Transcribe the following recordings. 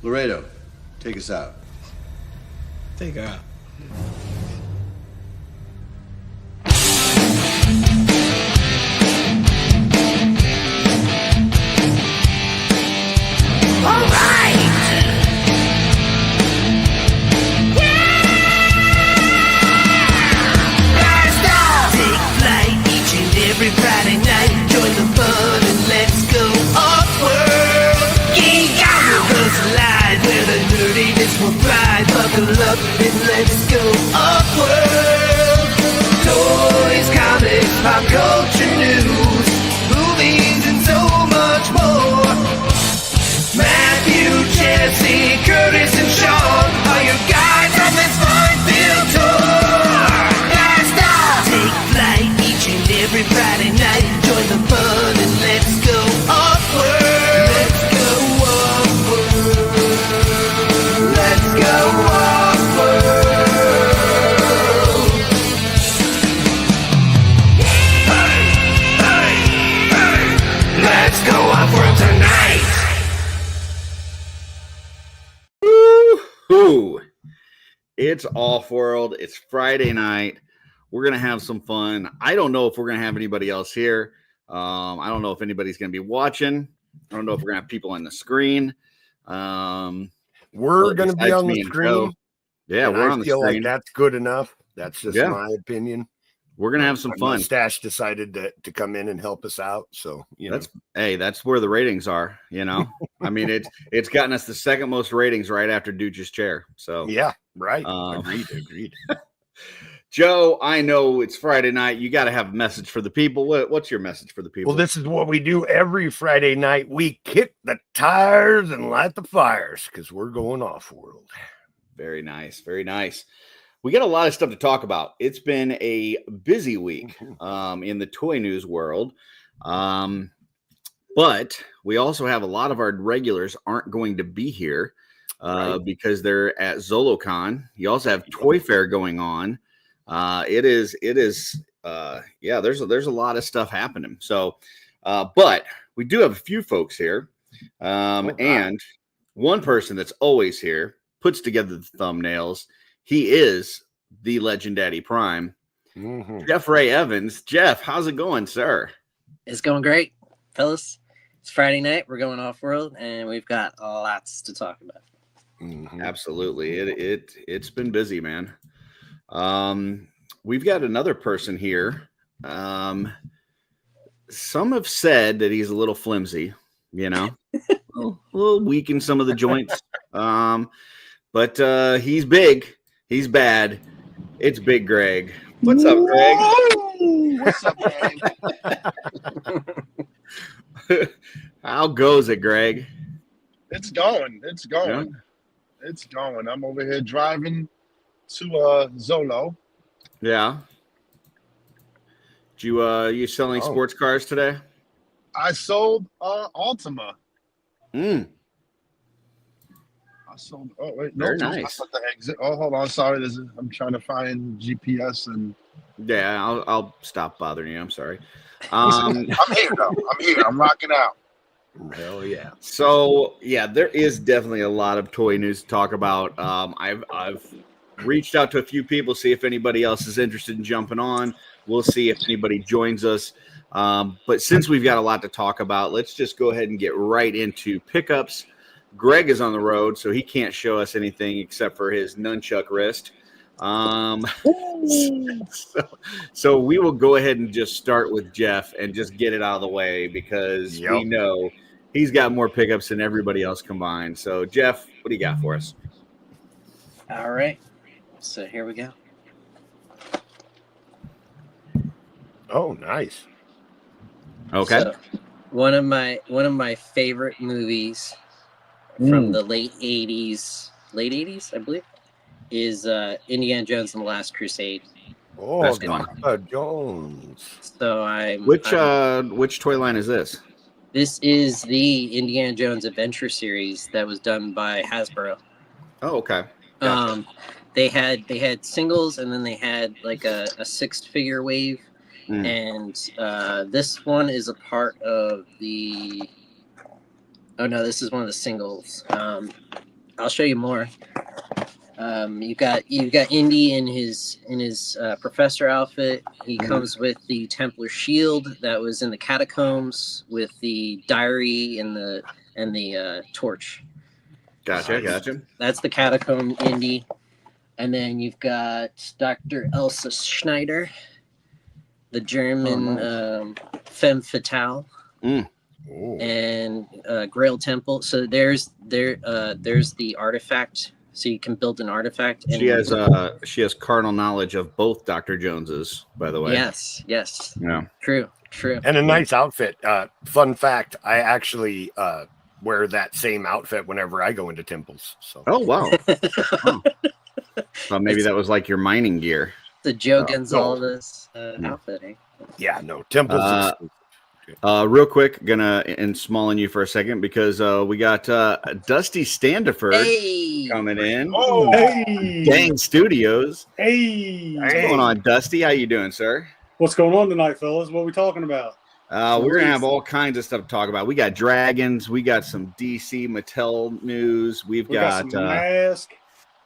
Laredo, take us out. Take her out. All right. Every Friday night, join the fun and let's go off-world. Geek out with us live, where the nerdiness will thrive. Buckle up and let's go off-world. Toys, comics, pop culture news, movies, and so much more. Matthew, Jesse, Curtis, and Sean are your guides on this fun-filled tour. Take flight each and every Friday night. Join the fun and let's go off-world. Let's go off-world. Let's go off-world. Hey, hey, hey. Let's go off-world tonight. Woo-hoo. It's off-world. It's Friday night. We're going to have some fun. I don't know if we're going to have anybody else here. I don't know if anybody's going to be watching. I don't know if we're going to have people on the screen. We're going to be on the screen. Joe. Yeah, and we're on the screen. Like that's good enough. That's just my opinion. We're going to have some fun. Mustache decided to come in and help us out. So, that's where the ratings are, I mean, it's gotten us the second most ratings right after Dooch's Chair. So, yeah, right. Agreed. Joe, I know it's Friday night. You got to have a message for the people. What's your message for the people? Well, this is what we do every Friday night. We kick the tires and light the fires because we're going off-world. Very nice. Very nice. We got a lot of stuff to talk about. It's been a busy week in the toy news world. But we also have a lot of our regulars aren't going to be here because they're at Zolocon. You also have Toyfair going on. There's a lot of stuff happening. So, but we do have a few folks here. And one person that's always here puts together the thumbnails. He is the Legend Daddy Prime, Jeff Ray Evans. Jeff, how's it going, sir? It's going great, fellas. It's Friday night. We're going off-world, and we've got lots to talk about. Absolutely. It's been busy, man. We've got another person here. Some have said that he's a little flimsy, a little weak in some of the joints. But he's big. He's bad. It's Big Greg. What's up, Greg? What's up, Greg? How goes it, Greg? It's going. Yeah. It's going. I'm over here driving to Zolo. Yeah. Did you selling sports cars today? I sold Altima. I sold. Oh wait, no, very nice. The exit. Oh, hold on. Sorry, I'm trying to find GPS and. Yeah, I'll stop bothering you. I'm sorry. I'm here though. I'm here. I'm rocking out. Hell yeah. So yeah, there is definitely a lot of toy news to talk about. I've reached out to a few people, see if anybody else is interested in jumping on. We'll see if anybody joins us. But since we've got a lot to talk about, let's just go ahead and get right into pickups. Greg is on the road, so he can't show us anything except for his nunchuck wrist. So we will go ahead and just start with Jeff and just get it out of the way because we know he's got more pickups than everybody else combined. So Jeff, what do you got for us? All right. So here we go. Oh, nice. Okay. So, one of my favorite movies from the late 80s, I believe, is Indiana Jones and the Last Crusade. Oh, Best one. Jones. So which toy line is this? This is the Indiana Jones Adventure series that was done by Hasbro. Oh, okay. Gotcha. They had singles, and then they had like a 6-figure wave. And this one is a part of the. Oh no, this is one of the singles. I'll show you more. You got Indy in his professor outfit. He comes with the Templar shield that was in the catacombs with the diary and the torch. Gotcha. That's the catacomb Indy. And then you've got Dr. Elsa Schneider, the German femme fatale, and Grail Temple. So there's the artifact. So you can build an artifact. And she has carnal knowledge of both Dr. Joneses, by the way. Yes. Yeah. True. And a nice outfit. Fun fact: I actually wear that same outfit whenever I go into temples. So. Oh wow. Well, maybe that was like your mining gear. The Joe Gonzalez outfit. Eh? Yeah, no temples. Real quick, gonna small on you for a second because we got Dusty Standiford coming in. Oh, Hey, Dang Studios. hey, What's going on, Dusty? How you doing, sir? what's going on tonight, fellas? What are we talking about? We're gonna have all kinds of stuff to talk about. We got dragons. We got some DC Mattel news. We got some mask.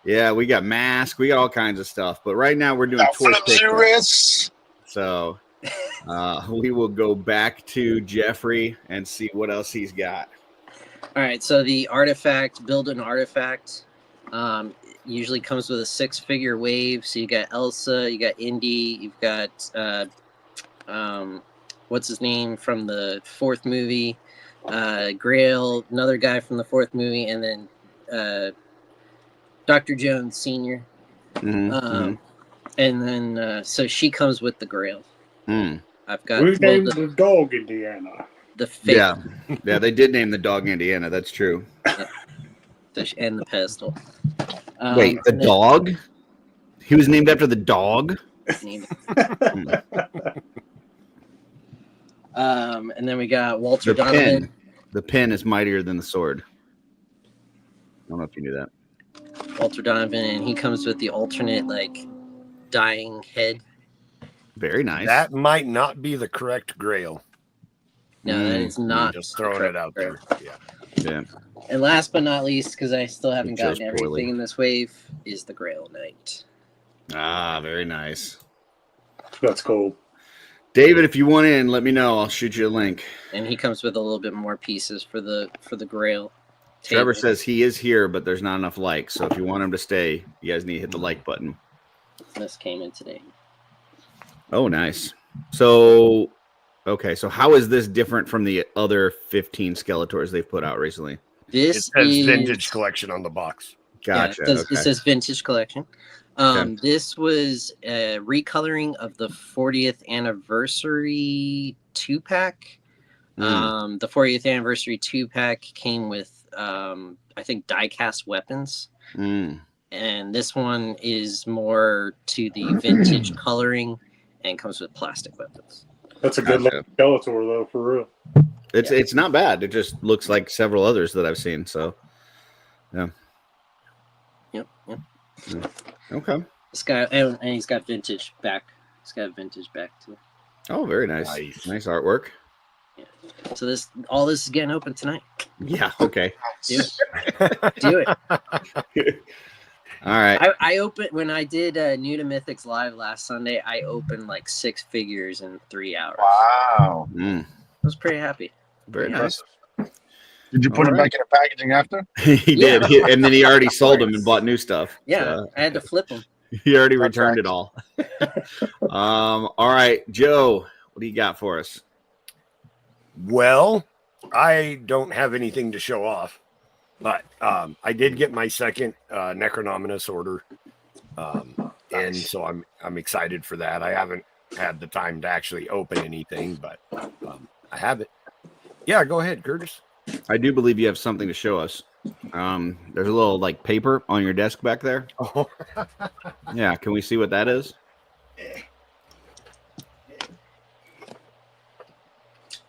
Yeah, we got mask. We got all kinds of stuff. But right now we're doing toy pickup. serious. So we will go back to Jeffrey and see what else he's got. All right. So the artifact, build an artifact, usually comes with a 6-figure wave. So you got Elsa, you got Indy, you've got what's his name from the 4th movie, Grail, another guy from the 4th movie, and then Dr. Jones Sr. And then so she comes with the Grail. I've got Who's named the dog Indiana? The fake, yeah, they did name the dog Indiana. That's true. and the pedestal. Wait, the dog? He was named after the dog? And then we got Walter Donovan. The pen is mightier than the sword. I don't know if you knew that. Walter Donovan, and he comes with the alternate dying head. Very nice. That might not be the correct Grail. No, that is not. Just throwing it out there. Yeah. And last but not least, because I still haven't gotten everything poorly. in this wave, is the Grail Knight. Ah, very nice. That's cool. David, if you want in, let me know. I'll shoot you a link. And he comes with a little bit more pieces for the Grail. Trevor says he is here, but there's not enough likes. So if you want him to stay, you guys need to hit the like button. This came in today. Oh, nice. So, okay. So how is this different from the other 15 Skeletors they've put out recently? It says vintage collection on the box. Gotcha. Yeah, it says vintage collection. This was a recoloring of the 40th anniversary 2-pack. The 40th anniversary 2-pack came with, I think, die-cast weapons. And this one is more to the vintage coloring and comes with plastic weapons. That's a good looking Skeletor, though, for real. It's not bad. It just looks like several others that I've seen. So, yeah. Yep. Okay. This guy, and he's got vintage back. He's got vintage back too. Oh, very nice. Nice artwork. Yeah. So all this is getting open tonight. Yeah. Okay. Do it. All right. I opened when I did New to Mythics Live last Sunday. I opened 6 figures in 3 hours. Wow. I was pretty happy. Very nice. Did you put him back in the packaging after? He did. And then he already sold them and bought new stuff. Yeah. So I had to flip them. he already returned it all. All right, Joe, what do you got for us? Well, I don't have anything to show off, but I did get my second Necronominus order, and so I'm excited for that. I haven't had the time to actually open anything, but I have it. Yeah, go ahead, Curtis. I do believe you have something to show us. There's a little paper on your desk back there. Oh. Yeah, can we see what that is?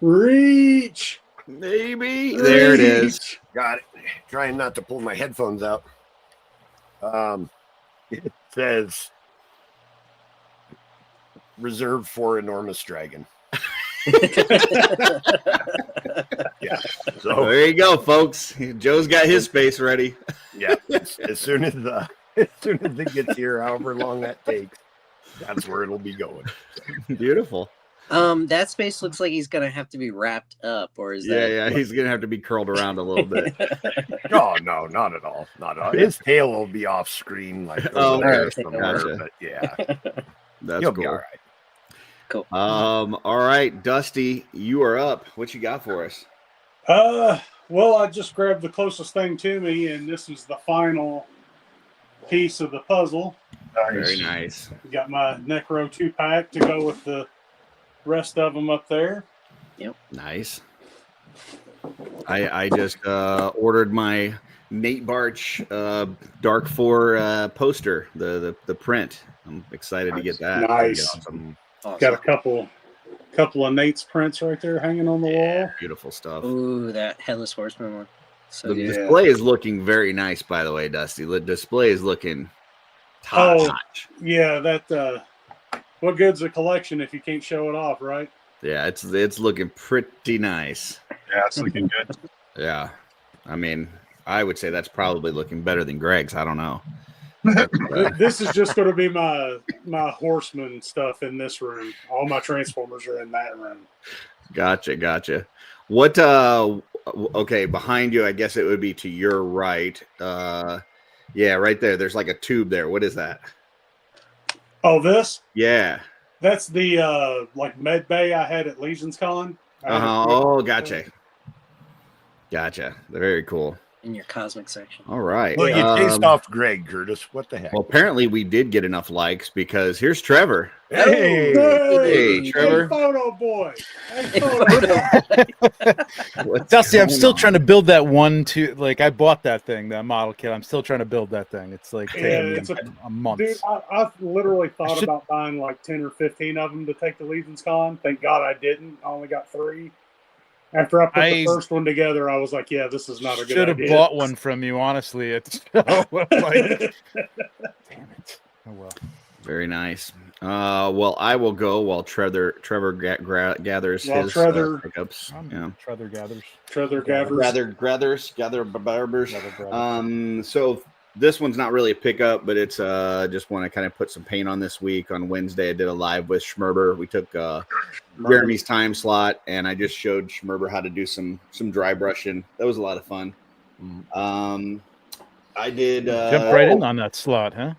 Reach. Maybe. There it is. Got it. Trying not to pull my headphones out. It says reserved for enormous dragon. Yeah. So there you go, folks. Joe's got his space ready. Yeah, as soon as it gets here, however long that takes, that's where it'll be going. Beautiful. That space looks like he's gonna have to be wrapped up, or is that? Yeah, he's gonna have to be curled around a little bit. Oh no, not at all. Not at all. His tail will be off screen, like Oh, over there okay. somewhere. Gotcha. But yeah, That's you'll cool. be all right. Cool. All right, Dusty, you are up. What you got for us? Well, I just grabbed the closest thing to me, and this is the final piece of the puzzle. Very nice. Got my Necro 2-pack to go with the rest of them up there. Nice. I just ordered my Nate Barch Dark 4 poster, the print. I'm excited to get that. Nice. Awesome. Got a couple of Nate's prints right there hanging on the wall. Beautiful stuff. Ooh, that Headless Horseman one. So The good. display is looking very nice, by the way, Dusty. The display is looking top notch. Yeah, that what good's a collection if you can't show it off, right? Yeah, it's looking pretty nice. Yeah, it's looking good. Yeah. I mean, I would say that's probably looking better than Greg's. I don't know. This is just going to be my horseman stuff in this room. All my Transformers are in that room. Gotcha. What okay, behind you, I guess it would be to your right. Yeah, right there. There's like a tube there. What is that? Oh, this? Yeah. That's the like med bay I had at Legion's Con. Oh, gotcha. Very cool. In your cosmic section. All right. Well, you chased off Greg, Curtis. What the heck? Well, apparently we did get enough likes because here's Trevor. Hey, Trevor. photo boy. Hey, photo. Dusty, I'm going still on? trying to build that one too. Like I bought that thing, that model kit. I'm still trying to build that thing. It's like taking me it's a month. Dude, I've literally thought about buying like 10 or 15 of them to take to Legion's Con. Thank God I didn't. I only got 3. After I put the first one together, I was like, yeah, this is not a good idea. Should have bought one from you, honestly. It's like, damn it. Oh well. Very nice. Well, I will go while Trevor gathers his pickups. Yeah. Trevor gathers. Gather barbers. So this one's not really a pickup, but it's just want to kind of put some paint on this week. On Wednesday, I did a live with Schmerber. We took Jeremy's time slot, and I just showed Schmerber how to do some dry brushing. That was a lot of fun. I did Jumped right in on that slot, huh?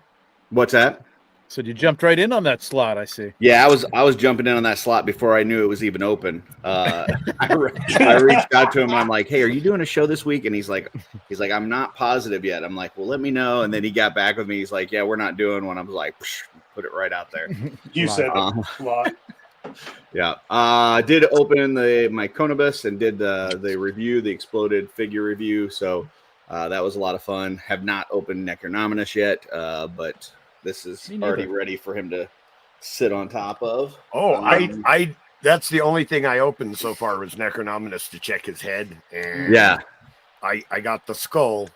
What's that? So you jumped right in on that slot, I see. Yeah, I was jumping in on that slot before I knew it was even open. I reached out to him. And I'm like, "Hey, are you doing a show this week?" And he's like, "I'm not positive yet." I'm like, "Well, let me know." And then he got back with me. He's like, "Yeah, we're not doing one." I was like, "Put it right out there." You said slot. Yeah, I did open my Conobus and did the review, the exploded figure review. So that was a lot of fun. Have not opened Necronominus yet, but this is already ready for him to sit on top of. Oh, I that's the only thing I opened so far was Necronominus to check his head. And yeah, I got the skull.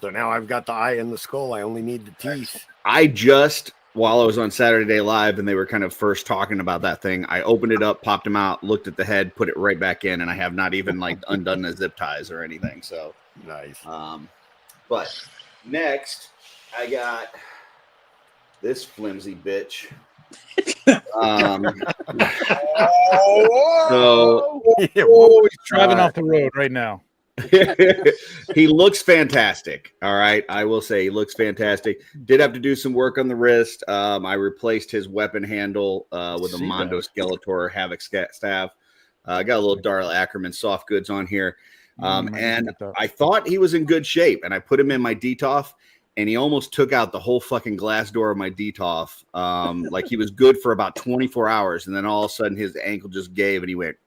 So now I've got the eye and the skull. I only need the teeth. I just, while I was on Saturday Day Live and they were kind of first talking about that thing, I opened it up, popped him out, looked at the head, put it right back in, and I have not even like undone the zip ties or anything. So nice. But next I got this flimsy bitch. So he's driving off the road right now. He looks fantastic. All right, I will say he looks fantastic. Did have to do some work on the wrist. I replaced his weapon handle with a Mondo Skeletor Havoc staff. I got a little Darla Ackerman soft goods on here. And I thought he was in good shape, and I put him in my DTOF, and he almost took out the whole fucking glass door of my DTOF. Like he was good for about 24 hours, and then all of a sudden his ankle just gave, and he went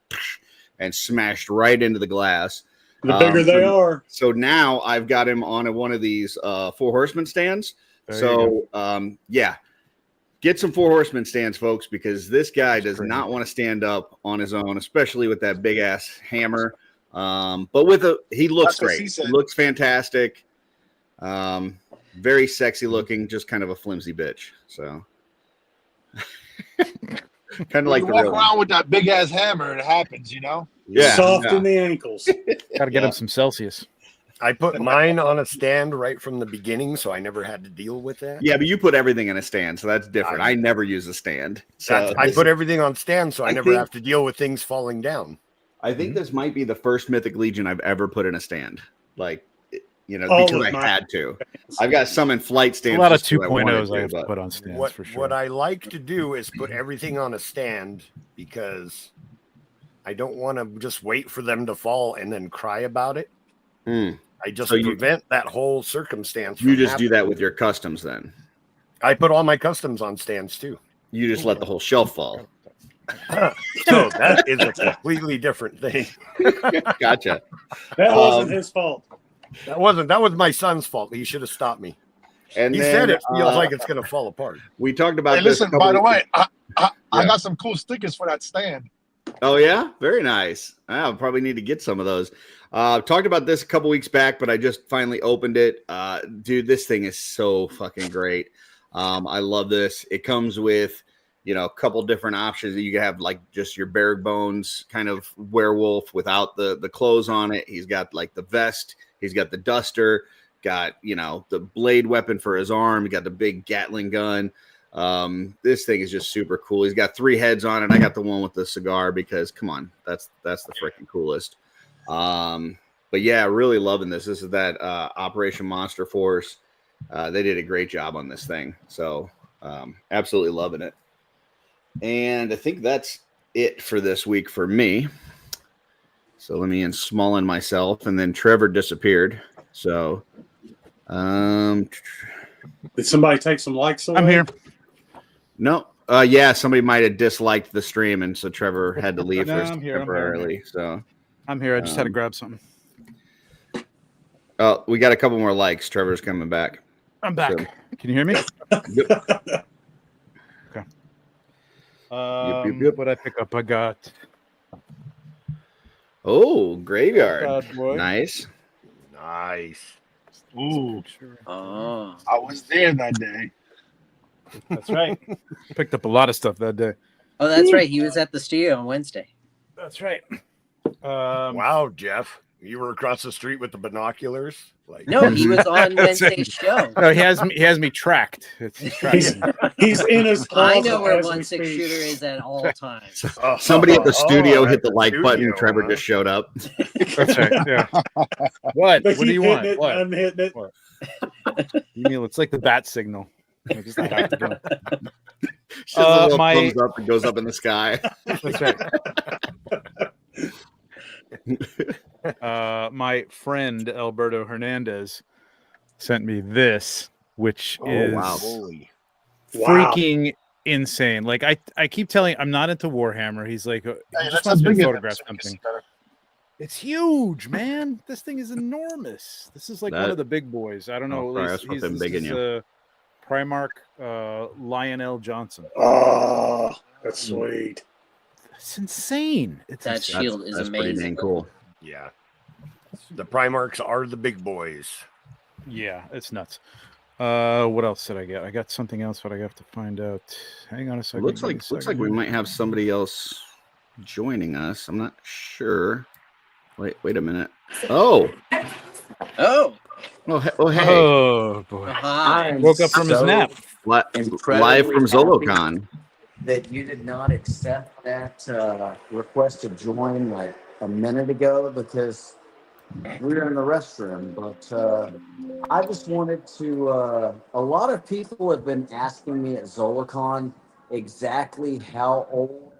and smashed right into the glass. The bigger they are. So now I've got him on one of these 4 horseman stands. Yeah, get some 4 horseman stands, folks, because this guy does not want to stand up on his own, especially with that big ass hammer. But he looks great. He looks fantastic. Very sexy looking, just kind of a flimsy bitch. So kind of like you walk around with that big ass hammer, it happens, you know. Yeah, soft in the ankles. Got to get him some Celsius. I put mine on a stand right from the beginning, so I never had to deal with that. Yeah, but you put everything in a stand, so that's different. I never use a stand. So I put everything on stand, so I never think- have to deal with things falling down. I think this might be the first Mythic Legion I've ever put in a stand. Like, because I had to. I've got some in flight stands. A lot of just 'cause I wanted 2.0s I have to but- put on stands What, for sure. what I like to do is put everything on a stand because I don't want to just wait for them to fall and then cry about it. I just prevent that whole circumstance. You just do that with your customs then? I put all my customs on stands too. You just let the whole shelf fall. So that is a completely different thing. Gotcha. That wasn't his fault. That was my son's fault. He should have stopped me. And he then, said it feels like it's going to fall apart. We talked about Hey, this. listen, by the way, I got some cool stickers for that stand. Oh, yeah? Very nice. I'll probably need to get some of those. Talked about this a couple weeks back, but I just finally opened it. Dude, this thing is so fucking great. I love this. It comes with, a couple different options. You can have like just your bare bones kind of werewolf without the clothes on it. He's got like the vest. He's got the duster. Got, the blade weapon for his arm. He got the big Gatling gun. This thing is just super cool. He's got 3 heads on it. I got the one with the cigar because come on, that's the freaking coolest. But yeah, really loving this. This is that Operation Monster Force. They did a great job on this thing. So absolutely loving it. And I think that's it for this week for me. So let me small-in myself, and then Trevor disappeared. So did somebody take some likes away? I'm here. No. Yeah, somebody might have disliked the stream, and so Trevor had to leave No, for I'm here, temporarily. So I'm here. I just had to grab something. Oh, we got a couple more likes. Trevor's coming back. I'm back. So, Can you hear me? Yep. Okay. Yep. What I pick up? I got. Oh, graveyard. Bad boy. Nice. Nice. Ooh, Oh. I was there that day. That's right. Picked up a lot of stuff that day. Oh, that's right. He was at the studio on Wednesday. That's right. Wow, Jeff. You were across the street with the binoculars? Like No, he was on Wednesday's show. No, he has me tracked. He's in his closet. I know where as we 1-6 speak. shooter is at all times. Somebody at the studio hit at the like studio, button. Trevor huh? just showed up. That's right. Yeah. What? They What do keep you hitting want? it, What? unhitting it. What? You mean it's like the bat signal? Like, just have to go. Just a little my- thumbs up and goes up in the sky. That's right. My friend Alberto Hernandez sent me this, which is wow. Holy. freaking insane. Like I keep telling, I'm not into Warhammer. He's like, he just wants me to photograph something. It's huge, man. This thing is enormous. This is like one of the big boys. I don't know. sorry, that's something big in you. Primarch Lionel Johnson. Oh, that's sweet. It's insane. It's That insane. shield is That's pretty amazing. dang cool. Yeah. The Primarchs are the big boys. Yeah, it's nuts. What else did I get? I got something else, but I have to find out. Hang on a second. Looks like we might have somebody else joining us. I'm not sure. Wait a minute. Oh, Oh, hey. Oh boy! hi. Woke up from his nap. Live incredibly from Zolocon. that you did not accept that request to join like a minute ago because we were in the restroom. But I just wanted to. A lot of people have been asking me at Zolocon exactly how old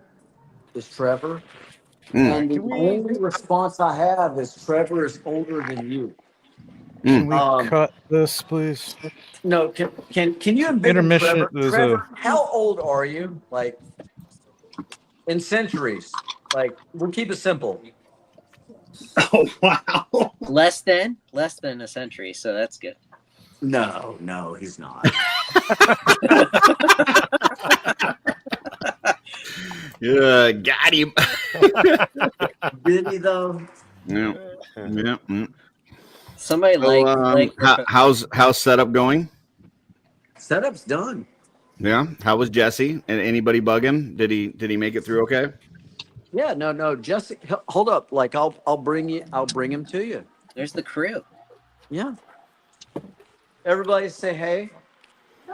is Trevor, and the only response I have is Trevor is older than you. Can we cut this, please? No, can you envision Intermission, Trevor? there's Trevor, how old are you? Like in centuries? Like we'll keep it simple. Oh wow! Less than a century, so that's good. No, he's not. Yeah, got him. Really though? Yeah. Somebody How's setup going? Setup's done. Yeah. How was Jesse? And anybody bug him? Did he make it through okay? Yeah, no. Jesse, hold up. Like I'll bring him to you. There's the crew. Yeah. Everybody say hey.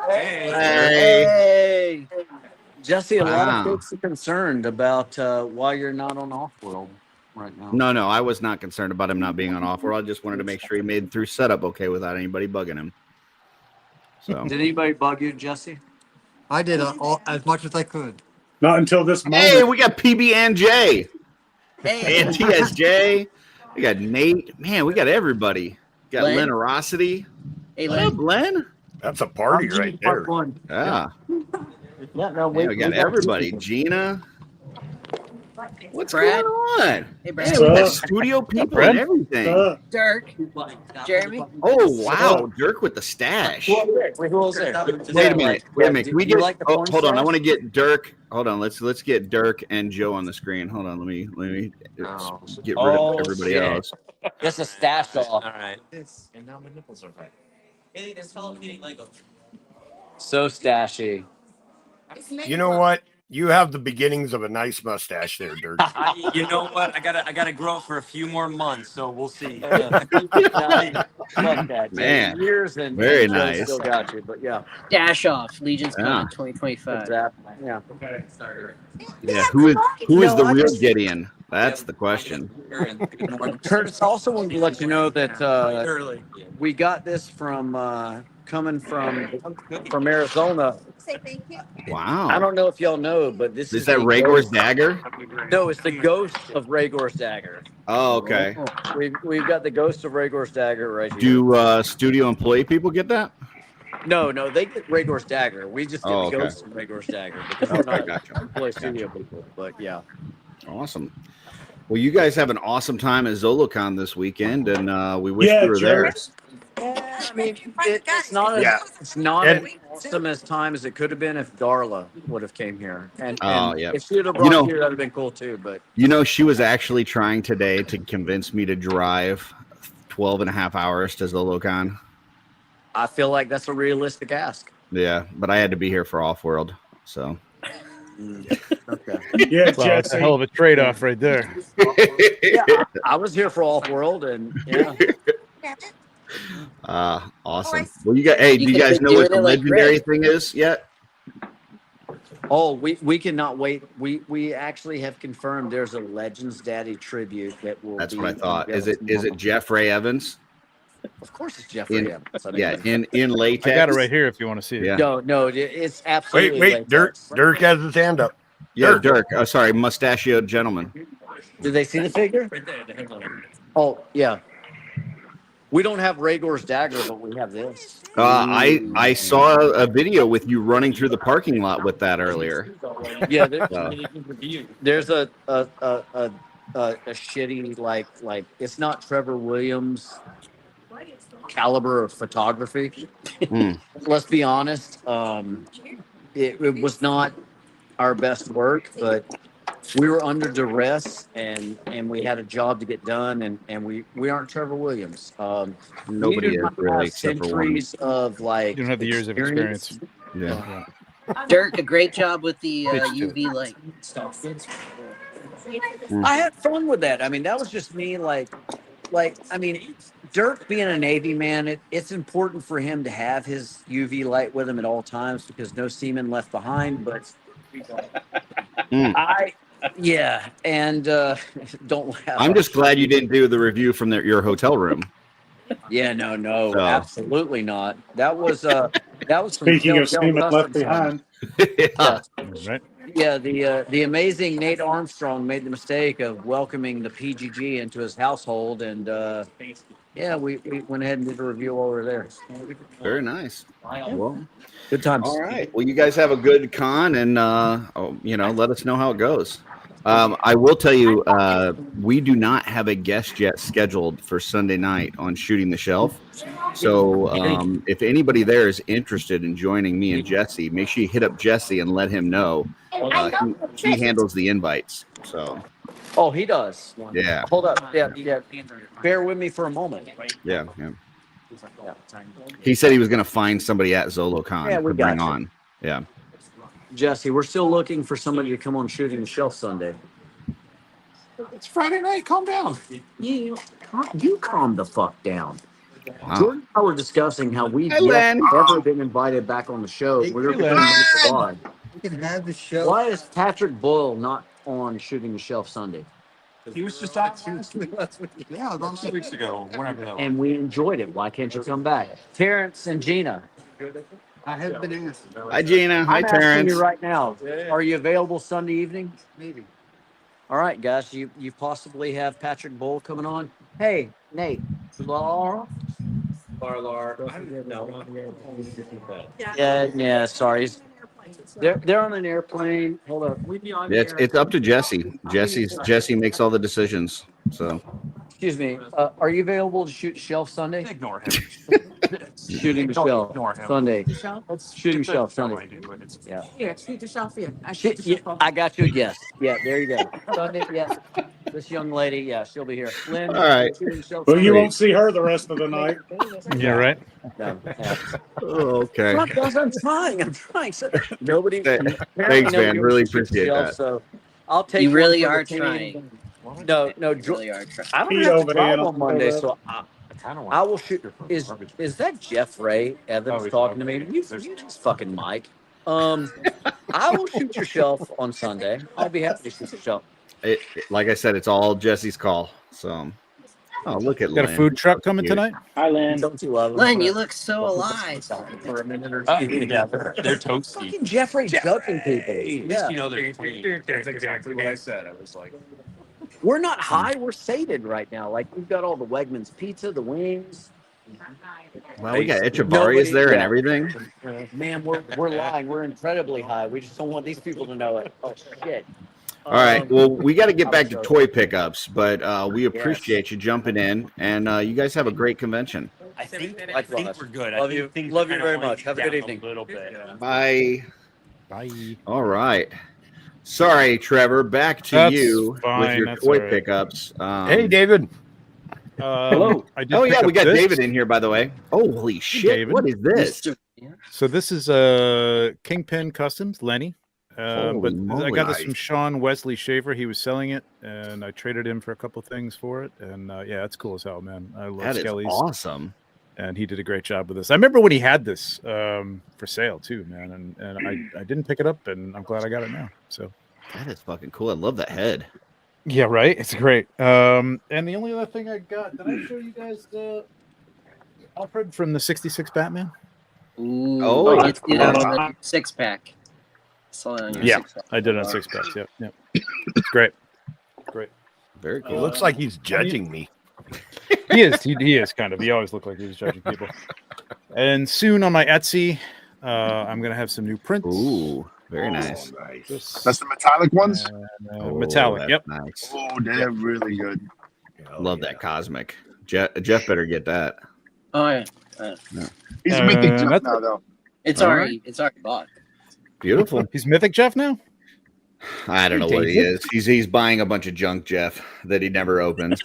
Hey. Jesse, a lot of Wow. folks are concerned about why you're not on OffWorld right now. No, I was not concerned about him not being on OffWorld. I just wanted to make sure he made it through setup okay without anybody bugging him. So Did anybody bug you, Jesse? I did as much as I could. Not until this moment. Hey, we got PB and J. Hey. And TSJ. We got Nate. Man, we got everybody. Got Len. Lenorosity. Hey, What Len. up, Len? That's a party right there. Yeah. Yeah, no, Man, we got everybody. Gina. What's Brad. going on? Hey, Brad. Man, we got studio people Brad? and everything. Dirk. Jeremy. Oh, wow. Dirk with the stash. Who was there? Wait a minute. Can we Do you get? like the Oh, porn hold on. I stars? want to get Dirk. Hold on. Let's get Dirk and Joe on the screen. Hold on. Let me get rid of everybody shit. else. Just a stash off. All right. And now my nipples are right. Hey, this fellow eating Lego. So stashy. You know what? You have the beginnings of a nice mustache there, Dirk. You know what? I gotta grow for a few more months, so we'll see. Man, Years and very Joe nice. Still got you, but yeah. Dash off. Legion's Yeah. Con 2025. Exactly. Yeah. Yeah. Who is the real Gideon? That's the question. Curtis, also wanted to let you know that we got this from coming from Arizona. Say thank you. Wow. I don't know if y'all know, but this Is is that the Rhaegor's ghost- dagger? No, it's the ghost of Rhaegor's dagger. Oh, okay. We've got the ghost of Rhaegor's dagger right here. Do studio employee people get that? No, they get Rhaegor's dagger. We just get Oh, the okay. ghost of Rhaegor's dagger because we're Okay, not gotcha. employee studio people. But yeah. Awesome. Well, you guys have an awesome time at Zolocon this weekend, and we wish Yeah, you were there. Jerry. I mean, it's not And- as awesome as time as it could have been if Darla would have came here. And Oh, yeah. if she would have You brought know- you here, that would have been cool too. But You know, she was actually trying today to convince me to drive 12 and a half hours to Zolocon. I feel like that's a realistic ask. Yeah, but I had to be here for Offworld, so. Okay. Yeah, Well, that's a hell of a trade-off right there. Yeah, I was here for Off-World, and yeah. Awesome. Well, you guys, hey, do you You guys could know do what it the like legendary Greg. thing is yet? Oh, we cannot wait. We actually have confirmed there's a Legends Daddy tribute that will. That's be what I thought. Is available it tomorrow. Jeff Ray Evans? Of course, it's Jeffrey. In- Evans. I mean, Yeah, in latex. I got it right here if you want to see it. Yeah. No, it's absolutely. Wait, Dirk. latex. Dirk has his hand up. Yeah, Dirk. Oh, sorry, mustachioed gentleman. Did they see the figure? Oh yeah. We don't have Rhaegor's dagger, but we have this. I saw a video with you running through the parking lot with that earlier. Yeah, Uh, there's a shitty like it's not Trevor Williams caliber of photography. Hmm. Let's be honest. It was not our best work, but we were under duress and we had a job to get done, and we aren't Trevor Williams. Nobody we do is not really have except for one. centuries of like You don't have the years of experience. Yeah. Dirk, a great job with the Bitch too. UV light. I had fun with that. I mean, that was just me. Like, I mean, Dirk being a Navy man, it's important for him to have his UV light with him at all times because no seaman left behind. But yeah, and don't laugh. I'm just glad you didn't do the review from your hotel room. Yeah, no, So- absolutely not. That was from Speaking of Telltale semen left Customs. behind. Right? Yeah, the amazing Nate Armstrong made the mistake of welcoming the PGG into his household, and yeah, we went ahead and did a review while we were there. Very nice. Well, Good times. all right. Well, you guys have a good con, and let us know how it goes. I will tell you, we do not have a guest yet scheduled for Sunday night on Shooting the Shelf. So if anybody there is interested in joining me and Jesse, make sure you hit up Jesse and let him know. He handles the invites. So Oh, he does. yeah, Hold up. Yeah. Bear with me for a moment. yeah. He said he was going to find somebody at Zolocon Yeah, to we bring got you. on. Yeah. Jesse, we're still looking for somebody to come on Shooting the Shelf Sunday. It's Friday night. Calm down. You calm the fuck down. Wow. Jordan and I were discussing how we've Hi, Len. never been invited back on the show. We were Len. why. We can have the show. Why is Patrick Boyle not on Shooting the Shelf Sunday? He was just on Yeah, I was on 2 weeks ago, whenever that was. And we enjoyed it. Why can't you come back? Terrence and Gina. I have been asked. Hi, Gina. Hi, I'm asking Terrence. you right now. Are you available Sunday evening? Maybe. All right, guys. You possibly have Patrick Boyle coming on. Hey, Nate. Laura. Yeah. Sorry. They're on an airplane. Hold up. It's up to Jesse. Jesse makes all the decisions. So Excuse me. Are you available to shoot shelf Sunday? Ignore him. Shooting the Don't shelf ignore him. Sunday. Let's Shooting get shelf the Sunday. idea what it's- Yeah. Here, shoot yourself here. I got you a guess. Yeah, there you go. Sunday. Yeah. This young lady. Yeah, she'll be here. Lynn. All right. Shooting shelf Well, you Sunday. won't see her the rest of the night. Yeah, right. No, yeah. oh, okay. Look, guys, I'm trying. So, nobody. Thanks, apparently man. nobody Really wants to shoot appreciate shelf, that. So I'll take. You one really for the are team. trying. No, You Drew, really are trying. I don't Pete have over to drive there. on Monday, so kinda want- I will shoot. Is that Jeff Ray Evans he's talking to me? okay. You just fucking Mike. I will shoot your shelf on Sunday. I'll be happy to shoot your shelf. Like I said, it's all Jesse's call. So, oh, look at Got a Lynn. food truck coming Cute. tonight. Hi, Lynn. Don't you love him? Len, you look so alive. For a minute or Yeah, two. they're toasty. Fucking Jeffrey judging people. At least Yeah. you know they're clean. That's exactly what I said. I was like, We're not high. We're sated right now. Like we've got all the Wegmans pizza, the wings. Well, we got Echevarria's there and yeah. everything. Man, we're lying. We're incredibly high. We just don't want these people to know it. Oh shit. All right. Well, we got to get back to toy pickups, but we appreciate you jumping in, and you guys have a great convention. I think Likewise. we're good. Love I you. think things Love you kinda very only much. Have a good down evening. A little bit. Bye. Bye. All right. Sorry, Trevor. Back to That's you fine, with your that's toy all right. pickups. Hey, David. Hello. Oh yeah, we got David in here, by the way. Holy shit! David. What is this? So this is Kingpin Customs, Lenny. But Holy I moly. got this from Sean Wesley Shaver. He was selling it, and I traded him for a couple things for it. And yeah, it's cool as hell, man. I love That is Skelly's. awesome. And he did a great job with this. I remember when he had this for sale too, man. And I didn't pick it up, and I'm glad I got it now. So That is fucking cool. I love that head. yeah, right. It's great. And the only other thing I got, did I show you guys the Alfred from the '66 Batman? Ooh, Oh, you did it on the six pack. Saw it on your Yeah, six pack. I did it on six packs. Yep, yep. It's great. Great. Very He cool. looks like he's judging me. He is. He is kind of. He always looked like he was judging people. And soon on my Etsy, I'm gonna have some new prints. Ooh, very nice. This- That's the metallic ones. metallic. that's Yep. Nice. Oh, they're really good. Love that cosmic. Jeff better get that. Oh yeah. He's a mythic Jeff that's- now, though. It's All already bought. Beautiful. He's Mythic Jeff now. I don't know what he is. He's buying a bunch of junk, Jeff, that he never opens.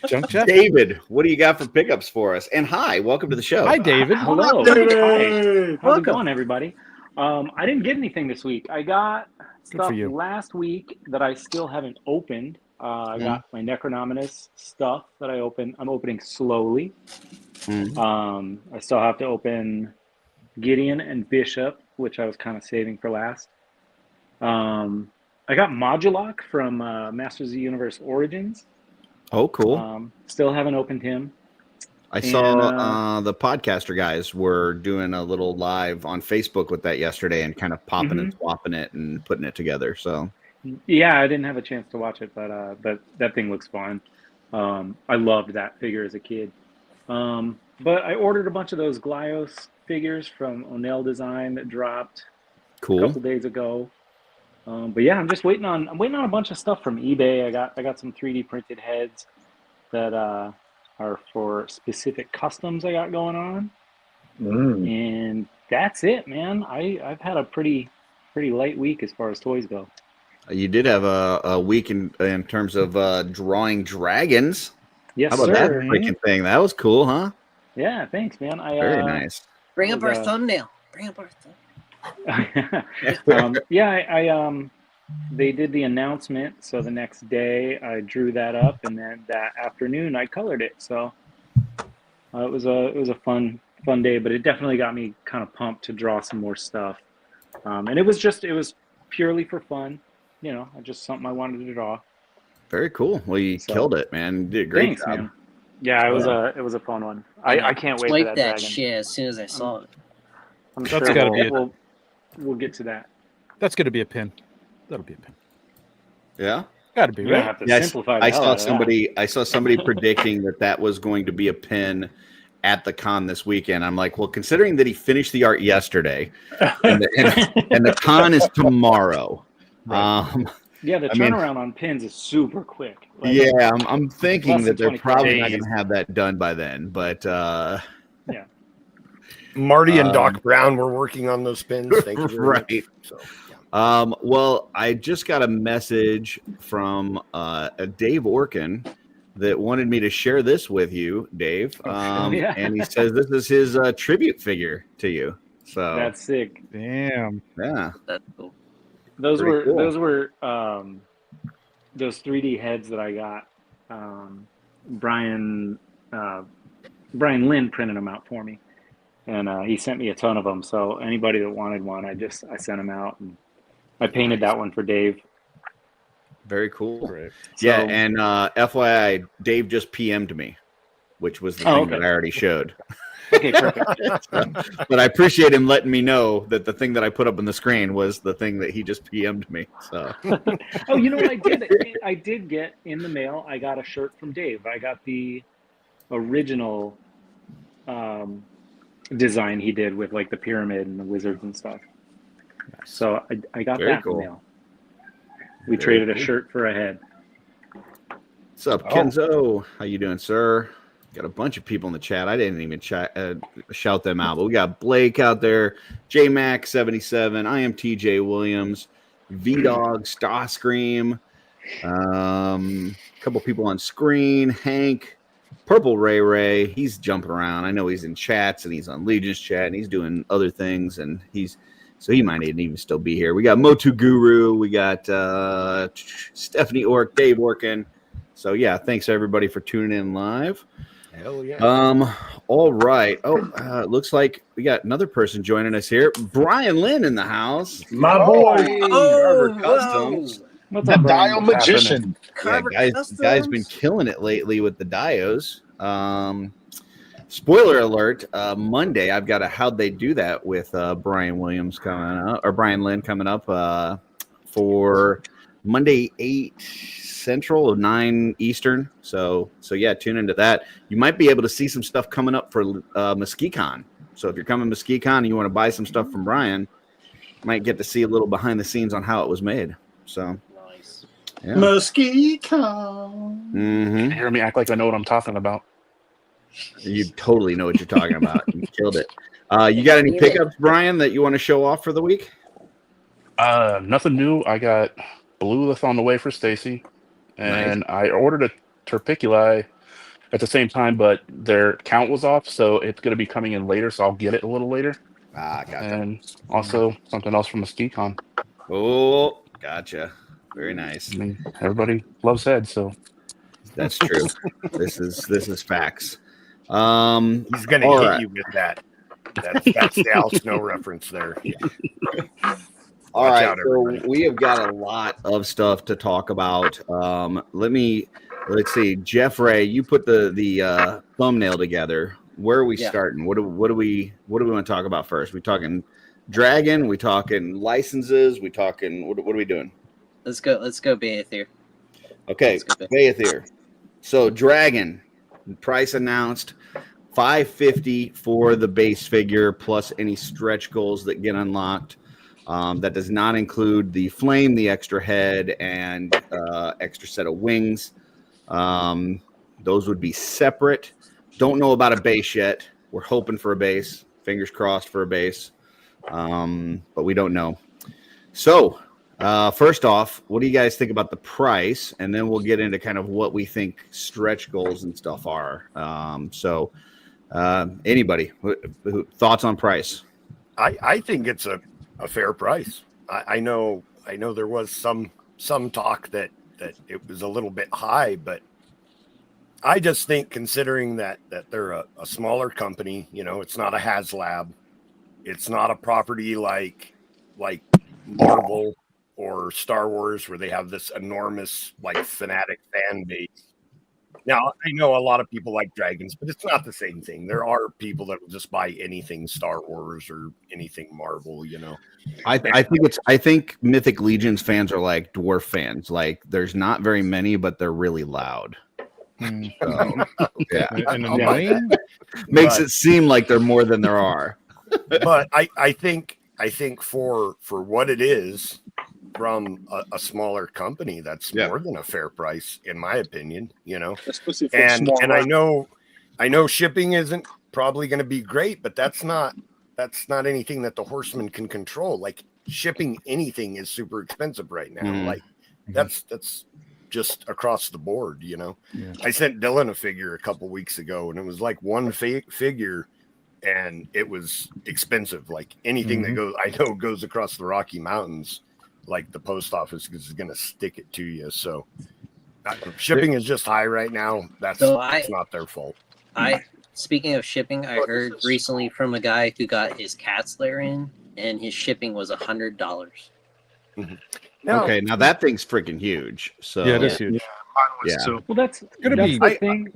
Junk Jeff. David, what do you got for pickups for us? And hi, welcome to the show. Hi, David. Hello. David. Hi. How's Welcome. it going, everybody? I didn't get anything this week. I got Good for stuff you. last week that I still haven't opened. I got my Necronominus stuff that I'm opening slowly. I still have to open Gideon and Bishop, which I was kind of saving for last. I got Modulok from Masters of the Universe Origins. Oh, cool. Still haven't opened him. I saw the podcaster guys were doing a little live on Facebook with that yesterday and kind of popping and swapping it and putting it together. So Yeah, I didn't have a chance to watch it, but that thing looks fun. I loved that figure as a kid. But I ordered a bunch of those Glyos figures from Onel Design that dropped a cool. couple days ago. But yeah, I'm waiting on a bunch of stuff from eBay. I got some 3D printed heads that are for specific customs I got going on. And that's it, man. I've had a pretty light week as far as toys go. You did have a week in terms of drawing dragons. Yes, How about sir. that freaking thing? That was cool, huh? Yeah, thanks, man. Very nice. Bring up our was, thumbnail. Bring up our thumbnail. They did the announcement, so the next day I drew that up, and then that afternoon I colored it. So It was a fun day, but it definitely got me kind of pumped to draw some more stuff. And it was purely for fun, just something I wanted to draw. Very cool. Well, you killed it, man. You did a great Thanks, job. man. Yeah, it was a fun one. I can't wait for that dragon. Shit as soon as I saw it. I'm That's sure gotta be we'll get to that. That's gonna be a pin. That'll be a pin. Yeah. Gotta be, You're gonna right? have to simplify the hell out of that. I saw somebody predicting that was going to be a pin at the con this weekend. I'm like, well, considering that he finished the art yesterday and the con is tomorrow. Right. Yeah, the turnaround on pins is super quick. Yeah, I'm thinking that they're probably not days. going to have that done by then. But yeah, Marty and Doc Brown were working on those pins. Thank you very much. So, yeah. Well, I just got a message from Dave Orkin that wanted me to share this with you, Dave. Yeah. And he says this is his tribute figure to you. So that's sick. Damn. Yeah. That's cool. Those Pretty were cool. those 3D heads that I got. Brian Lynn printed them out for me, and he sent me a ton of them. So anybody that wanted one, I sent them out, and I painted that one for Dave. Very cool. Great. Yeah, and FYI, Dave just PM'd me, which was the thing that I already showed. Okay, perfect. But I appreciate him letting me know that the thing that I put up on the screen was the thing that he just PM'd me. So. Oh, you know what I did? I did get in the mail. I got a shirt from Dave. I got the original design he did with like the pyramid and the wizards and stuff. So I got Very that cool. in the mail. We Very traded cool. a shirt for a head. What's up, Kenzo? How you doing, sir? Got a bunch of people in the chat. I didn't even shout them out, but we got Blake out there, JMac77, I am TJ Williams, VDog, Starscream, a couple people on screen, Hank, Purple Ray. He's jumping around. I know he's in chats and he's on Legion's chat and he's doing other things, and so he might even still be here. We got Motu Guru, we got Stephanie Ork, Dave Orkin. So yeah, thanks everybody for tuning in live. Hell yeah. All right. It looks like we got another person joining us here. Brian Lynn in the house. My boy. Carver Customs. What's The up, Brian? Dial Magician. Yeah, guy's been killing it lately with the dios. Spoiler alert, Monday I've got a How'd They Do That with Brian Lynn coming up for Monday 8 Central, 9 Eastern. So yeah, tune into that. You might be able to see some stuff coming up for MesquiCon. So if you're coming to MesquiCon and you want to buy some stuff from Brian, you might get to see a little behind the scenes on how it was made. So Nice. yeah. MesquiCon. Mm-hmm. Hear me act like I know what I'm talking about. You totally know what you're talking about. You killed it. You got any pickups, Brian, that you want to show off for the week? Nothing new. I got Bluelith on the way for Stacy, and I ordered a Terpiculi at the same time, but their count was off, so it's going to be coming in later, so I'll get it a little later. Gotcha. And also something else from MesquiCon. Oh, gotcha. Very nice. I mean, everybody loves heads, so that's true. This is facts. He's going to hit you with that. That's the Al Snow reference there. All Watch right, out, so everybody. we have got a lot of stuff to talk about. Let's see. Jeff Ray, you put the thumbnail together. Where are we starting? What do we want to talk about first? We talking Dragon? We talking licenses? We talking what are we doing? Let's go Baethier. Okay, Baethier. So Dragon price announced $550 for the base figure plus any stretch goals that get unlocked. That does not include the flame, the extra head, and extra set of wings. Those would be separate. Don't know about a base yet. We're hoping for a base. Fingers crossed for a base. But we don't know. So first off, what do you guys think about the price? And then we'll get into kind of what we think stretch goals and stuff are. Anybody, thoughts on price? I think it's a fair price. I know there was some talk that it was a little bit high, but I just think, considering that they're a smaller company, it's not a HasLab, it's not a property like Marvel or Star Wars where they have this enormous fanatic fan base. Now, I know a lot of people like dragons, but it's not the same thing. There are people that will just buy anything Star Wars or anything Marvel, I think Mythic Legions fans are like dwarf fans. Like there's not very many, but they're really loud. So, yeah. And annoying? Makes it seem like there are more than there are. But I think for what it is, from a smaller company, that's more than a fair price, in my opinion. And I know shipping isn't probably going to be great, but that's not anything that the Horsemen can control. Like shipping anything is super expensive right now. Like that's just across the board. I sent Dylan a figure a couple weeks ago, and it was like one figure. And it was expensive. Like anything that goes across the Rocky Mountains, like the post office is going to stick it to you. So shipping is just high right now. That's not their fault. Speaking of shipping, I heard recently from a guy who got his Cat's Lair in, and his shipping was $100. Okay, now that thing's freaking huge. So yeah, it is huge. Well, that's the thing.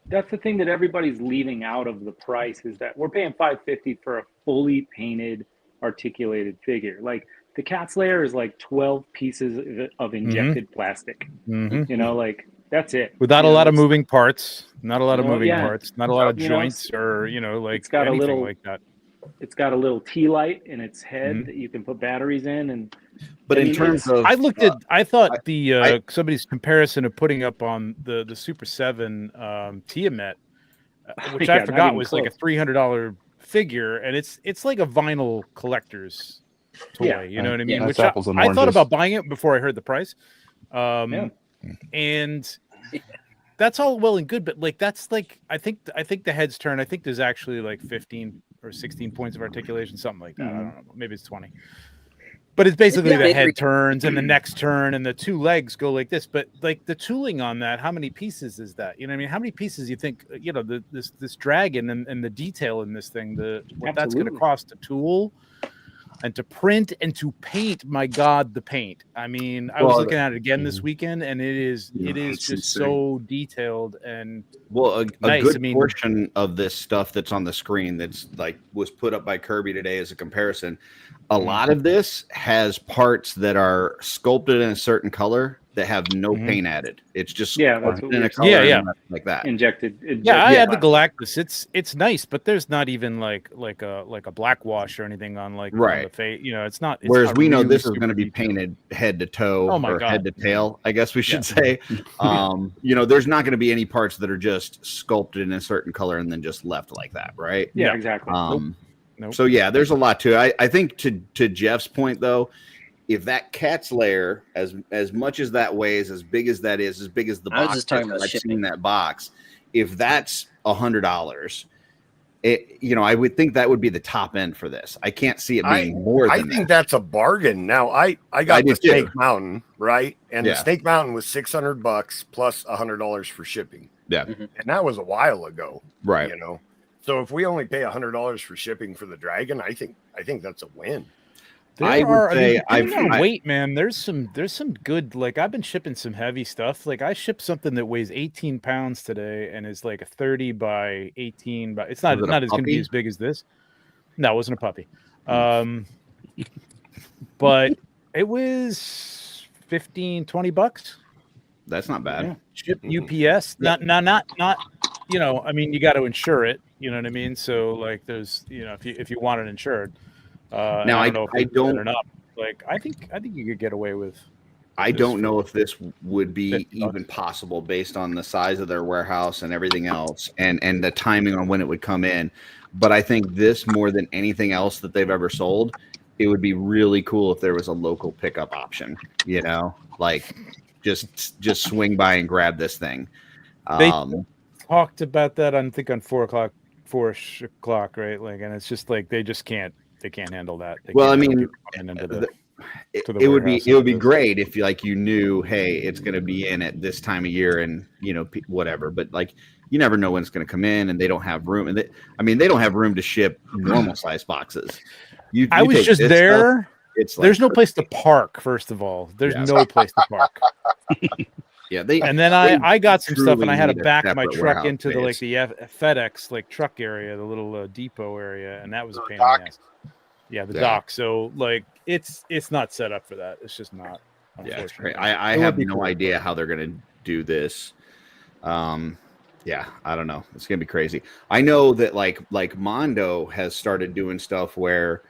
That's the thing that everybody's leaving out of the price is that we're paying $550 for a fully painted, articulated figure. Like the Cat's Lair is like 12 pieces of injected plastic. Like that's it. Without a lot of moving parts, not a lot of moving parts, not a lot of joints or like it's got anything a little like that. It's got a little tea light in its head that you can put batteries in, and but in terms of, I thought somebody's comparison of putting up on the Super 7 Tiamat, which I forgot was like a $300 figure, and it's like a vinyl collector's toy. You know what I mean? Which I thought about buying it before I heard the price, and that's all well and good, but like that's like I think the heads turn. I think there's actually like 15 or 16 points of articulation, something like that. I don't know, maybe it's 20. But it's basically the head turns and the neck's turn and the two legs go like this. But like the tooling on that, how many pieces is that? You know what I mean? How many pieces you think, this dragon and the detail in this thing, what that's going to cost to tool and to print and to paint? My God, the paint. I mean, I was looking at it again this weekend, and it is just insane. So detailed and a nice. Good portion of this stuff that's on the screen that's like was put up by Kirby today as a comparison. A lot of this has parts that are sculpted in a certain color that have no paint added. It's just that's in a color like that. Injected. I had the Galactus. It's nice, but there's not even like a black wash or anything on on the face. It's not. Whereas not we know really this is going to be painted head to toe or head to tail, I guess we should say. There's not going to be any parts that are just sculpted in a certain color and then just left like that, right? Yeah, exactly. Nope. So yeah, there's a lot to it. I think to Jeff's point though, if that Cat's Lair, as much as that weighs, as big as that is, as big as the box, I was just talking about I've shipping. seen that box. If that's $100, I would think that would be the top end for this. I can't see it being more than that. I think that's a bargain. Now I got the Snake Mountain, right? And the Snake Mountain was $600 plus $100 for shipping. Yeah. And that was a while ago. Right. So if we only pay $100 for shipping for the Dragon, I think that's a win. Weight, man. There's some good. Like I've been shipping some heavy stuff. Like I shipped something that weighs 18 pounds today and is like a 30 by 18. But it's not as going to be as big as this. No, it wasn't a puppy. But it was $15-$20. That's not bad. Yeah. Ship UPS. Not. I mean, you got to insure it. You know what I mean? So like, there's if you want it insured. Now I don't or not. Like I think you could get away with. I don't know if this would be even possible based on the size of their warehouse and everything else, and the timing on when it would come in. But I think this more than anything else that they've ever sold, it would be really cool if there was a local pickup option. Like just swing by and grab this thing. They talked about that. I think on 4-ish o'clock, right? Like, and it's just like they can't handle that. it would be great if you knew, hey, it's going to be in at this time of year and whatever, but like you never know when it's going to come in, and they don't have room, and they don't have room to ship normal size boxes. I was just there. It's there's no place to park. First of all, there's no place to park. Yeah, and then I got some stuff, and I had to back my truck into the FedEx truck area, the little depot area, and that was a pain in the ass. Yeah, the dock. So it's not set up for that. It's just not. Yeah, it's great. I have no idea how they're going to do this. Yeah, I don't know. It's going to be crazy. I know that like Mondo has started doing stuff where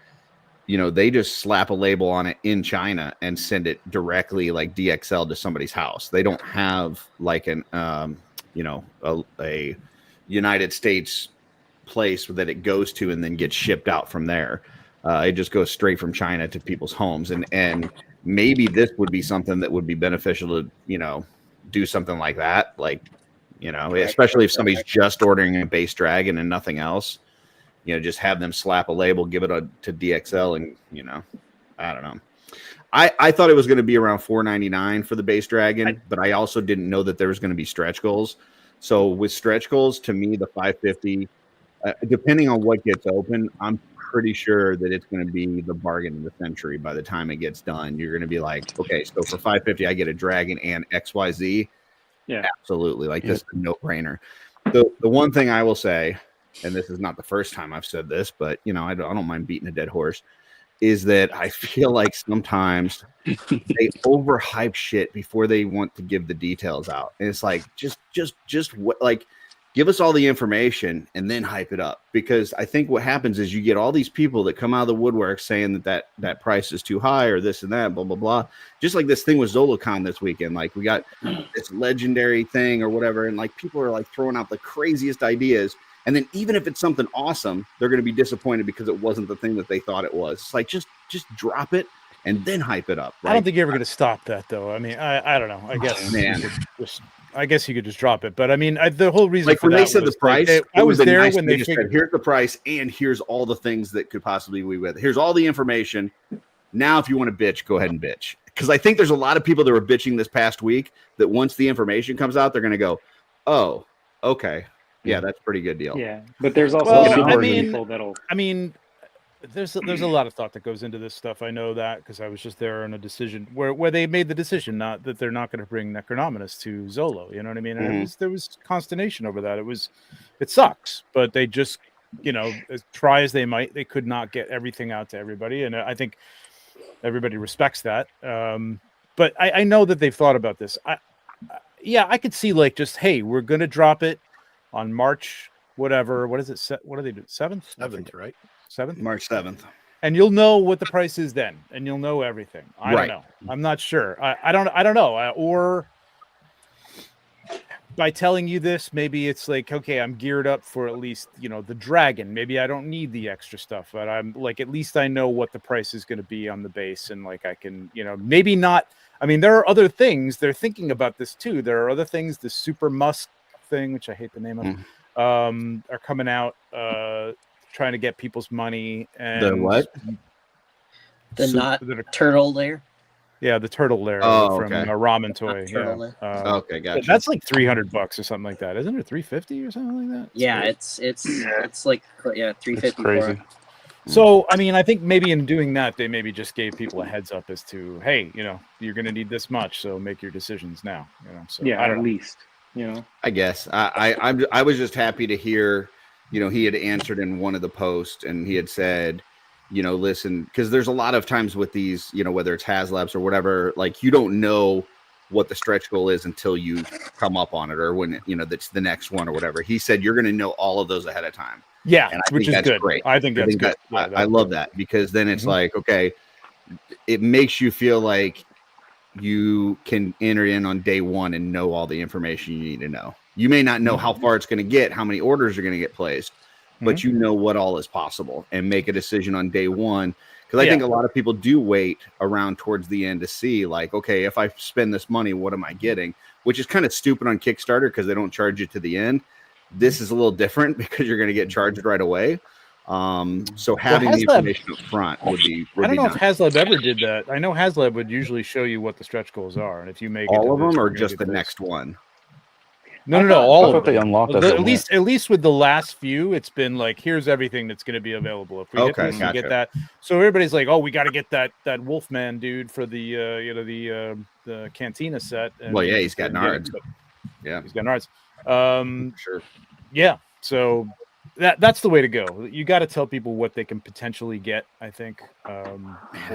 they just slap a label on it in China and send it directly like DXL to somebody's house. They don't have like an a United States place that it goes to and then gets shipped out from there. It just goes straight from China to people's homes, and maybe this would be something that would be beneficial to do something like that, especially if somebody's just ordering a base Dragon and nothing else. Just have them slap a label, give it to DXL, and I don't know. I thought it was going to be around $4.99 for the base Dragon, but I also didn't know that there was going to be stretch goals. So with stretch goals, to me, the 550, depending on what gets open, I'm pretty sure that it's going to be the bargain of the century by the time it gets done. You're going to be like, okay, so for 550, I get a Dragon and XYZ. Yeah, absolutely. This is a no-brainer. The one thing I will say, and this is not the first time I've said this, but I don't mind beating a dead horse, is that I feel like sometimes they overhype shit before they want to give the details out. And it's like, just give us all the information and then hype it up. Because I think what happens is you get all these people that come out of the woodwork saying that price is too high or this and that, blah, blah, blah. Just like this thing with Zolocon this weekend. Like we got this legendary thing or whatever. And people are throwing out the craziest ideas. And then even if it's something awesome, they're going to be disappointed because it wasn't the thing that they thought it was. It's like, just drop it and then hype it up. Right? I don't think you're ever going to stop that, though. I mean, I don't know. I guess, you could just drop it. But I mean, the whole reason when they said the price, I was there when they said, here's the price and here's all the things that could possibly be with it. Here's all the information. Now, if you want to bitch, go ahead and bitch. Because I think there's a lot of people that were bitching this past week that once the information comes out, they're going to go, oh, okay. Yeah, that's a pretty good deal. Yeah, but there's also people that'll. I mean, there's a lot of thought that goes into this stuff. I know that because I was just there on a decision where they made the decision not that they're not going to bring Necronominus to Zolo. You know what I mean? And there was consternation over that. It sucks, but they just as try as they might, they could not get everything out to everybody, and I think everybody respects that. But I know that they've thought about this. I could see just hey, we're going to drop it on March, whatever. What is it? What do they do? 7th? 7th, right? 7th? March 7th. And you'll know what the price is then, and you'll know everything. I don't know. I'm not sure. I don't know. Or by telling you this, maybe it's like, okay, I'm geared up for at least, the Dragon. Maybe I don't need the extra stuff, but I'm at least I know what the price is going to be on the base, and I can, maybe not. I mean, there are other things. They're thinking about this too. There are other things. The Super Musk thing, which I hate the name of, are coming out, trying to get people's money. And the what? The turtle lair. Yeah, the turtle lair from Ramen Toy. Yeah. Okay, gotcha. That's like $300 or something like that, isn't it? $350 or something like that. It's like $350. Crazy. So, I mean, I think maybe in doing that, they maybe just gave people a heads up as to, hey, you're going to need this much, so make your decisions now. So yeah, at least. I guess I was just happy to hear, he had answered in one of the posts and he had said, listen, because there's a lot of times with these, whether it's HasLabs or whatever, you don't know what the stretch goal is until you come up on it or when, that's the next one or whatever. He said, you're going to know all of those ahead of time. Yeah. And which is good. Great. I think that's good. I love that because then it's like, okay, it makes you feel like you can enter in on day one and know all the information you need to know. You may not know how far it's going to get, how many orders are going to get placed, but you know what all is possible and make a decision on day one. Because I think a lot of people do wait around towards the end to see okay, if I spend this money, what am I getting? Which is kind of stupid on Kickstarter because they don't charge you to the end. This is a little different because you're going to get charged right away. So having the HasLab- information up front would be I don't know nice. if HasLab ever did that. I know HasLab would usually show you what the stretch goals are, and if you make all it of to this, them, or you're gonna just get the this. next one. No, I all thought of them. they unlocked us At on least with the last few, it's been like, here's everything that's going to be available. If we get Okay, this, we gotcha. get that. So everybody's like, oh, we got to get that Wolfman dude for the the Cantina set. And Well, yeah, he's got didn't get it, nards. but Yeah, he's got nards. sure. Yeah, so that's the way to go. You got to tell people what they can potentially get. I think. I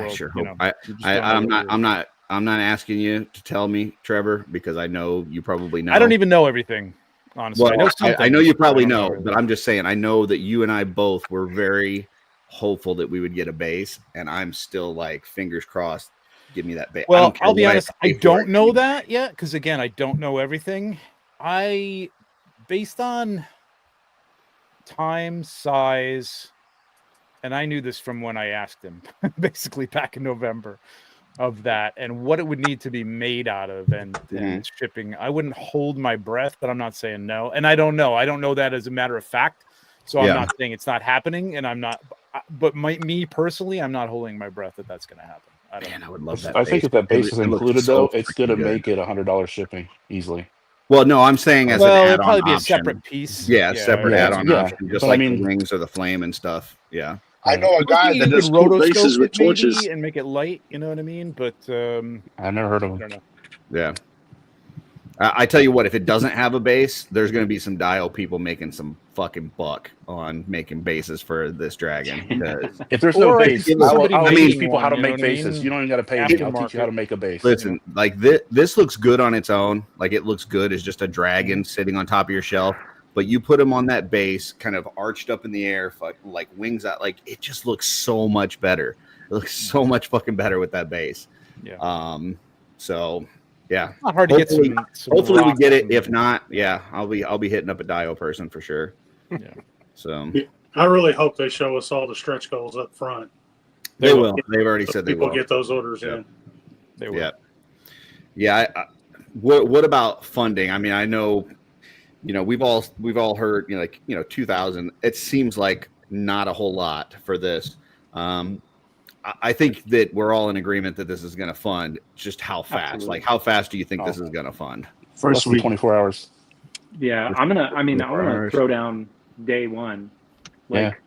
sure you hope. know, you just don't know I'm not asking you to tell me, Trevor, because I know you probably know. I don't even know everything, honestly. Well, I know some I know things, you but I probably don't know, everything. but I'm just saying, I know that you and I both were very hopeful that we would get a base, and I'm still like, fingers crossed, give me that base. Well, I'll be honest, I pay for don't it. know that yet, because again, I don't know everything. Based on time, size, and I knew this from when I asked him, basically back in November, of that and what it would need to be made out of and shipping. I wouldn't hold my breath, but I'm not saying no. And I don't know. I don't know that as a matter of fact. So I'm not saying it's not happening, and I'm not. But me personally, I'm not holding my breath that that's going to happen. I don't. I would love that. I think if that base is included, though, it's going to good. make it $100 shipping easily. Well, no, I'm saying as an it'd add-on probably be option. a separate piece. Yeah, separate add-on option, just But like I mean, the wings or the flame and stuff. Yeah. I know a guy that does cool rotoscope bases with it maybe torches. and make it light. You know what I mean? But I've never heard of I them. don't know. Yeah. I tell you what, if it doesn't have a base, there's going to be some Dio people making some fucking buck on making bases for this dragon. Because If there's no base, I'll teach making people one, how to you know make what I mean? bases. You don't even got to pay me. I'll teach you how to make a base. listen, like this looks good on its own. Like it looks good as just a dragon sitting on top of your shelf. But you put him on that base, kind of arched up in the air, like wings out. Like it just looks so much better. It looks so much fucking better with that base. Yeah. So yeah, Not hard to get some hopefully we rocks get it. and- If not, yeah, I'll be hitting up a Dio person for sure. Yeah. So I really hope they show us all the stretch goals up front. they will. They've already So said they people will. get those orders Yeah. in. They will. Yeah. Yeah. What about funding? I mean, I know, we've all heard, 2,000. It seems like not a whole lot for this. I think that we're all in agreement that this is going to fund. Just how fast? Absolutely. Like, how fast do you think this is going to fund? Less than 24 hours. Yeah, I'm gonna hours. throw down day one. Like,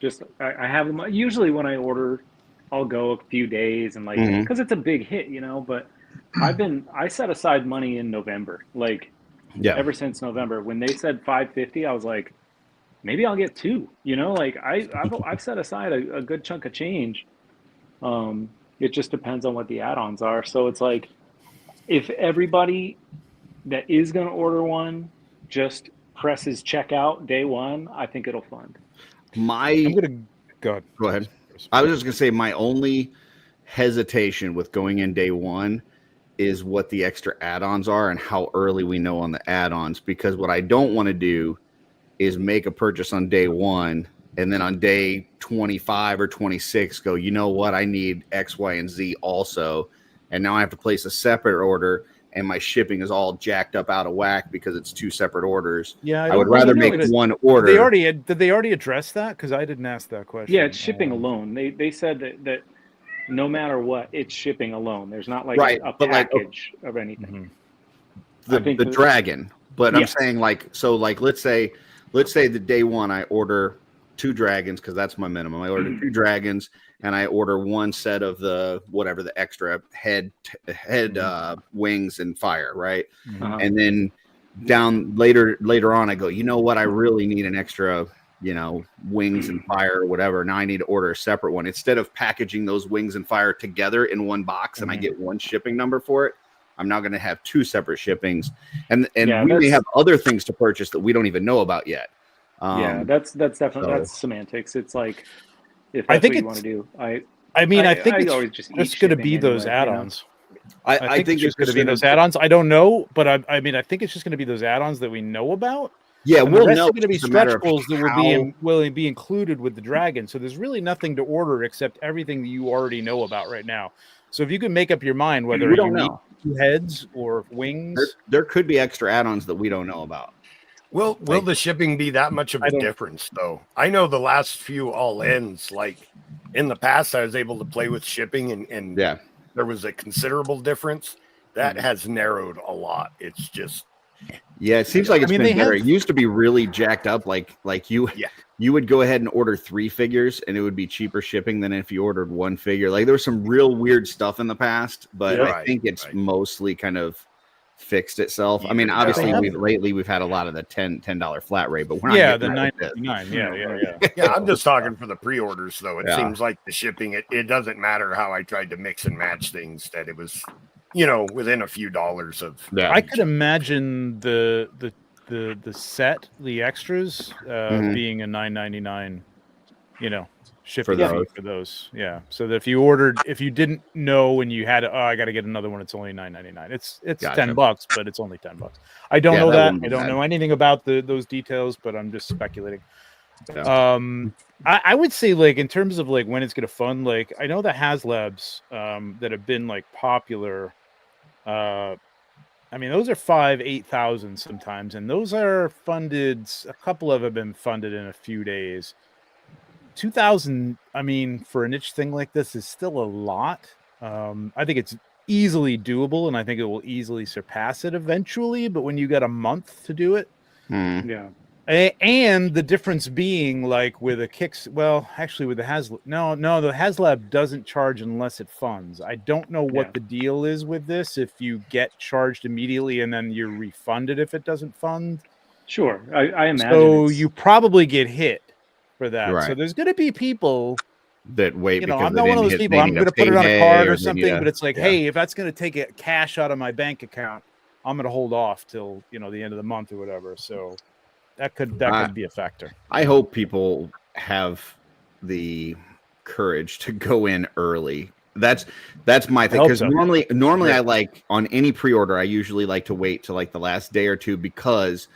just I have them. Usually when I order, I'll go a few days and because it's a big hit, But I set aside money in November, ever since November. When they said 550, I was like, maybe I'll get two. I've set aside a good chunk of change. It just depends on what the add-ons are. So it's like, if everybody that is going to order one just presses checkout day one, I think it'll fund. I'm gonna go ahead. I was just gonna say my only hesitation with going in day one is what the extra add-ons are and how early we know on the add-ons, because what I don't want to do is make a purchase on day one and then on day 25 or 26 go, you know what, I need X, Y, and Z also, and now I have to place a separate order and my shipping is all jacked up out of whack because it's two separate orders. Yeah, I would rather make one order. Did they already address that? Because I didn't ask that question. Yeah, it's shipping alone. They said that no matter what, it's shipping alone. There's not a package of anything. The dragon, but I'm saying let's say the day one I order 2 dragons because that's my minimum. I order 2 dragons and I order one set of the extra head wings and fire, right? And then down later on I go, you know what, I really need an extra wings and fire or whatever. Now I need to order a separate one instead of packaging those wings and fire together in one box and I get one shipping number for it. I'm now going to have 2 separate shippings and we may have other things to purchase that we don't even know about yet. That's definitely that's semantics. It's like, if I that's think what you want to do, I think it's always just going to be those anyway, add-ons. I think it's going to be those add-ons. I don't know, but I think it's just going to be those add-ons that we know about. Yeah, and we'll the rest know. are going to be It's just a matter stretch of goals that will be included with the dragon. So there's really nothing to order except everything that you already know about right now. So if you can make up your mind whether we you don't need know. 2 heads or wings, there could be extra add-ons that we don't know about. Will the shipping be that much of a difference though? I know the last few all-ins, like in the past, I was able to play with shipping and there was a considerable difference. That has narrowed a lot. It's just it seems like it's been better. It used to be really jacked up. Like you would go ahead and order 3 figures and it would be cheaper shipping than if you ordered 1 figure. Like there was some real weird stuff in the past, but I think it's mostly kind of fixed itself. I mean, obviously we've had a lot of the $10 flat rate, but we're not the $9.99. Yeah, I'm just talking for the pre-orders though. It seems like the shipping, it doesn't matter how I tried to mix and match things, that it was, within a few dollars of. I could imagine the set, the extras, being a $9.99, shipping for those. Yeah. So that if you didn't know and you had, I got to get another one, it's only $9.99. It's $10, but it's only $10. I don't know that. I don't know anything about those details, but I'm just speculating. Yeah. I would say, like, in terms of like when it's gonna fund, like I know the HasLabs that have been like popular. I mean, those are 8,000 sometimes, and those are funded. A couple of them have been funded in a few days. 2,000, I mean, for a niche thing like this is still a lot. I think it's easily doable, and I think it will easily surpass it eventually. But when you got a month to do it, and the difference being, like with a actually with the the HasLab doesn't charge unless it funds. I don't know what the deal is with this. If you get charged immediately and then you're refunded if it doesn't fund. Sure, I imagine. So you probably get hit for that. Right. So there's going to be people that wait. I'm not one of those people. I'm going to put it on a card or something, but it's like, hey, if that's going to take cash out of my bank account, I'm going to hold off till the end of the month or whatever. So. That could be a factor. I hope people have the courage to go in early. That's my thing, because normally I like on any pre-order I usually like to wait till like the last day or two, because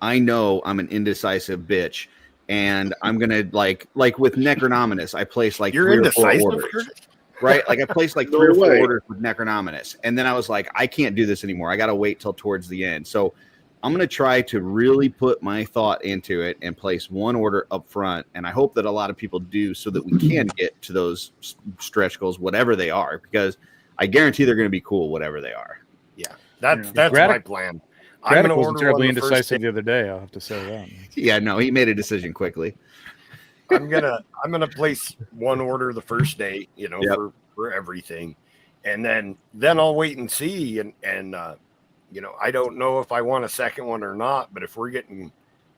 I know I'm an indecisive bitch, and I'm gonna like with Necronominus I placed like 3 or 4 orders. Right, like I placed like 3 or 4 orders with Necronominus, and then I was like, I can't do this anymore. I got to wait till towards the end. So I'm going to try to really put my thought into it and place 1 order up front. And I hope that a lot of people do, so that we can get to those stretch goals, whatever they are, because I guarantee they're going to be cool, whatever they are. Yeah, that's my plan. I'm going to order terribly indecisive the other day. I'll have to say that. Yeah, no, he made a decision quickly. I'm gonna place 1 order the first day, for everything, and then I'll wait and see, and I don't know if I want a second one or not, but if we're getting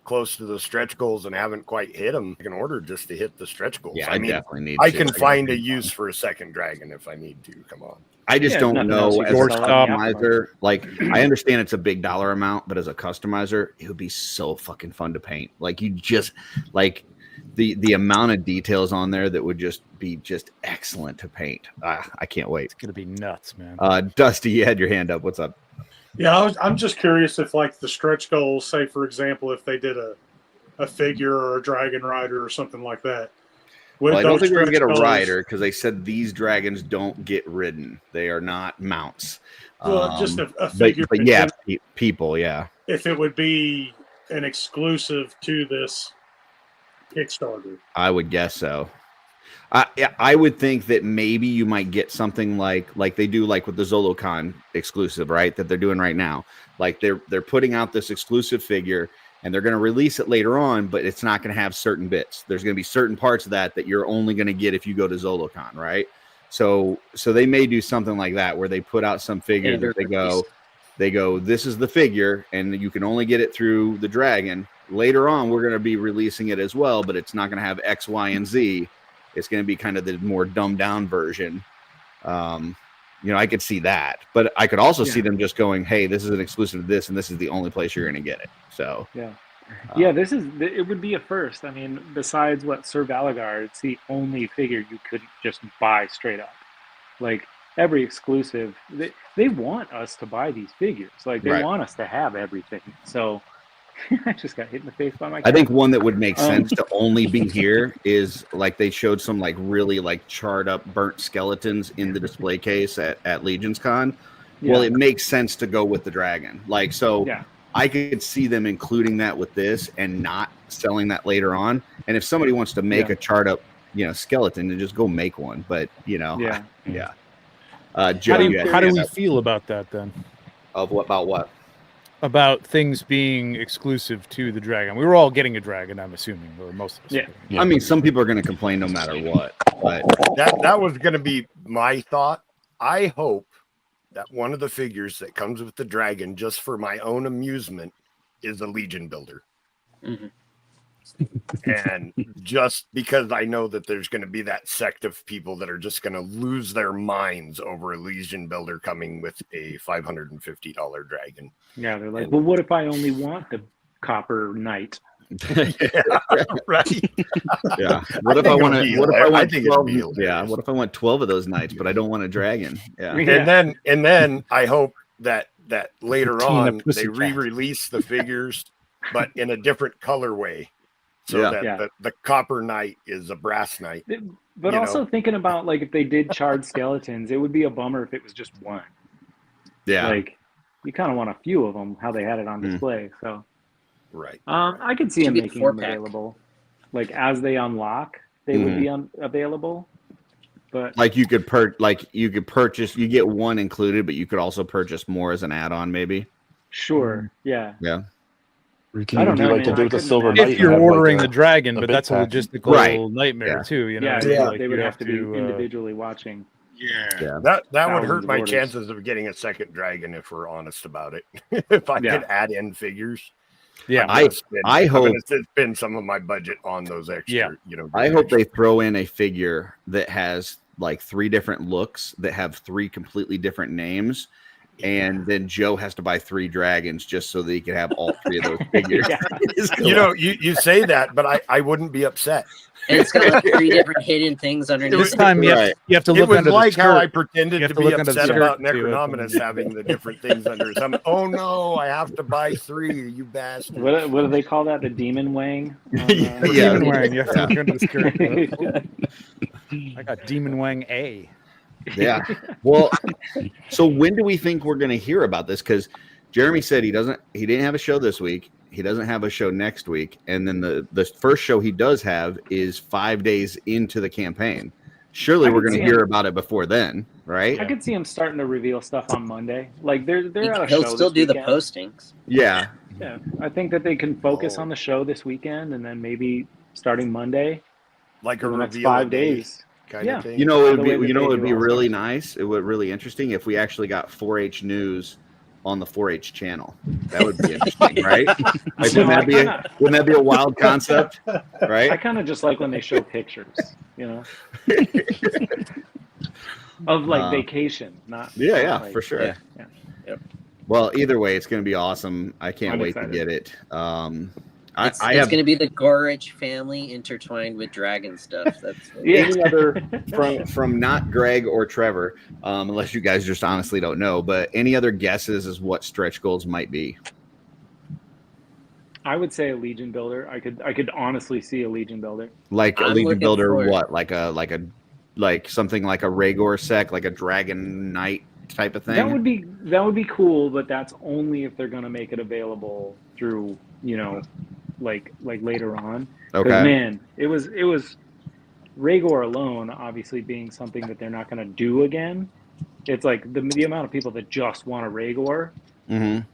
close to the stretch goals and haven't quite hit them, I can order just to hit the stretch goals. Yeah, I definitely need. I can find a use for a second dragon if I need to. Come on. I just don't know as a customizer. Like, I understand it's a big dollar amount, but as a customizer, it would be so fucking fun to paint. Like, you just like the amount of details on there that would just be excellent to paint. I can't wait. It's gonna be nuts, man. Dusty, you had your hand up. What's up? Yeah, I'm just curious if, like, the stretch goals, say, for example, if they did a figure or a dragon rider or something like that. Well, I don't think we're going to get a rider, because they said these dragons don't get ridden. They are not mounts. Well, just a figure. But yeah, people, yeah. If it would be an exclusive to this Kickstarter. I would guess so. I would think that maybe you might get something like they do, like with the Zolocon exclusive, right? That they're doing right now. Like they're putting out this exclusive figure, and they're going to release it later on, but it's not going to have certain bits. There's going to be certain parts of that you're only going to get if you go to Zolocon, right? So they may do something like that, where they put out some figure that they go, this is the figure, and you can only get it through the dragon. Later on, we're going to be releasing it as well, but it's not going to have X, Y, and Z. It's going to be kind of the more dumbed down version. I could see that, but I could also see them just going, hey, this is an exclusive to this, and this is the only place you're going to get it. So it would be a first. I mean, besides Sir Valagar, it's the only figure you couldn't just buy straight up. Like, every exclusive, they want us to buy these figures. Like, they want us to have everything. So I just got hit in the face by my cat. I think one that would make sense to only be here is, like, they showed some like really like charred up burnt skeletons in the display case at Legion's Con. Well, it makes sense to go with the dragon. Like, so I could see them including that with this and not selling that later on. And if somebody wants to make a charred up, skeleton, then just go make one. But Joe, how do we feel about that then? About what? About things being exclusive to the dragon. We were all getting a dragon, I'm assuming, or most of us. Yeah. I mean, some people are going to complain no matter what. But that was going to be my thought. I hope that one of the figures that comes with the dragon, just for my own amusement, is a Legion builder. Mm-hmm. And just because I know that there's going to be that sect of people that are just going to lose their minds over a Legion builder coming with a $550 dragon. Yeah, they're like, well, what if I only want the copper knight? Right. Yeah. What if I want 12? Yeah. What if I want 12 of those knights, but I don't want a dragon? Yeah. And then I hope that later on they re-release the figures, but in a different colorway. So that the copper knight is a brass knight. But also thinking about like if they did charred skeletons, it would be a bummer if it was just one. Yeah. Like you kind of want a few of them, how they had it on display. So right. I could see them making them available. Like as they unlock, they would be available. But like you could purchase, you get one included, but you could also purchase more as an add-on, maybe. Sure. Yeah. Yeah. I don't know. Like to do with the Silver Knight. If you're ordering the dragon, but that's a logistical nightmare too. Like they would have to be individually watching. Yeah. That would hurt my chances of getting a second dragon if we're honest about it. If I could add in figures. Yeah, I hope to spend some of my budget on those extra. I hope they throw in a figure that has like 3 different looks that have 3 completely different names. And then Joe has to buy 3 dragons just so that he can have all 3 of those figures. You say that, but I wouldn't be upset. And it's got like 3 different hidden things underneath. This time you have to look under the skirt. It was like how I pretended to be upset about Necronominus having the different things under his thumb. Oh no, I have to buy 3, you bastard. What do they call that? The demon wang? Demon wang. You have to look under the skirt. I got Demon Wang A. Yeah. Well, so when do we think we're going to hear about this? Because Jeremy said he didn't have a show this week. He doesn't have a show next week. And then the first show he does have is 5 days into the campaign. Surely we're going to hear about it before then, right? I could see him starting to reveal stuff on Monday. Like they're at a show. He'll still do the postings. Yeah. Yeah. I think that they can focus on the show this weekend and then maybe starting Monday. Like a next reveal 5 days. Kind of thing. It would be really nice. It would really interesting if we actually got 4-H news on the 4-H channel. That would be interesting, right? Like, wouldn't that be a wild concept? Right? I kind of just like when they show pictures, of like vacation, not for sure. Yeah. Yep. Well, either way, it's going to be awesome. I can't wait to get it. It's going to be the Gorich family intertwined with dragon stuff. That's any other from not Greg or Trevor, unless you guys just honestly don't know. But any other guesses as what stretch goals might be? I would say a Legion builder. I could honestly see a Legion builder. Like a Legion builder, what? Like something like a Rhaegor sec, like a Dragon Knight type of thing. That would be cool, but that's only if they're going to make it available through like later on. Okay. Man, it was Rhaegor alone, obviously being something that they're not going to do again. It's like the amount of people that just want a Rhaegor. Mm-hmm.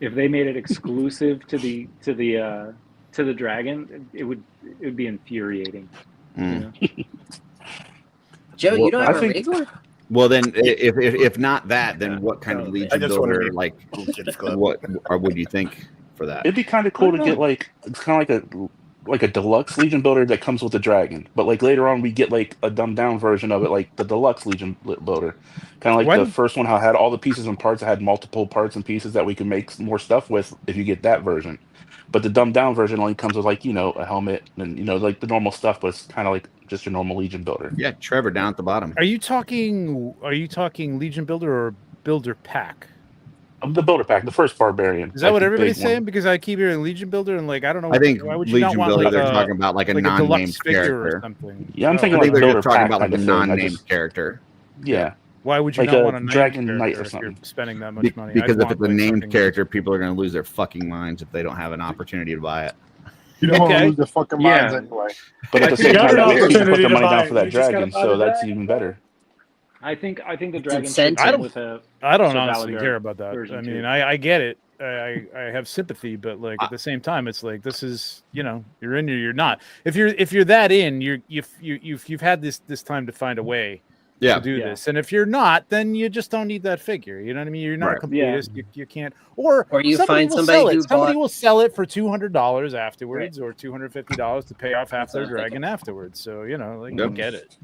If they made it exclusive to the dragon, it would be infuriating. Joe, you don't have a Rhaegor? Well, then, if not that, then what kind of Legion builder, what would you think for that? It'd be kind of cool to get it's kind of like a deluxe Legion builder that comes with the dragon, but like later on we get like a dumbed down version of it, like the deluxe Legion builder, kind of like the first one, how it had all the pieces and parts. It had multiple parts and pieces that we could make more stuff with if you get that version. But the dumbed down version only comes with a helmet and like the normal stuff, but it's kind of like just your normal Legion builder. Yeah, Trevor down at the bottom. Are you talking Legion builder or builder pack? The builder pack, the first barbarian. Is that what everybody's saying? Because I keep hearing Legion builder and I don't know. I think why would you Legion not want builder, they're talking about like a non-named character or something. Yeah, I'm thinking I think like they're builder talking pack about like a kind of thing. non-named character. Yeah. Why would you Like not a want a named Dragon Knight character or if you're something. spending that much money? Because I'd if want, it's a like, named something- character, people are going to lose their fucking minds if they don't have an opportunity to buy it. You don't want to Okay. lose their fucking minds anyway. But at the You same got time, an that makes people put opportunity their to money buy down it. for that You just gotta dragon, buy so the that's dragon, even bro. better. I think the It's dragon incentive. should I come don't- with a. I don't Sir honestly Valadar care about that. version I mean, too. I get it. I have sympathy, but like at the same time, it's like this is, you know, you're in or you're not. If you're that in, you've had this time to find a way Yeah. to do Yeah. this, and if you're not, then you just don't need that figure. You know what I mean? You're not Right. a completist. Yeah. You can't, or you somebody find will somebody sell who it. Somebody bought- will sell it for $200 afterwards, or $250 to pay off half That's their what I'm thinking. dragon afterwards. So you know, like, Yep. you get it.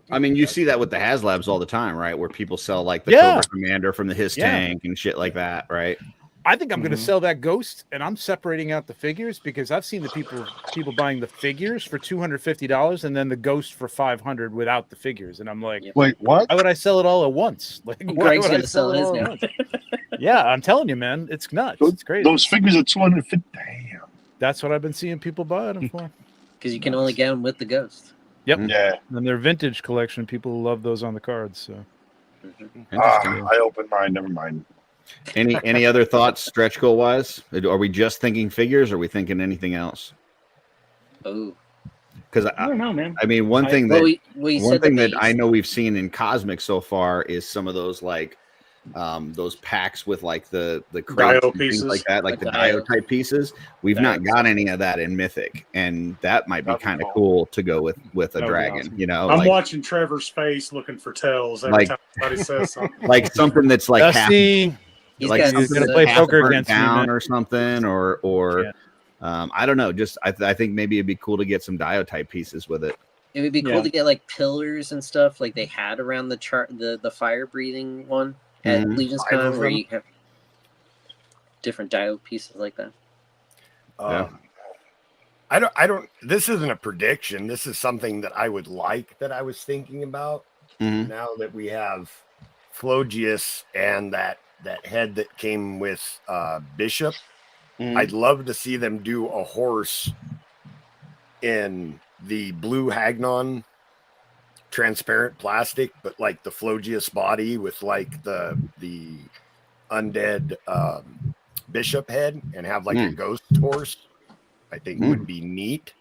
I mean, you see that with the HasLabs all the time, right? Where people sell like the Yeah. Cobra Commander from the His Yeah. tank and shit like that, right? I think I'm going to Mhm. sell that ghost, and I'm separating out the figures because I've seen the people buying the figures for $250 and then the ghost for $500 without the figures, and I'm like, Wait, what? why would I sell it all at once? Like, why Greg's would I gonna sell his it all at now. once? Yeah, I'm telling you, man, it's nuts. It's crazy. Those figures are 250. Damn. That's what I've been seeing people buy them for. Because you can only get them with the ghost. Yep. Yeah. And their vintage collection, people love those on the cards. So I opened mine. Never mind. Any other thoughts, stretch goal wise? Are we just thinking figures? Or are we thinking anything else? Oh, Because I don't know, man. I mean, one thing well, that we one said thing the that I base. know we've seen in Cosmic so far is some of those like those packs with like the crates Dio and things pieces. like that, like The the Dio. Dio type pieces. We've not got any of that in Mythic, and that might be That'd be kind of cool. cool to go with a That would be dragon. awesome. You know, I'm like, watching Trevor's face looking for tells every Like- time somebody says something. like something that's like half, Dusty, He's like got something gonna that's play half poker burnt against me, down man. or something, or Can't. I don't know. Just I think maybe it'd be cool to get some Dio type pieces with it. It would be cool Yeah. to get like pillars and stuff like they had around the fire breathing one at Mhm. Legion's 5 of Con, where them? you have different Dio pieces like that. Yeah. I don't. This isn't a prediction. This is something that I would like that I was thinking about. Mhm. Now that we have Plogius and that head that came with Bishop, I'd love to see them do a horse in the blue Hagnon transparent plastic, but like the Plogius body with like the undead Bishop head and have like a ghost horse. I think would be neat.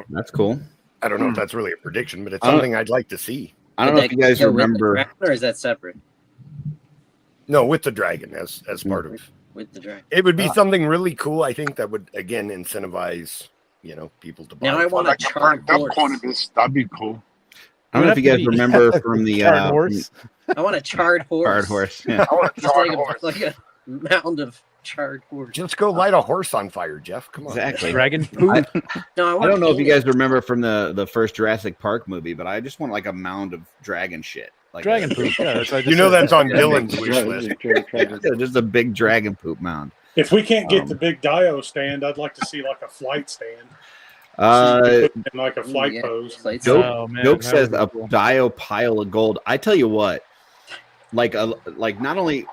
That's cool. I don't know if that's really a prediction, but it's I don't- something I'd like to see. I don't know if you guys Go with the remember. dragon, or is that separate No, with the dragon as part of with the dragon? it would be something really cool. I think that would again incentivize people to buy. Now I want a Like a charred burnt up horse. Cornubus. That'd be cool. I don't know if you Would have guys to be remember from the Charred horse. I want a charred horse. Hard horse. Yeah. I want a Just charred like horse. like a mound of charred horse. Just go light a horse on fire, Jeff. Come on. Exactly. Dragon poop. No, I don't know if you guys remember from the first Jurassic Park movie, but I just want like a mound of dragon shit. Like Dragon poop. Yeah, that's what I just You know said. that's on Yeah, Dylan's wish Yeah, list. just a big dragon poop mound. If we can't get the big Dio stand, I'd like to see like a flight stand. Uh, In like a flight yeah, pose. plates. Dope, Oh, man, Dope that says would a be cool. Dio pile of gold. I tell you what, like not only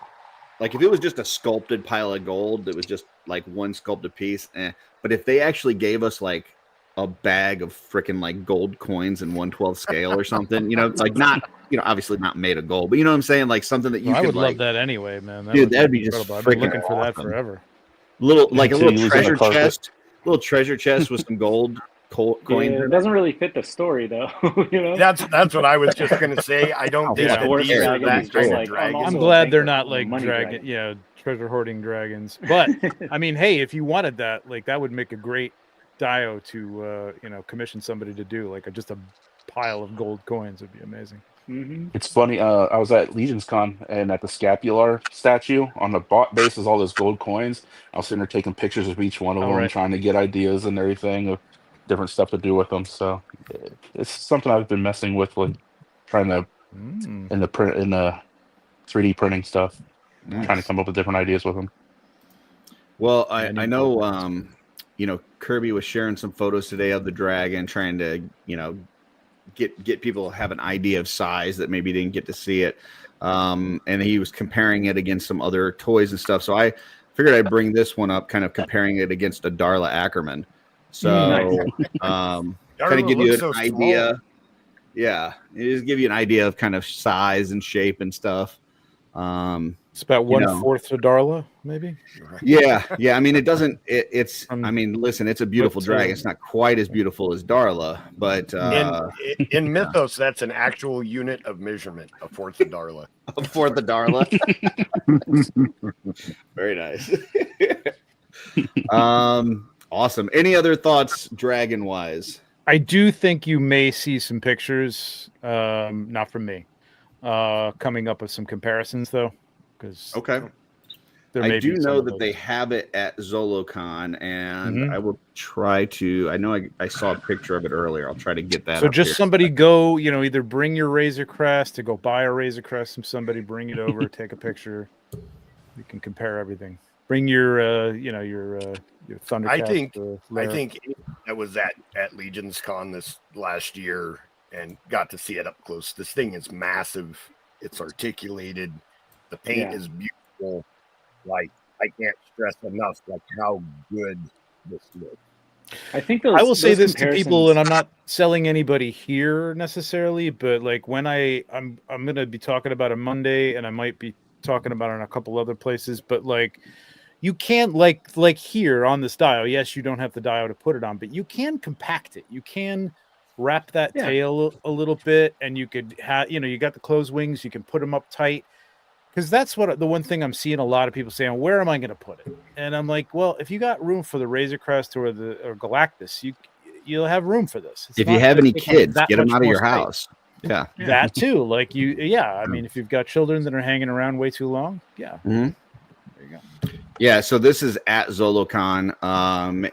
like if it was just a sculpted pile of gold that was just like one sculpted piece, but if they actually gave us like a bag of freaking like gold coins in 1/12 scale or something, like not obviously not made of gold, but you know what I'm saying, like something that you I could would like love that anyway, man. Dude, that'd be just incredible. I've been freaking looking for that awesome. forever. little like a little Continues in the treasure carpet. chest, with some gold coins. Yeah, it doesn't really fit the story though. That's what I was just gonna say. I don't think Yeah. that Horse these are dragon that is just kind of like, dragon. I'm I'm also glad a they're banker, not I'm a like money dragon, treasure hoarding dragons. But I mean, hey, if you wanted that, like that would make a great Dio to commission somebody to do like just a pile of gold coins would be amazing. Mm-hmm. It's funny. I was at Legion's Con and at the scapular statue on the base is all those gold coins. I was sitting there taking pictures of each one of Oh, them, right. trying to get ideas and everything of different stuff to do with them. So it's something I've been messing with, like trying to in the 3D printing stuff, trying to come up with different ideas with them. Well, I know Kirby was sharing some photos today of the dragon, trying to get people to have an idea of size that maybe didn't get to see it, and he was comparing it against some other toys and stuff. So I figured I'd bring this one up, kind of comparing it against a Darla Ackerman. So Nice. kind Darla of give you looks an so idea. Yeah, it just give you an idea of kind of size and shape and stuff. It's about 1/4 to Darla, maybe. Yeah. I mean, it doesn't. It's. I mean, listen, it's a beautiful but, dragon. It's not quite as beautiful as Darla, but in Mythos, that's an actual unit of measurement, a fourth of Darla. A fourth of Darla. Very nice. Awesome. Any other thoughts, dragon wise? I do think you may see some pictures, not from me, coming up with some comparisons though. Because I do know that they have it at Zolocon, and I will try to. I know I saw a picture of it earlier. I'll try to get that. So up just here. somebody go, either bring your Razor Crest to go buy a Razor Crest from somebody, bring it over, take a picture. You can compare everything. Bring your, your Thundercat. I think that was at Legion's Con this last year and got to see it up close. This thing is massive. It's articulated. The paint is beautiful. Like, I can't stress enough how good this looks. I think I will say this to people, and I'm not selling anybody here necessarily, but like when I'm going to be talking about it Monday, and I might be talking about it in a couple other places, but like you can like here on this dial. Yes, you don't have the dial to put it on, but you can compact it. You can wrap that tail a little bit, and you could have, you got the closed wings. You can put them up tight. Because that's what the one thing I'm seeing a lot of people saying, where am I going to put it? And I'm like, well, if you got room for the Razor Crest or Galactus, you'll have room for this. If you have any kids, get them out of your house. Yeah. That too. Like I mean, if you've got children that are hanging around way too long, there you go. Yeah, so this is at Zolocon,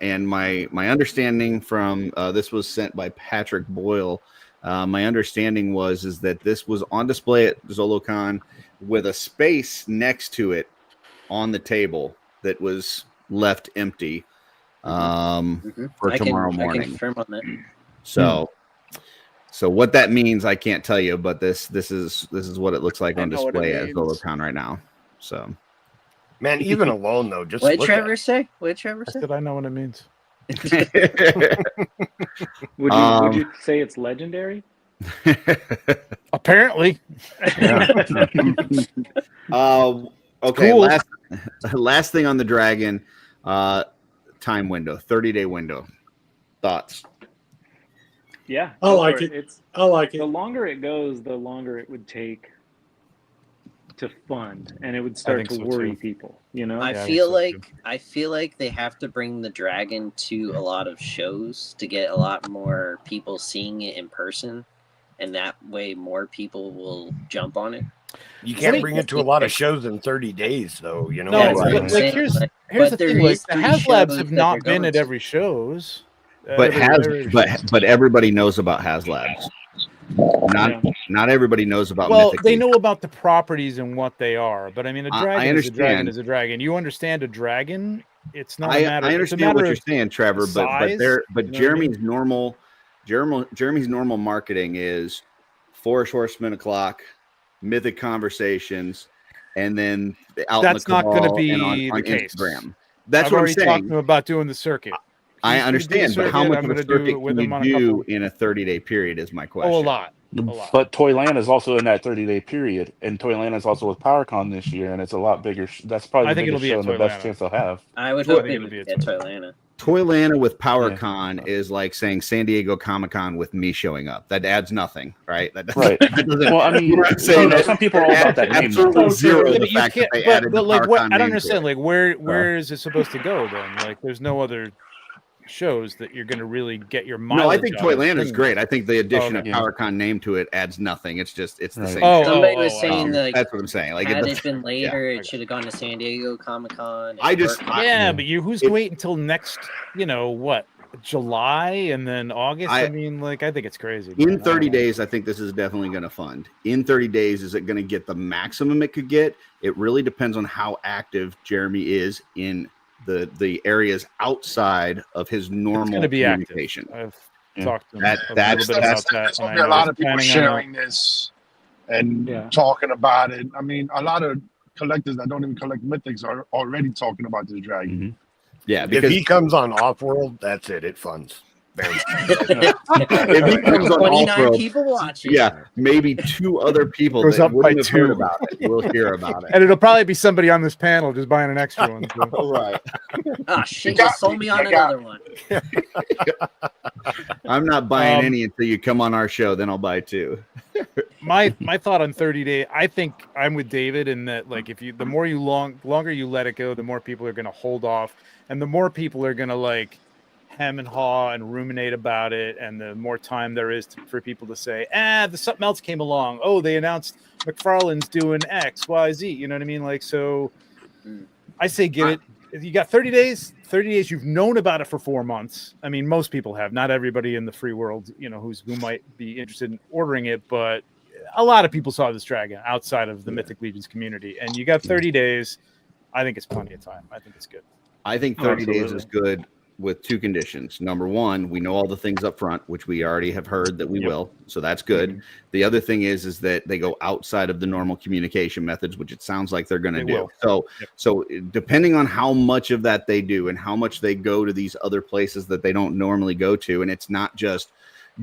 and my understanding from this was sent by Patrick Boyle. My understanding is that this was on display at Zolocon with a space next to it on the table that was left empty for tomorrow morning. I can confirm on that. So what that means, I can't tell you, but this is what it looks like on display at Zolocon right now. So, man, even alone though, just what did Trevor say? What did Trevor say? Did I know what it means? Would you say it's legendary? Apparently. Okay. Cool. Last thing on the dragon, time window, 30-day window. Thoughts? Yeah, I like it. I like it. The longer it goes, the longer it would take to fund, and it would start to worry people. I feel like they have to bring the dragon to a lot of shows to get a lot more people seeing it in person, and that way more people will jump on it. You can't bring it to a lot of shows in 30 days, though. No, but like, here's the thing: like the HasLabs have not been at every shows. But everybody knows about HasLabs. Not everybody knows about. Well, Mythic they know about the properties and what they are, but I mean, a dragon is a dragon is a dragon. You understand a dragon? It's not a matter. I understand what you're saying, Trevor, but Jeremy's normal marketing is Forest Horsemen o'clock, Mythic Conversations, and then out. That's in the not going to on be the case. Instagram. That's I've what I'm already saying. talked to him about doing the circuit. I understand, but how much of a circuit can you do in a 30-day period is my question. Oh, a lot. But Toyland is also in that 30-day period, and Toyland is also with PowerCon this year, and it's a lot bigger. That's probably the biggest show and the best chance they'll have. I would hope it would be at Toylanta. Toylanta with PowerCon is like saying San Diego Comic-Con with me showing up. That adds nothing, right? That Well, I mean, some people are all about that name. Absolutely zero the fact that they added the like, PowerCon I don't name understand. to it. Like, where is it supposed to go then? Like, there's no other shows that you're going to really get your mileage. No, I think on Toyland is great. I think the addition of PowerCon name to it adds nothing. It's the same. Somebody was saying like that's what I'm saying. Like had it been later, it should have gone to San Diego Comic-Con. But who's to wait until next? July and then August. I mean, like, I think it's crazy. In 30 days, I think this is definitely going to fund. In 30 days, is it going to get the maximum it could get? It really depends on how active Jeremy is in the areas outside of his normal communication. I've talked to him There's going to be a lot of people sharing this and talking about it. I mean, a lot of collectors that don't even collect mythics are already talking about this dragon. Yeah, because if he comes on OffWorld, that's it. It funds. If he comes on 29 OffWorld, people watching. yeah, maybe 2 other people Goes that up by wouldn't have heard 2. about it will hear about it. And it'll probably be somebody on this panel just buying an extra one. So. All right. Oh shit! You sold me on another one. I'm not buying any until you come on our show. Then I'll buy 2. My thought on 30 Day, I think I'm with David in that, like, if you the more you longer you let it go, the more people are going to hold off, and the more people are going to like hem and haw and ruminate about it, and the more time there is for people to say, something else came along. Oh, they announced McFarlane's doing X, Y, Z. You know what I mean? Like, so I say get it. You got 30 days. 30 days. You've known about it for 4 months. I mean, most people have. Not everybody in the free world, you know, who might be interested in ordering it, but a lot of people saw this dragon outside of the Mythic Legions community, and you got 30 days. I think it's plenty of time. I think it's good. I think 30 days is good with 2 conditions. Number 1, we know all the things up front, which we already have heard that we will. So that's good. Mm-hmm. The other thing is that they go outside of the normal communication methods, which it sounds like they're going to do. Will. So depending on how much of that they do and how much they go to these other places that they don't normally go to, and it's not just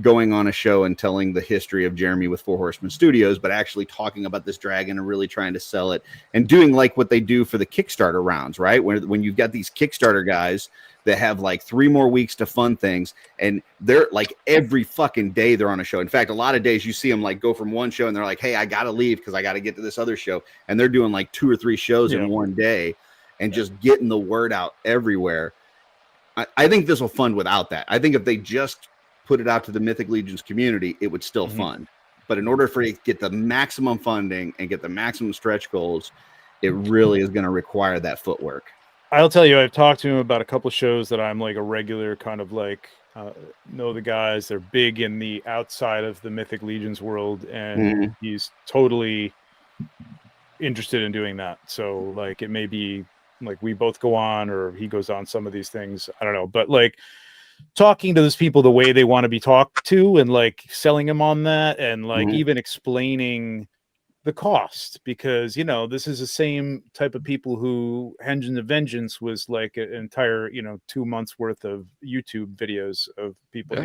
going on a show and telling the history of Jeremy with 4 Horsemen Studios, but actually talking about this dragon and really trying to sell it and doing like what they do for the Kickstarter rounds, right? When you've got these Kickstarter guys that have like 3 more weeks to fund things, and they're like every fucking day they're on a show. In fact, a lot of days you see them like go from one show and they're like, hey, I got to leave because I got to get to this other show. And they're doing like 2 or 3 shows in one day and just getting the word out everywhere. I think this will fund without that. I think if they just put it out to the Mythic Legions community, it would still fund. But in order for it to get the maximum funding and get the maximum stretch goals, it really is going to require that footwork. I'll tell you, I've talked to him about a couple of shows that I'm like a regular kind of like know the guys. They're big in the outside of the Mythic Legions world, and he's totally interested in doing that. So like it may be like we both go on or he goes on some of these things. I don't know, but like talking to those people the way they want to be talked to and like selling them on that, and like even explaining the cost, because, you know, this is the same type of people who Engine of Vengeance was like an entire, 2 months worth of YouTube videos of people,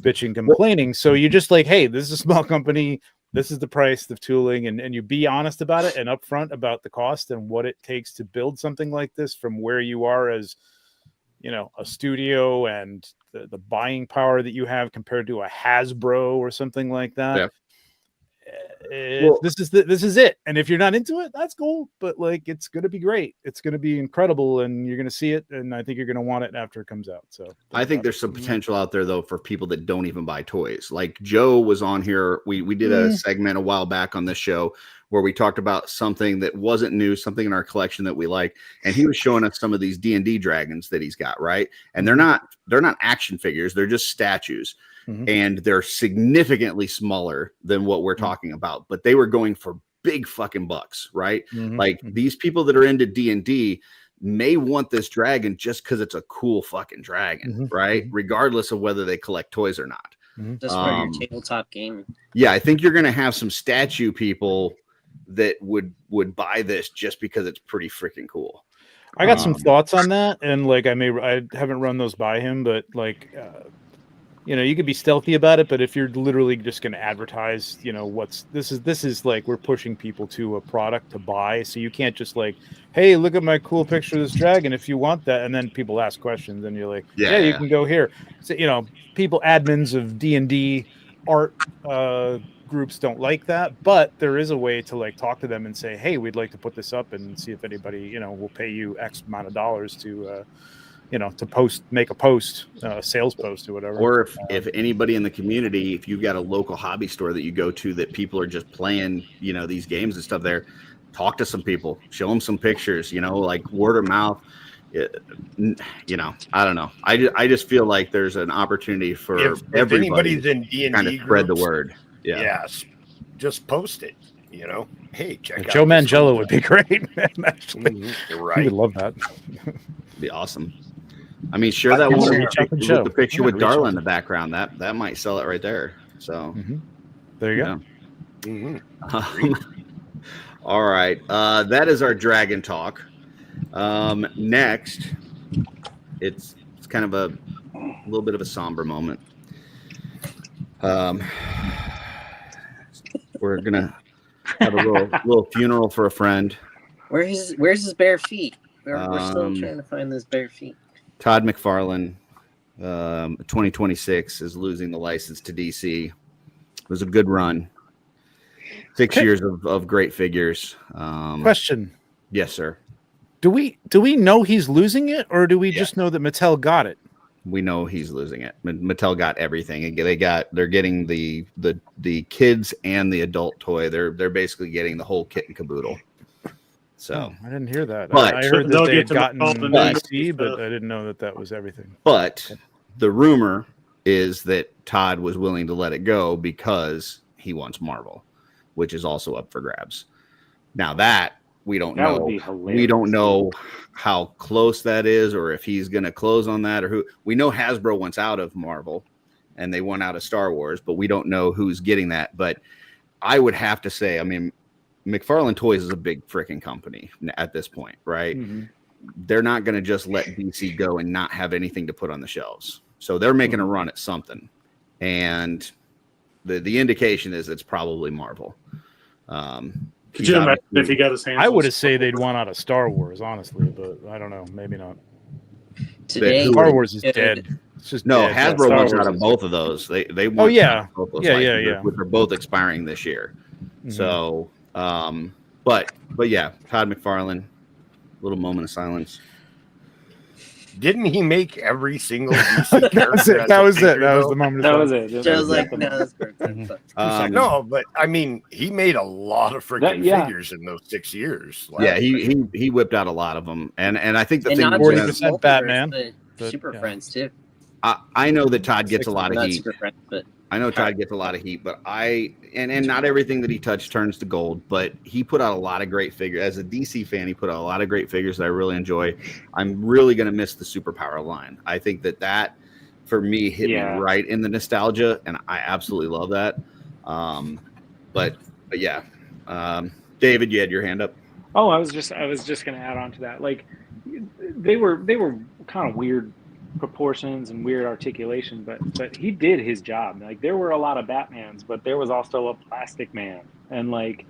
bitching, complaining. So you're just like, hey, this is a small company. This is the price of tooling, and you be honest about it and upfront about the cost and what it takes to build something like this from where you are as, a studio, and the buying power that you have compared to a Hasbro or something like that. Yeah. This is it. And if you're not into it, that's cool. But like, it's going to be great. It's going to be incredible, and you're going to see it. And I think you're going to want it after it comes out. So I think there's some potential out there though for people that don't even buy toys. Like Joe was on here. We did a segment a while back on this show where we talked about something that wasn't new, something in our collection that we like, and he was showing us some of these D&D dragons that he's got, right? And they're not action figures; they're just statues. And they're significantly smaller than what we're talking about, but they were going for big fucking bucks, right? Like these people that are into D&D may want this dragon just because it's a cool fucking dragon, right? Regardless of whether they collect toys or not. Just for your tabletop game. Yeah, I think you're going to have some statue people that would buy this just because it's pretty freaking cool. I got some thoughts on that, and like I haven't run those by him, but like you could be stealthy about it, but if you're literally just going to advertise, this is like we're pushing people to a product to buy, so you can't just like, hey, look at my cool picture of this dragon if you want that, and then people ask questions, and you're like, yeah, you can go here. So people, admins of D&D art groups don't like that, but there is a way to like talk to them and say, hey, we'd like to put this up and see if anybody will pay you X amount of dollars to to make a post, sales post or whatever. Or if anybody in the community, if you've got a local hobby store that you go to that people are just playing, these games and stuff there, talk to some people, show them some pictures, like word of mouth. I don't know. I just feel like there's an opportunity for everybody anybody's in D&D kind of spread the word. Yeah. Yes. Just post it. Hey, check out Joe Mangello would be great. Actually, you're right. He would love that. Be awesome. I mean, share that one with the picture with Darla in the background. That might sell it right there. So there you go. All right. That is our dragon talk. Next, it's kind of little bit of a somber moment. We're gonna have a little funeral for a friend. Where's his bare feet? We're still trying to find those bare feet. Todd McFarlane, 2026, is losing the license to DC. It was a good run. 6 years of great figures. Question. Yes, sir. Do we know he's losing it, or do we just know that Mattel got it? We know he's losing it. Mattel got everything. They're getting the kids and the adult toy. They're basically getting the whole kit and caboodle. So I didn't hear that. But I heard that they had gotten DC, but I didn't know that was everything. But the rumor is that Todd was willing to let it go because he wants Marvel, which is also up for grabs. Now that we don't know. Would be hilarious. We don't know how close that is, or if he's going to close on that, or who. We know Hasbro wants out of Marvel, and they want out of Star Wars, but we don't know who's getting that. But I would have to say, I mean, McFarlane Toys is a big freaking company at this point, right? Mm-hmm. They're not going to just let DC go and not have anything to put on the shelves. So they're making a run at something, and the indication is it's probably Marvel. Could you imagine if he got his hands? I would have said they'd want out of Star Wars, honestly, but I don't know. Maybe not. Today, Star Wars is dead. It's just no. dead. Hasbro wants out of both of those. They want. Oh yeah, both those yeah. Which are both expiring this year. Mm-hmm. So, but yeah, Todd McFarlane. Little moment of silence. Didn't he make every single DC character? That was it. That was the moment. That was it. Joe's like, no, that's perfect. No, but I mean, he made a lot of freaking figures in those 6 years. Yeah, he whipped out a lot of them, and I think the and thing not 40% Batman, but Super Friends too. I know that Todd gets a lot of heat. Super Friends, but I know Todd gets a lot of heat, but and not everything that he touched turns to gold, but he put out a lot of great figures. As a DC fan, he put out a lot of great figures that I really enjoy. I'm really going to miss the Superpower line. I think that for me hit me right in the nostalgia, and I absolutely love that. But yeah, David, you had your hand up. Oh, I was just going to add on to that. Like they were kind of weird proportions and weird articulation, but he did his job. Like there were a lot of Batmans, but there was also a Plastic Man and like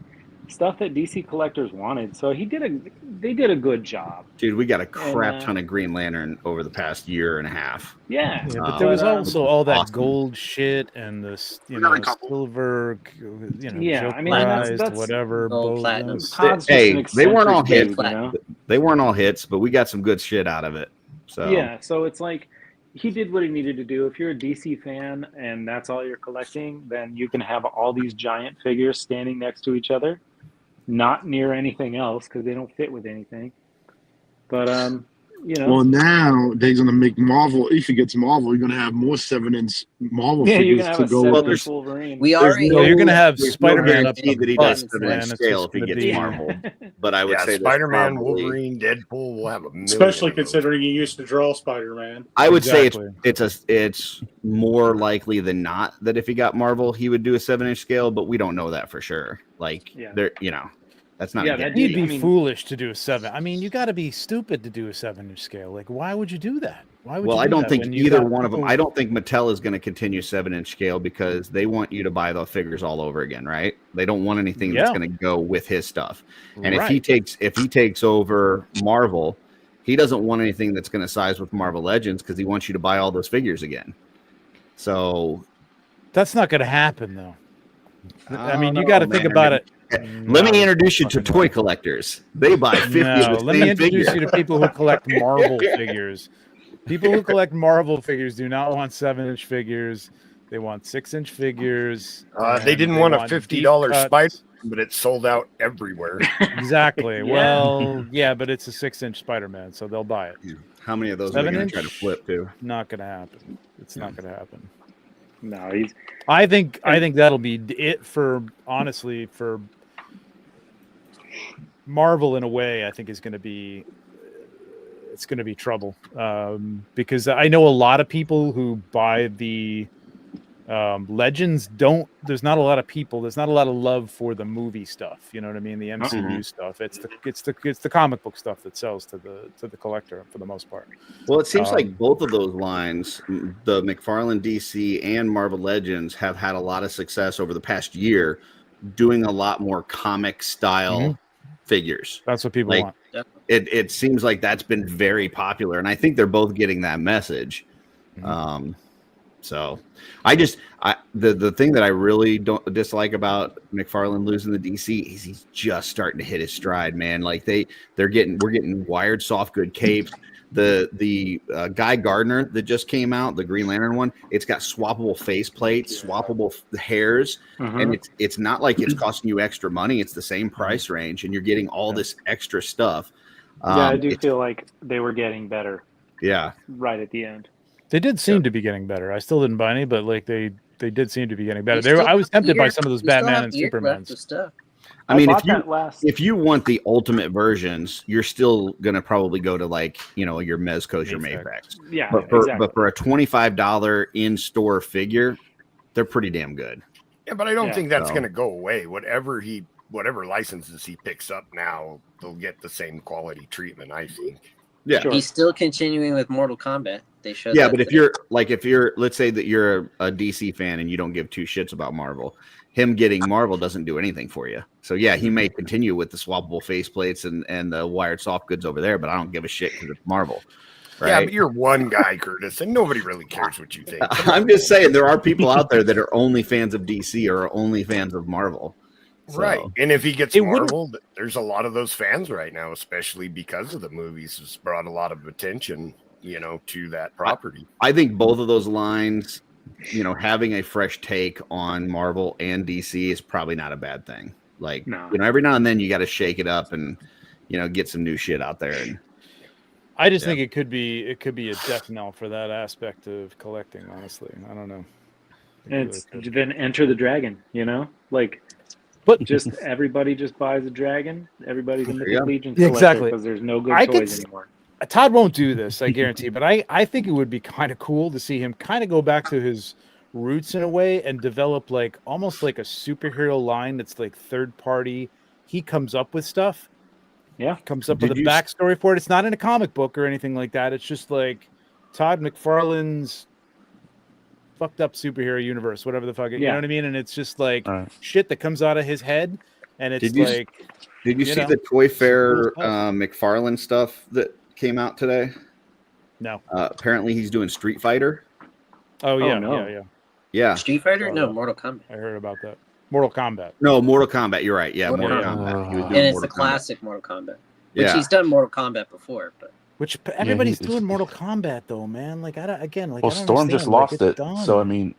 stuff that DC collectors wanted. So they did a good job. Dude, we got a crap ton of Green Lantern over the past year and a half. Yeah, but there was also all that gold shit and this, silver, yeah, I mean, that's whatever. Platinum. Hey, they weren't all hits. Dude, They weren't all hits, but we got some good shit out of it. So yeah, so it's like he did what he needed to do. If you're a DC fan and that's all you're collecting, then you can have all these giant figures standing next to each other, not near anything else because they don't fit with anything. But Well, now they're gonna make Marvel. If he gets Marvel, you're gonna have more 7-inch Marvel figures to go. Well, Wolverine. You're gonna have Spider-Man up that he does 7-inch scale if he gets be... Marvel. But I would say Spider-Man, Wolverine, Deadpool will have a million. Especially considering he used to draw Spider-Man. I would say it's more likely than not that if he got Marvel, he would do a 7-inch scale, but we don't know that for sure. Like that's not. Yeah, that'd be foolish to do a 7. I mean, you got to be stupid to do a 7-inch scale. Like, why would you do that? Why would? Well, you I don't think either one of them. people- I don't think Mattel is going to continue 7-inch scale because they want you to buy the figures all over again, right? They don't want anything that's going to go with his stuff. And if he takes over Marvel, he doesn't want anything that's going to size with Marvel Legends because he wants you to buy all those figures again. So that's not going to happen, though. I mean, you got to think about it. Let me introduce you to toy collectors. They buy 50 of the same let me introduce figure. you to people who collect Marvel figures. People who collect Marvel figures do not want 7-inch figures. They want 6-inch figures. They didn't want a $50 Spider, but it sold out everywhere. Exactly. Well, yeah, but it's a 6-inch Spider-Man, so they'll buy it. How many of those are they going to try to flip to? Not going to happen. It's not going to happen. No, I think that'll be it for Marvel in a way. I think is going to be trouble because I know a lot of people who buy the Legends don't. There's not a lot of people. There's not a lot of love for the movie stuff. You know what I mean? The MCU stuff. It's the comic book stuff that sells to the collector for the most part. Well, it seems like both of those lines, the McFarlane DC and Marvel Legends, have had a lot of success over the past year, doing a lot more comic style figures. That's what people want. It seems like that's been very popular, and I think they're both getting that message. So the thing that I really don't dislike about McFarlane losing the DC is he's just starting to hit his stride, man. Like we're getting wired soft good capes. The Guy Gardner that just came out, the Green Lantern one, it's got swappable face plates, swappable hairs, and it's not like it's costing you extra money. It's the same price range, and you're getting all this extra stuff. I do feel like they were getting better. Yeah, right at the end. They did seem to be getting better. I still didn't buy any, but like they did seem to be getting better. I was tempted by some of those Batman and Superman stuff. I mean, if you want the ultimate versions, you're still gonna probably go to like your Mezcos, your Mayfax. Yeah, but for a $25 in-store figure, they're pretty damn good. Yeah, but I don't think that's gonna go away. Whatever licenses he picks up now, they'll get the same quality treatment, I think. Yeah, he's still continuing with Mortal Kombat. They showed. Yeah, but if you're let's say that you're a DC fan and you don't give two shits about Marvel, him getting Marvel doesn't do anything for you. So yeah, he may continue with the swappable faceplates and the wired soft goods over there, but I don't give a shit because it's Marvel. Right? Yeah, but you're one guy, Curtis, and nobody really cares what you think. I'm just saying there are people out there that are only fans of DC or are only fans of Marvel. So. Right. And if he gets Marvel, there's a lot of those fans right now, especially because of the movies. It's brought a lot of attention, to that property. I think both of those lines, having a fresh take on Marvel and DC is probably not a bad thing. Like, every now and then you got to shake it up and, get some new shit out there. And I just think it could be a death knell for that aspect of collecting. Honestly, I don't know. And then Enter the Dragon, But just everybody just buys a dragon. Everybody's a Mythic Legion collector exactly because there's no good toys anymore. Todd won't do this, I guarantee. But I think it would be kind of cool to see him kind of go back to his roots in a way and develop almost like a superhero line that's like third party. He comes up with stuff. Yeah, comes up with a backstory for it. It's not in a comic book or anything like that. It's just like Todd McFarlane's fucked up superhero universe, whatever the fuck. You know what I mean? And it's just like shit that comes out of his head. And it's Did you see the Toyfair McFarlane stuff that came out today? No. Apparently he's doing Street Fighter. Oh yeah, no. Yeah. Street Fighter? No, Mortal Kombat. I heard about that. Mortal Kombat. No, Mortal Kombat. You're right. Yeah, Mortal Kombat. He was doing and it's Mortal the classic Mortal Kombat. Yeah. Which he's done Mortal Kombat before, but which everybody's doing Mortal Kombat though, man. Like I don't Storm just lost it. So I mean,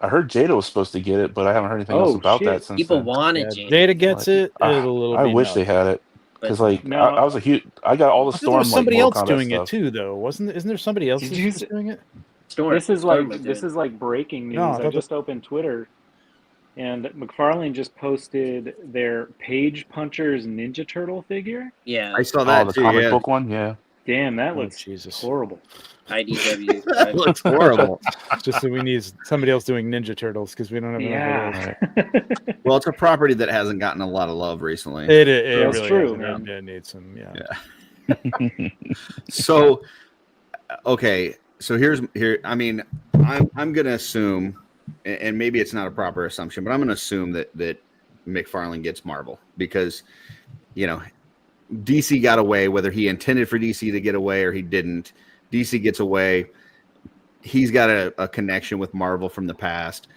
I heard Jada was supposed to get it, but I haven't heard anything else about that since. People then. wanted Jada. Jada gets it. I wish they had it because I was a huge. I got all the Storm. There's somebody else Kombat doing stuff. it too, though, isn't there somebody else who's doing it? Storm. This is like breaking news. I just opened Twitter, and McFarlane just posted their Page Punchers Ninja Turtle figure. Yeah, I saw that the too. comic book one. Yeah. Damn, that looks horrible. IDW. That looks horrible. Just so we need somebody else doing Ninja Turtles because we don't have enough of those. Well, it's a property that hasn't gotten a lot of love recently. It That's really true, man. man. It needs some, So, okay. So here. I mean, I'm gonna assume, and maybe it's not a proper assumption, but I'm gonna assume that McFarlane gets Marvel because, DC got away, whether he intended for DC to get away or he didn't. DC gets away. He's got a connection with Marvel from the past.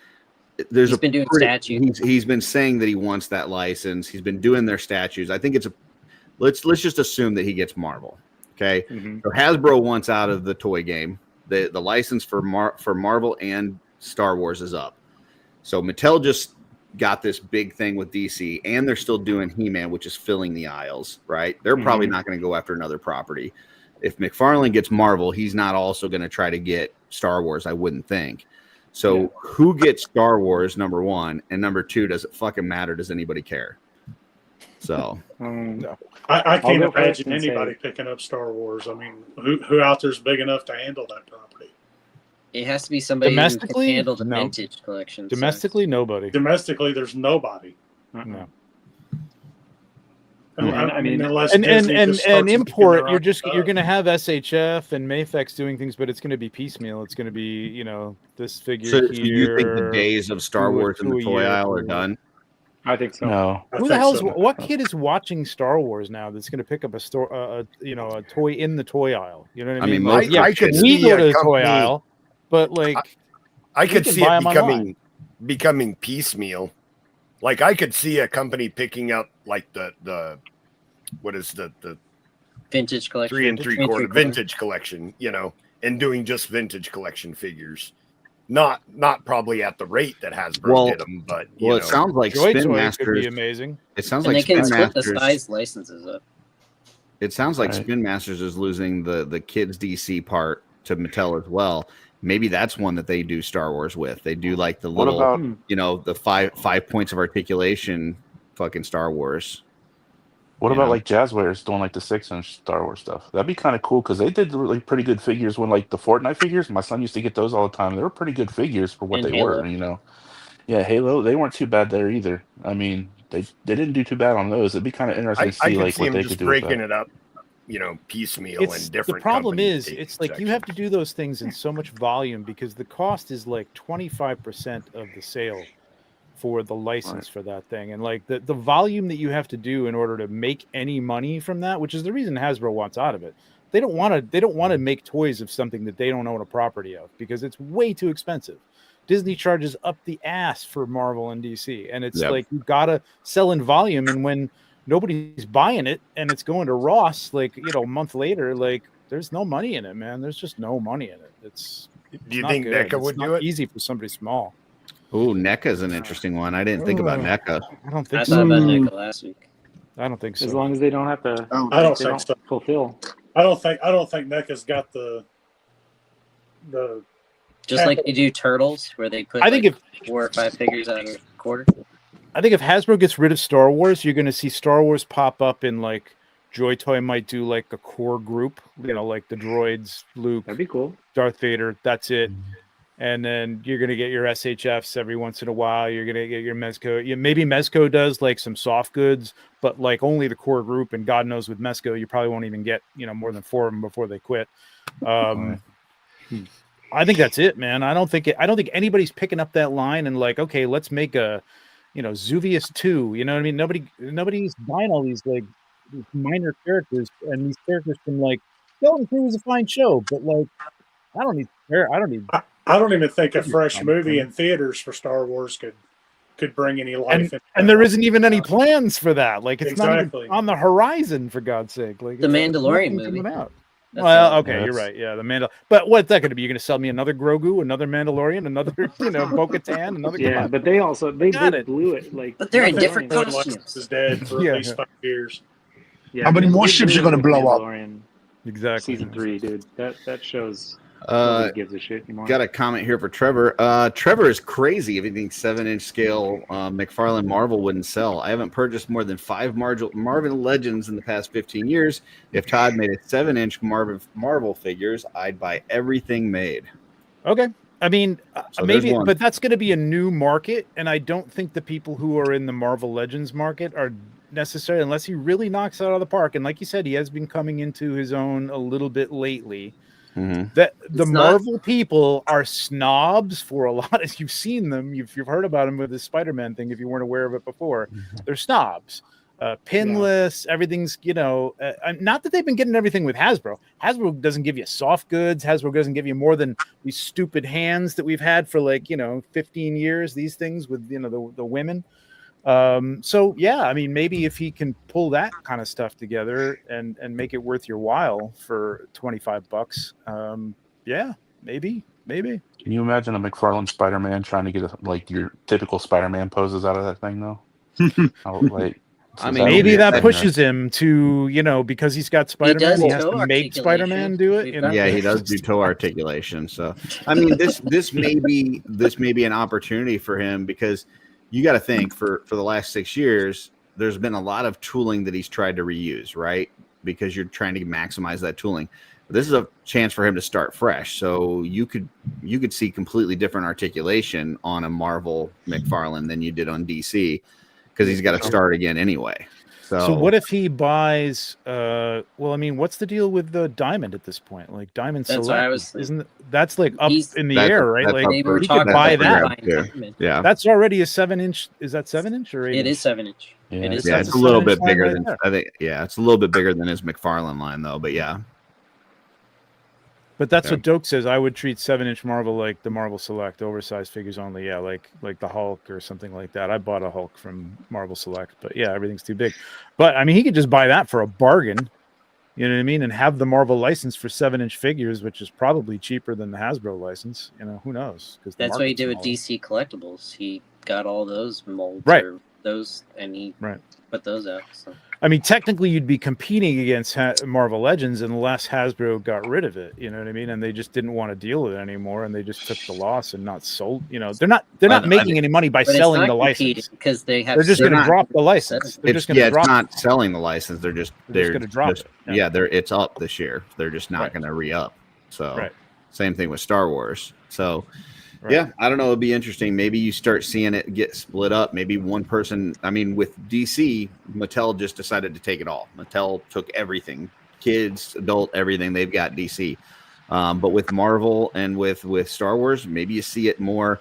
He's been doing statues. He's been saying that he wants that license. He's been doing their statues. I think it's let's just assume that he gets Marvel. Okay. So Hasbro wants out of the toy game. The license for Marvel and Star Wars is up. So Mattel just got this big thing with DC, and they're still doing He-Man, which is filling the aisles, right? They're probably not going to go after another property. If McFarlane gets Marvel, he's not also going to try to get Star Wars, I wouldn't think. So who gets Star Wars, number one, and number two, does it fucking matter? Does anybody care? So I can't imagine anybody picking up Star Wars. I mean, who out there's big enough to handle that property? It has to be somebody who can Domestically, handle the no. vintage collection. Domestically, nobody. Domestically, there's nobody. No. I mean, unless and Disney just starts making import, their you're own just stuff. you're going to have SHF and Mayfex doing things, but it's going to be piecemeal. It's going to be this figure So here. you think the days of Star Wars in the toy aisle are done? I think so. No. Who the hell's what kid is watching Star Wars now that's going to pick up a toy in the toy aisle? You know what I mean? most yeah, I could we see go a to the toy company- aisle, but like I could can see buy it 'em online. becoming piecemeal. Like I could see a company picking up like the what is the vintage collection, 3 3/4 vintage collection, and doing just vintage collection figures. Not probably at the rate that Hasbro did them, but it sounds like Joy Spin Toy Masters could be amazing. It sounds and like they can Spin split the Masters. size licenses up. It sounds like Right. Spin Masters is losing the kids DC part to Mattel as well. Maybe that's one that they do Star Wars with. They do like the What little, about- the five points of articulation, fucking Star Wars. What You about know? like Jazzwares doing like the 6-inch Star Wars stuff? That'd be kind of cool because they did really pretty good figures when like the Fortnite figures. My son used to get those all the time. They were pretty good figures for what And they Halo. were. Yeah, Halo. They weren't too bad there either. I mean, they didn't do too bad on those. It'd be kind of interesting to I see could like see what them they just could do with breaking that. it up, piecemeal and different. The problem companies is, taking it's like you have to do those things in so much volume because the cost is like 25% of the sale for the license for that thing, and like the volume that you have to do in order to make any money from that, which is the reason Hasbro wants out of it. They don't want to make toys of something that they don't own a property of because it's way too expensive. Disney charges up the ass for Marvel and DC, and it's like you gotta sell in volume, and when nobody's buying it and it's going to Ross like a month later, like there's no money in it, man. There's just no money in it. Do you think NECA would do it? Easy for somebody small. Oh, NECA is an interesting one. I didn't think about NECA. I don't think I so. thought about NECA last week. I don't think so. As long as they don't have to. I don't they think so. fulfill. I don't think NECA's got the Just like they do Turtles, where they put I think like 4 or 5 figures out of a quarter. I think if Hasbro gets rid of Star Wars, you're going to see Star Wars pop up in like Joy Toy might do like a core group, like the droids, Luke, That'd be cool. Darth Vader. That's it. And then you're going to get your SHFs every once in a while. You're going to get your Mezco. Maybe Mezco does like some soft goods, but like only the core group. And God knows with Mezco, you probably won't even get, more than 4 of them before they quit. I think that's it, man. I don't think anybody's picking up that line and like, okay, let's make a, Zuvius 2. You know what I mean? Nobody's buying all these like these minor characters, and these characters from like Skeleton Crew was a fine show, but like I don't need. I don't even think a fresh movie in theaters for Star Wars could bring any life. And there isn't even any plans for that. Like it's not Exactly. even on the horizon, for God's sake. Like The Mandalorian nothing movie. coming out. That's Well, all. okay, you're right. Yeah, the But what's that going to be? You're going to sell me another Grogu, another Mandalorian, another Bo-Katan, another. Yeah, but they also they blew it. Like, But they're in Mandalorian different Alexis costumes. is dead for Yeah. at least 5 years. Yeah, How many they more blew ships it are gonna with blow up? Mandalorian Exactly. Season 3, dude. That shows. Nobody gives a shit anymore. Got a comment here for Trevor. Trevor is crazy if he thinks 7-inch scale McFarlane Marvel wouldn't sell. I haven't purchased more than 5 Marvel Legends in the past 15 years. If Todd made a 7-inch Marvel figures, I'd buy everything made. Okay. I mean, So maybe, there's one. but that's going to be a new market, and I don't think the people who are in the Marvel Legends market are necessarily, unless he really knocks it out of the park. And like you said, he has been coming into his own a little bit lately. That the It's not- Marvel people are snobs for a lot. As you've seen them, you've heard about them with the Spider-Man thing. If you weren't aware of it before, they're snobs. Pinless, everything's not that they've been getting everything with Hasbro. Hasbro doesn't give you soft goods. Hasbro doesn't give you more than these stupid hands that we've had for 15 years. These things with the women. So yeah, I mean, maybe if he can pull that kind of stuff together and make it worth your while for $25, yeah, maybe. Can you imagine a McFarlane Spider-Man trying to get your typical Spider-Man poses out of that thing though? I mean, maybe that pushes him to, because he's got Spider-Man, he has toe to make articulation. Spider-Man do it. Yeah, he does do toe articulation. So, I mean, this may be an opportunity for him because you got to think for the last 6 years, there's been a lot of tooling that he's tried to reuse, right? because you're trying to maximize that tooling. This is a chance for him to start fresh. So you could see completely different articulation on a Marvel McFarlane than you did on DC, because he's got to start again anyway. So what if he buys? Well, I mean, what's the deal with the Diamond at this point? Like Diamond That's Select, what I was isn't that's like up in the air, right? Like they were he talking could buy about that. Diamond. Yeah, that's already a 7-inch. Is that 7-inch or 8? It is 7-inch. Yeah, It is. Yeah, That's it's a little bit 7-inch line bigger right than there. I think. Yeah, it's a little bit bigger than his McFarlane line, though. But yeah. But that's Yeah. what Doak says. I would treat 7-inch Marvel like the Marvel Select, oversized figures only. Yeah, like the Hulk or something like that. I bought a Hulk from Marvel Select, but yeah, everything's too big. But I mean, he could just buy that for a bargain. You know what I mean? And have the Marvel license for 7-inch figures, which is probably cheaper than the Hasbro license. You know, who knows? Because That's what he did with DC Collectibles. He got all those molds, Right. or those, and he put those out. So. I mean, technically, you'd be competing against Marvel Legends unless Hasbro got rid of it. You know what I mean? And they just didn't want to deal with it anymore, and they just took the loss and not sold. You know, they're not making any money by selling the license because they're just going to drop the license. They're just going to drop. It's not selling the license. They're just going to drop it. Yeah, it's up this year. They're just not going to re-up. So same thing with Star Wars. So. Right. Yeah, I don't know. It'd be interesting. Maybe you start seeing it get split up. Maybe one person. I mean, with DC, Mattel just decided to take it all. Mattel took everything, kids, adult, everything. They've got DC. But with Marvel and with Star Wars, maybe you see it more.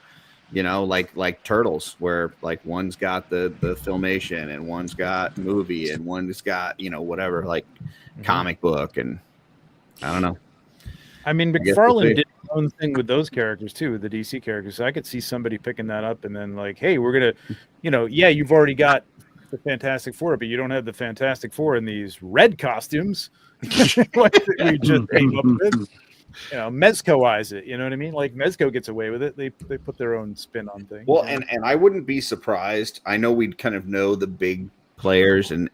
You know, like Turtles, where like one's got the filmation and one's got movie and one's got whatever comic book, and I don't know. I mean, McFarlane did his own thing with those characters too, with the DC characters. So I could see somebody picking that up and then like, hey, we're gonna, you've already got the Fantastic Four, but you don't have the Fantastic Four in these red costumes. Like we just came up with. Mezco-ize it. You know what I mean? Like Mezco gets away with it. They put their own spin on things. Well, and I wouldn't be surprised. I know we'd kind of know the big players and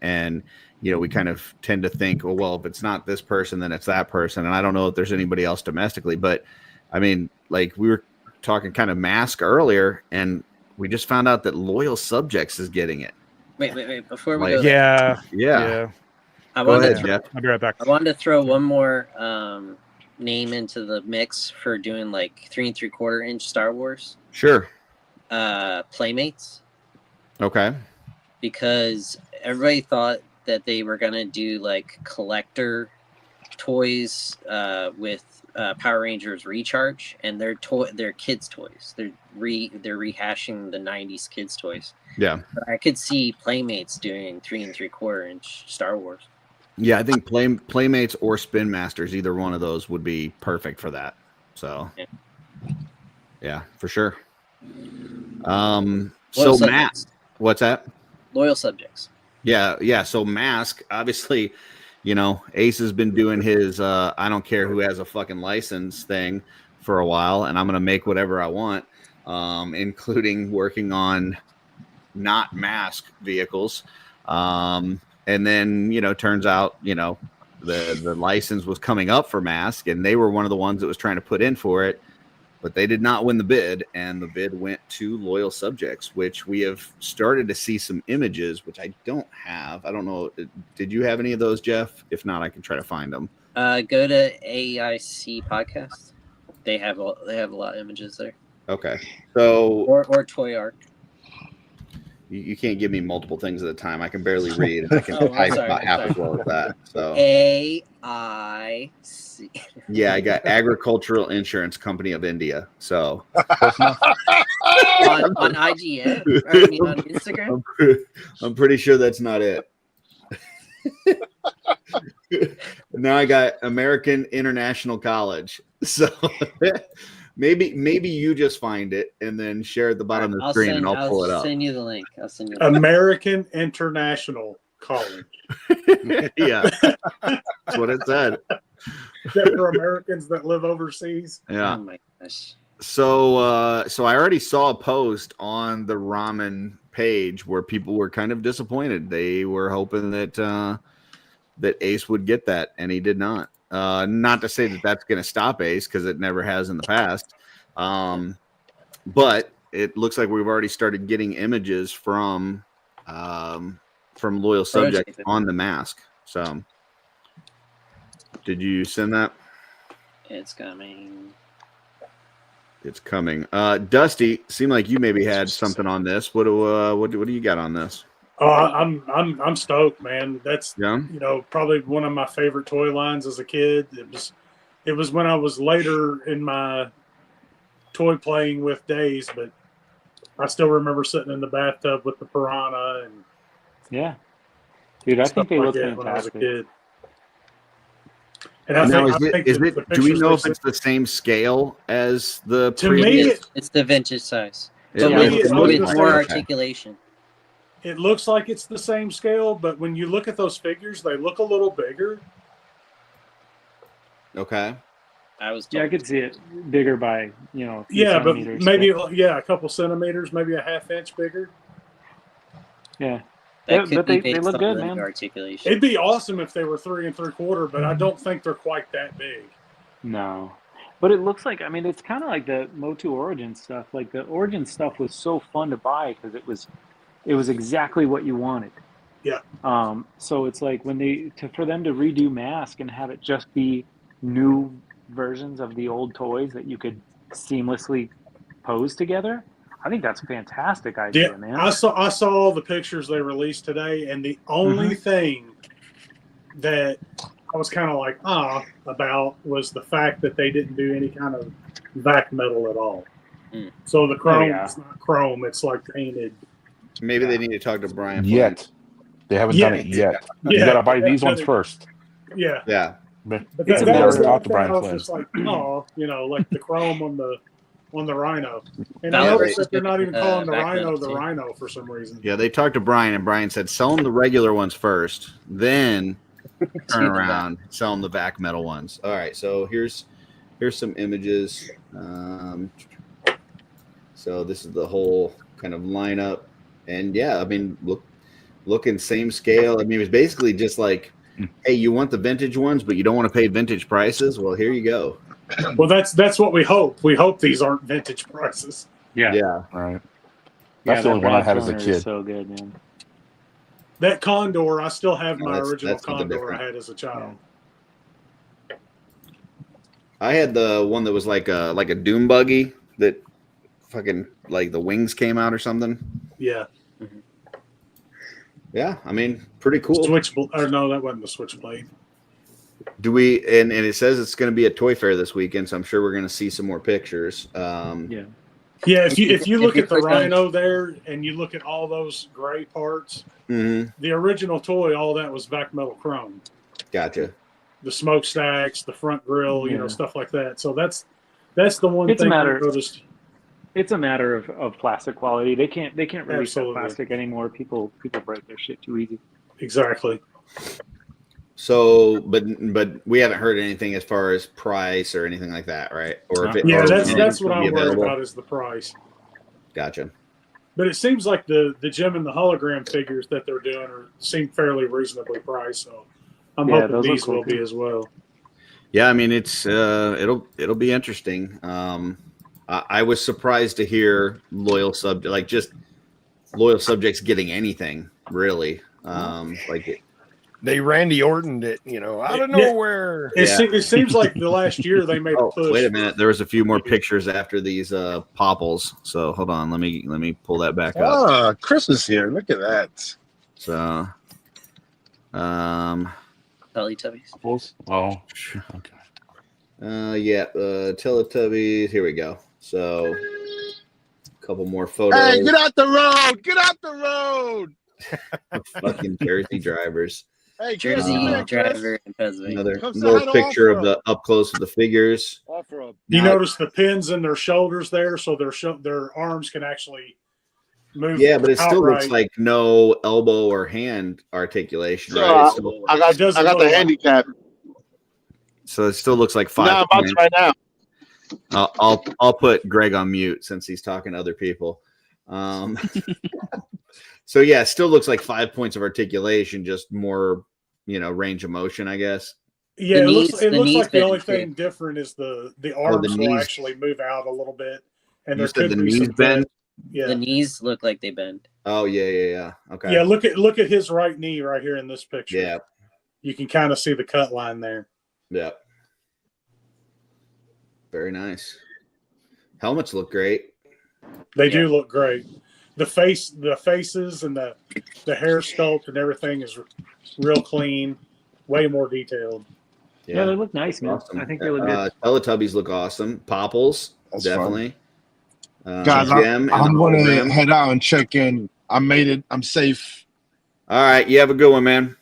we kind of tend to think, well, if it's not this person, then it's that person. And I don't know if there's anybody else domestically, but I mean, like we were talking kind of Mask earlier, and we just found out that Loyal Subjects is getting it. Wait. Before we go yeah. I'll be right back. I wanted to throw one more name into the mix for doing like 3 3/4-inch Star Wars. Sure. Playmates. Okay. Because everybody thought that they were gonna do like collector toys with Power Rangers Recharge, and they're kids' toys. They're rehashing the '90s kids' toys. Yeah, but I could see Playmates doing 3 3/4-inch Star Wars. Yeah, I think Playmates or Spin Masters, either one of those would be perfect for that. So, yeah, for sure. So Matt, what's that? Loyal Subjects. Yeah. So Mask, obviously, Ace has been doing his I don't care who has a fucking license thing for a while, and I'm gonna make whatever I want, including working on not Mask vehicles. And then turns out the license was coming up for Mask, and they were one of the ones that was trying to put in for it. But they did not win the bid, and the bid went to Loyal Subjects, which we have started to see some images, which I don't have. I don't know. Did you have any of those, Jeff? If not, I can try to find them. Go to AIC Podcast. They have a lot of images there. Okay. So or Toy Arc. You can't give me multiple things at a time. I can barely read, and I can type about half as well as that. So AIC. Yeah, I got Agricultural Insurance Company of India. So on IGN, or I mean on Instagram. I'm pretty sure that's not it. Now I got American International College. So maybe you just find it and then share at the bottom of the screen, and I'll pull it up. I'll send you the link. American International College. Yeah, that's what it said. Is that for Americans that live overseas? Yeah. Oh my gosh. So I already saw a post on the ramen page where people were kind of disappointed. They were hoping that Ace would get that, and he did not. Not to say that that's going to stop Ace, because it never has in the past. But it looks like we've already started getting images from Loyal Subjects on the Mask. So Did you send that? It's coming. It's coming. Dusty, seemed like you maybe had something on this. What do you got on this? Oh, I'm stoked, man. That's Yeah. Probably one of my favorite toy lines as a kid. It was when I was later in my toy playing with days, but I still remember sitting in the bathtub with the piranha and Yeah, dude, I think they like look that when I was a fantastic. kid. And Now, I think is the it? Do we pictures know they if it's the same scale as the To previous? me, It's the vintage size, It but looks- with, it looks with like more it. articulation. it looks like it's the same scale, but when you look at those figures, they look a little bigger. Okay. I was Yeah, I could see it bigger by a few Yeah, but centimeters, maybe a couple centimeters, maybe a half inch bigger. yeah. That could But be they based look on good, leg man. articulation. It'd be awesome if they were 3 3/4, but I don't think they're quite that big. No, but it looks like, I mean, it's kind of like the Motu Origin stuff. Like the Origin stuff was so fun to buy because it was exactly what you wanted. Yeah. So it's like for them to redo Mask and have it just be new versions of the old toys that you could seamlessly pose together. I think that's a fantastic idea, Yeah, man. I saw all the pictures they released today, and the only thing that I was kind of like about was the fact that they didn't do any kind of vac metal at all. So the chrome is not chrome; it's like painted. Maybe they need to talk to Brian. Yet. They haven't done it yet. You Yeah. gotta buy these ones first. Yeah, Yeah. But but It's that was the talk only to thing Brian I was Flynn. just like, like the chrome on the Rhino, and Yeah, I noticed they- that they're not even calling the back Rhino metal the too. Rhino for some reason. Yeah, they talked to Brian, and Brian said, "Sell them the regular ones first, then turn around, sell them the back metal ones." All right, so here's some images. So this is the whole kind of lineup, and yeah, I mean, looking same scale. I mean, it was basically just like, hey, you want the vintage ones, but you don't want to pay vintage prices. Well, here you go. Well, that's what we hope. We hope these aren't vintage prices. Yeah. Yeah. Right. That's the only one I had as a kid. So good, man. That Condor, I still have No, my that's- original that's something Condor different. I had as a child. I had the one that was like a doom buggy that fucking like the wings came out or something. Yeah. Yeah, I mean, pretty cool. No, that wasn't the Switchblade. Do we? And it says it's going to be at Toy Fair this weekend, so I'm sure we're going to see some more pictures. Yeah. Yeah, if you look at the click on- Rhino there and you look at all those gray parts, Mhm. the original toy, all that was vac metal chrome. Gotcha. The smokestacks, the front grill, Yeah. stuff like that. So that's the one It's a thing matter- I noticed. It's a matter of plastic quality. They can't release that Absolutely. plastic anymore. People break their shit too easy. Exactly. So, but we haven't heard anything as far as price or anything like that, right? Or if it, Yeah, or that's when what it's gonna I'm be worried available. about is the price. Gotcha. But it seems like the gem and the hologram figures that they're doing seem fairly reasonably priced. So I'm Yeah, hoping those look these will cool, be too. as well. Yeah, I mean it's it'll be interesting. I was surprised to hear loyal subjects getting anything really. Like it. They Randy Ortoned it, out of Yeah. nowhere. It seems like the last year they made a Oh, push. wait a minute. There was a few more pictures after these popples. So hold on. Let me pull that back up. Ah, Chris is here. Look at that. So, Teletubbies. Oh, okay. yeah, Teletubbies. Here we go. So, a couple more photos. Hey, get out the road! Get out the road! Fucking Jersey drivers. Hey, Chris, Jersey come here, Chris. driver in Pennsylvania. Another Come say little hi to picture of Off-Road. the up close of the figures. Off-road. You Now- notice the pins in their shoulders there, so their arms can actually move. Yeah, but it still looks outright. like no elbow or hand articulation, So, right? It's still, I got It doesn't the look like- handicap. so it still looks like No, 5 I'm about points. to right now. I'll put Greg on mute since he's talking to other people. So yeah, it still looks like 5 points of articulation, just more, range of motion, I guess. Yeah, The it knees- looks the like knees the only bend, thing too. different is the arms will knees. actually move out a little bit, and You there said could the be knees some bend? Yeah, The knees look like they bend. Oh yeah. Okay. yeah. Look at his right knee right here in this picture. Yeah. You can kind of see the cut line there. Yeah. Very nice. Helmets look great. They do look great. The faces and the hair sculpt and everything is real clean, way more detailed. Yeah, they look nice, man. Awesome. I think they look good. Teletubbies look awesome. Popples, That's definitely. Guys, Gem and I'm the going to hologram. head out and check in. I made it. I'm safe. All right, you have a good one, man.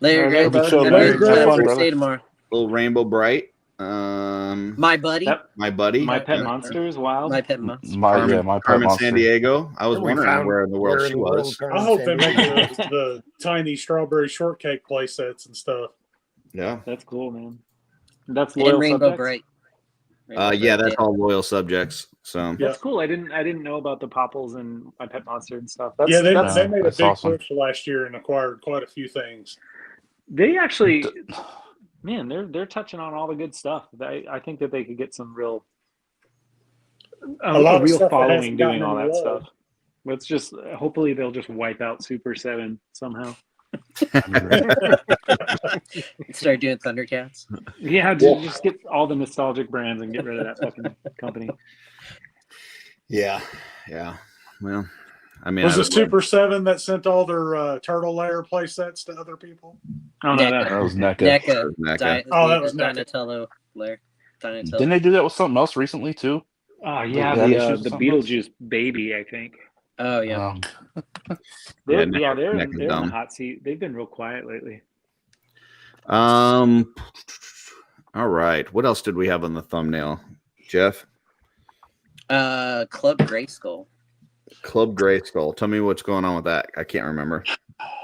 Later, Later, guys. brother. Have a Have fun, good brother. day tomorrow. Little Rainbow Bright. My buddy. My buddy. My Pet Monsters, Wild. My Pet Monsters. My Carmen pet monster. San Diego. I was We wondering found where in the world where she in the world was. Carmen I hope San they make Diego is. the tiny strawberry shortcake play sets and stuff. Yeah. That's cool, man. That's And loyal Rainbow subjects? Bright. Yeah, that's all loyal subjects. So That's cool. I didn't know about the Popples and My Pet Monster and stuff. They made a that's big awesome. push last year and acquired quite a few things. They actually, man, they're touching on all the good stuff. I think that they could get some real A lot of real stuff that following hasn't gotten doing all any that love. stuff. Let's just hopefully they'll just wipe out Super 7 somehow. Start doing Thundercats. Yeah, just get all the nostalgic brands and get rid of that fucking company. yeah. Well, I mean, Was it Super 7 that sent all their Turtle Lair play sets to other people? Oh, no, That was NECA. That was NECA. Donatello Lair. Donatello. Didn't they do that with something else recently too? Oh yeah, They had the issues with something else? Beetlejuice baby, I think. Oh yeah. They're in NECA's the dumb. hot seat. They've been real quiet lately. All right. What else did we have on the thumbnail, Jeff? Club Grayskull. Club Grayskull. Tell me what's going on with that. I can't remember.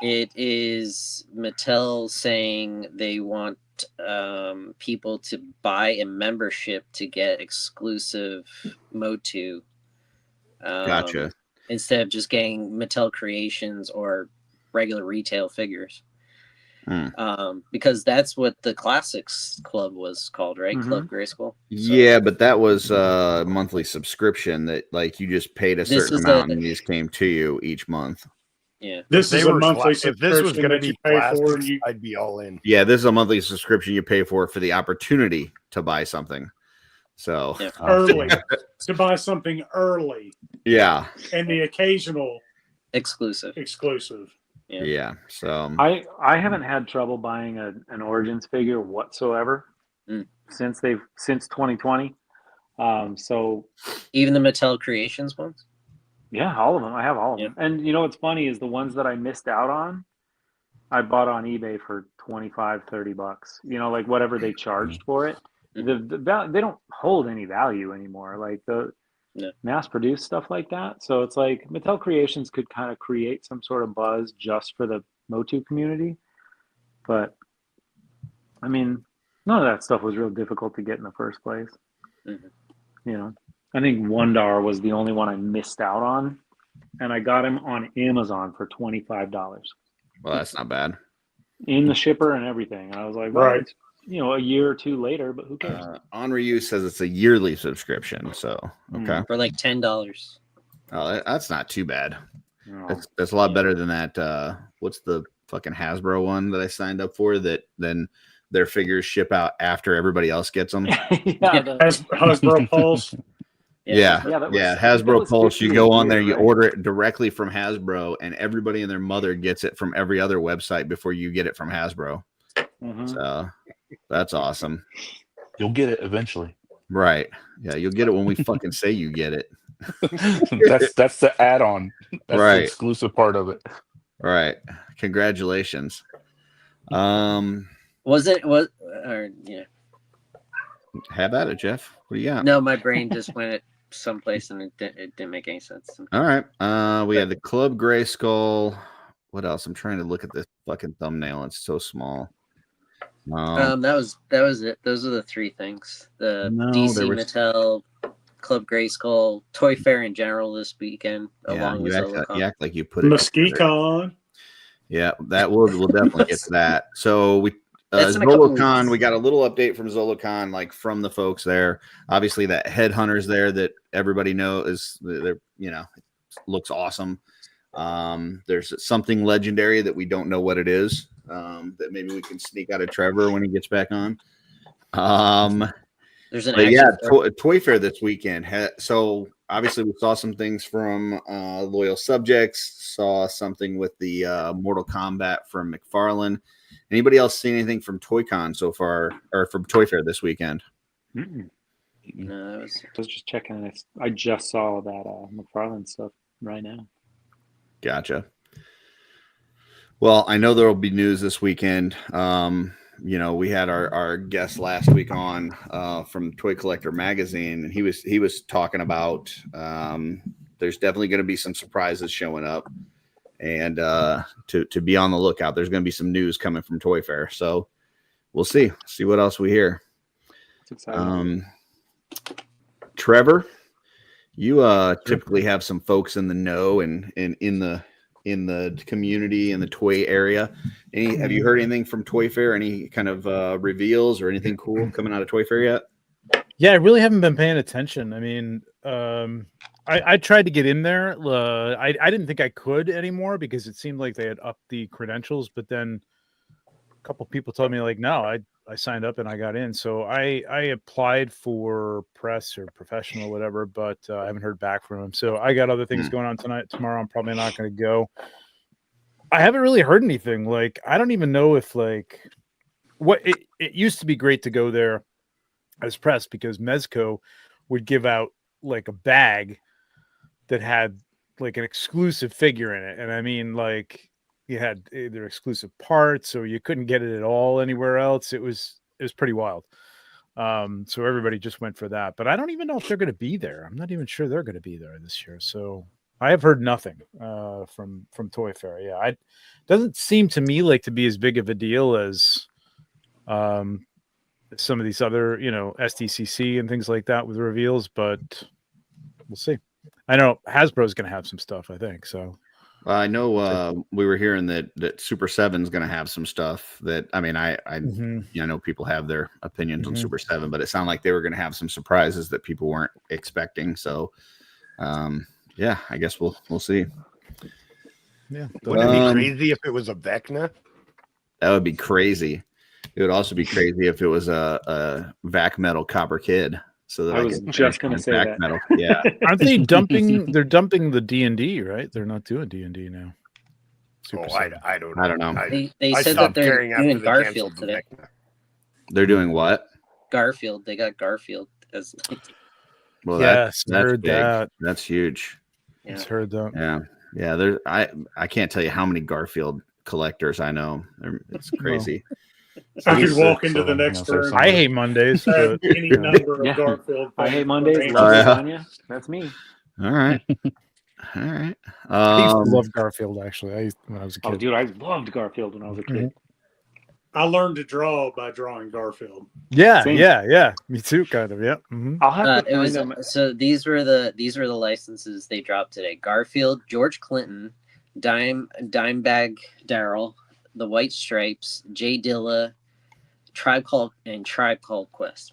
It is Mattel saying they want people to buy a membership to get exclusive Motu. Gotcha. Instead of just getting Mattel Creations or regular retail figures. Because that's what the Classics Club was called, right? Club Grayskull. Yeah, but that was a monthly subscription that like you just paid a certain amount and these came to you each month. Yeah. This is a monthly If this was subscription going to that you be pay for. plastic, And you, I'd be all in. Yeah, this is a monthly subscription you pay for the opportunity to buy something. So early to buy something early. Yeah. And the occasional exclusive. Yeah. So I haven't had trouble buying an Origins figure whatsoever since 2020. So even the Mattel Creations ones? Yeah, all of them. I have all of them. And you know what's funny is the ones that I missed out on, I bought on eBay for $25-$30. You know, like whatever they charged for it. They don't hold any value anymore. Like the mass-produced stuff like that. So it's like Mattel Creations could kind of create some sort of buzz just for the Motu community. But I mean, none of that stuff was real difficult to get in the first place. You know, I think Wondar was the only one I missed out on, and I got him on Amazon for $25. Well, that's not bad. In the shipper and everything. And I was like, well, it's, you know, a year or two later, but who cares? Onryu says it's a yearly subscription, so okay. For like $10. Oh, that's not too bad. No. That's a lot better than that. What's the fucking Hasbro one that I signed up for? That then their figures ship out after everybody else gets them. Hasbro Pulse. Yeah. Hasbro Pulse. You go on there, you right? order it directly from Hasbro, and everybody and their mother gets it from every other website before you get it from Hasbro. So that's awesome. You'll get it eventually. Right. Yeah, you'll get it when we fucking say you get it. that's the add-on. That's right. the exclusive part of it. Right. Congratulations. Was it yeah. Have at it, Jeff. What do you got? No, my brain just went someplace and it didn't make any sense. All right. We had the Club Grayskull. What else? I'm trying to look at this fucking thumbnail. It's so small. That was it. Those are the three things. The DC Mattel, Club Grayskull, Toyfair in general this weekend, along with Zolocon. You act like you put it. Muskecon. Yeah, that we'll definitely get to that. So we Zolocon, we got a little update from Zolocon, like from the folks there. Obviously, that Headhunters there that everybody knows they're looks awesome. There's something legendary that we don't know what it is. That maybe we can sneak out of Trevor when he gets back on. There's an But yeah, action Toy Fair this weekend. So obviously we saw some things from Loyal Subjects, saw something with the Mortal Kombat from McFarlane. Anybody else see anything from ToyCon so far, or from Toy Fair this weekend? No, I was just checking it. I just saw that McFarlane stuff right now. Gotcha. Well, I know there will be news this weekend. You know, we had our guest last week on from Toy Collector Magazine, and he was talking about there's definitely going to be some surprises showing up, and to be on the lookout. There's going to be some news coming from Toy Fair, so we'll see what else we hear. That's exciting. Trevor, you typically have some folks in the know and in the community in the toy area. Have you heard anything from Toy Fair? Any kind of reveals or anything cool coming out of Toy Fair yet? Yeah, I really haven't been paying attention. I mean, I tried to get in there. I didn't think I could anymore because it seemed like they had upped the credentials, but then a couple people told me like, no, I signed up and I got in. So I applied for press or professional or whatever, but I haven't heard back from them. So I got other things going on tonight. Tomorrow I'm probably not going to go. I haven't really heard anything. Like, I don't even know if like it used to be great to go there as press because Mezco would give out like a bag that had like an exclusive figure in it. And I mean, like, you had either exclusive parts or you couldn't get it at all anywhere else. It was pretty wild. So everybody just went for that, but I don't even know if they're going to be there. I'm not even sure they're going to be there this year. So I have heard nothing from Toy Fair. Yeah, it doesn't seem to me like to be as big of a deal as some of these other, SDCC and things like that with reveals, but we'll see. I know Hasbro's going to have some stuff, I think. So I know we were hearing that Super 7's going to have some stuff that, I mean, I know people have their opinions on Super 7, but it sounded like they were going to have some surprises that people weren't expecting. So, yeah, I guess we'll see. Yeah. Wouldn't it be crazy if it was a Vecna? That would be crazy. It would also be crazy if it was a Vac Metal Copper Kid. So that I was just going to say that. Metal. Yeah. Aren't they dumping? They're dumping the D&D, right? They're not doing D&D now. I don't know. They said that they're doing Garfield today. They're doing what? Garfield. They got Garfield as. Well, yes, that's heard big. that. That's huge. Yeah. Just heard that. Yeah. There's I can't tell you how many Garfield collectors I know. It's crazy. I could walk into the next room. I hate Mondays. But... any number of Garfield. I hate Mondays. Love lasagna. That's me. All right. All right. I used to love Garfield actually. When I was a kid. Oh, dude, I loved Garfield when I was a kid. I learned to draw by drawing Garfield. Yeah, Same. yeah. Me too, kind of. Yeah. I'll have to it was them. so these were the licenses they dropped today. Garfield, George Clinton, Dimebag Darrell, the White Stripes, Jay Dilla, Tribe Called Quest.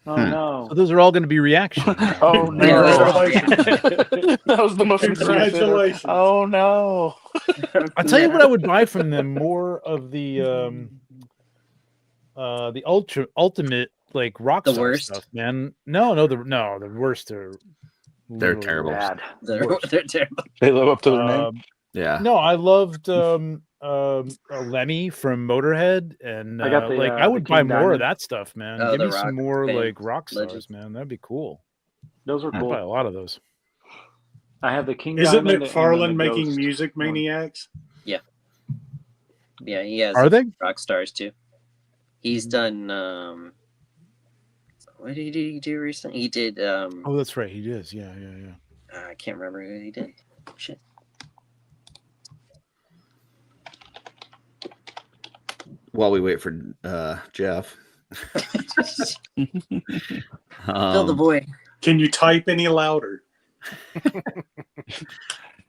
Oh no! So those are all going to be reactions. Oh no! Congratulations! That was the most. Congratulations! Oh no! I'll tell you what I would buy from them, more of the ultimate like rock The worst stuff, man. No, the worst are. They're terrible. Bad. They're terrible. They live up to their name. Yeah. No, I loved Lemmy from Motorhead, and I got the, I would the buy King more Diamond. of that stuff, man. Oh, Give the me some rock more band like rock stars, legends. man. That'd be cool. Those were I'd cool. buy a lot of those. I have the King Isn't Diamond. McFarlane and the making Ghost Music one. Maniacs? Yeah, he has. Are they? Rock stars too? He's done. What did he do recently? He did. Oh, that's right. He is. Yeah. I can't remember who he did. Shit. While we wait for Jeff. Fill the void. Can you type any louder?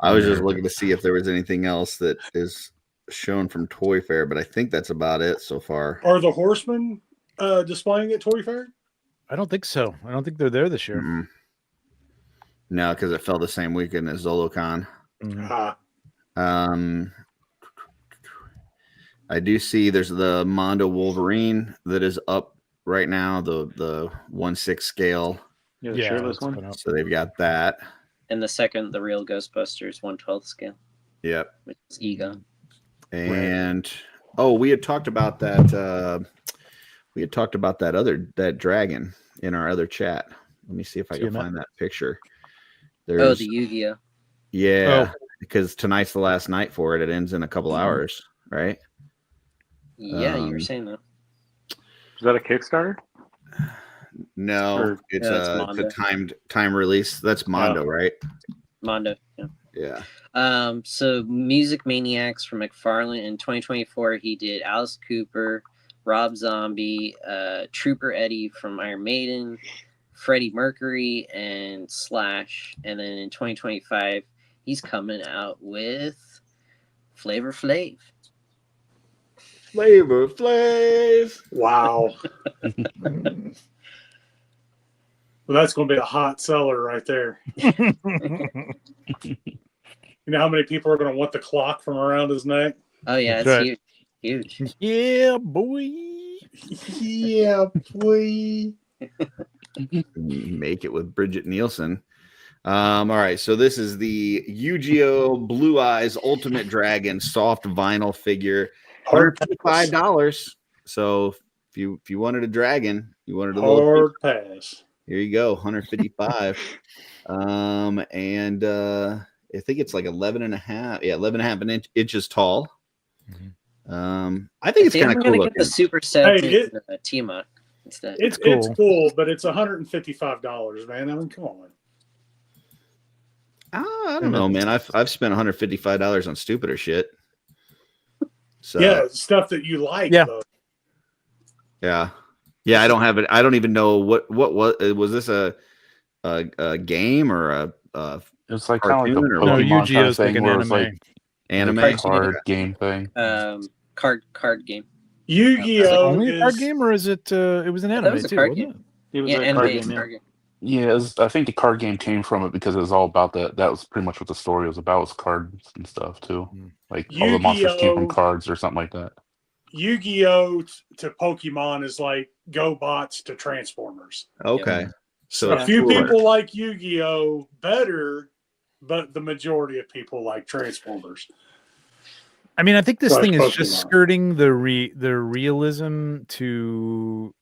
I was just looking to see if there was anything else that is shown from Toy Fair, but I think that's about it so far. Are the Horsemen displaying at Toy Fair? I don't think so. I don't think they're there this year. Mm-hmm. No, because it fell the same weekend as Zolocon. Mm-hmm. I do see there's the Mondo Wolverine that is up right now, the 1/6 scale. Yeah, the shirtless one. So they've got that. And the second, the real Ghostbusters 1/12 scale. Yep. Which is Egon. And we had talked about that. We had talked about that dragon in our other chat. Let me see if I can find that picture. There's, the Yu-Gi-Oh. Yeah, because tonight's the last night for it. It ends in a couple hours, right? Yeah, you were saying that. Is that a Kickstarter? No, it's a time release. That's Mondo, right? Mondo, yeah. Yeah. So Music Maniacs from McFarlane in 2024, he did Alice Cooper, Rob Zombie, Trooper Eddie from Iron Maiden, Freddie Mercury, and Slash. And then in 2025, he's coming out with Flavor Flav. Flavor Flav. Wow. Well, that's going to be a hot seller right there. You know how many people are going to want the clock from around his neck? Oh, yeah, it's right. huge. Yeah, boy. Yeah, boy. Make it with Bridget Nielsen. All right, so this is the Yu-Gi-Oh! Blue Eyes Ultimate Dragon soft vinyl figure, $155. So if you wanted a dragon, you wanted a hard pass. Here you go, $155. And I think it's like 11 and a half inches tall. I think it's kind of cool. I'm gonna get the super set Tiamat instead. It's cool, but it's $155, man. I mean, come on. I don't know, man. I've spent $155 on stupider shit. So yeah, stuff that you like. Yeah. Though. Yeah. I don't have it. I don't even know what was this a game or a it was like kind of like a Pokemon kind of thing where it was like anime card game thing. Card game. Yu-Gi-Oh! Only a card game, or is it? It was an anime was a too. card Wasn't game. It was Yeah, a anime card game. Yeah, I think the card game came from it because it was all about that. That was pretty much what the story was about, was cards and stuff too. Like all the monsters came from cards or something like that. Yu-Gi-Oh! To Pokemon is like GoBots to Transformers. Okay. So a few people like Yu-Gi-Oh! Better, but the majority of people like Transformers. I mean, I think this thing is Pokemon. just skirting the realism to,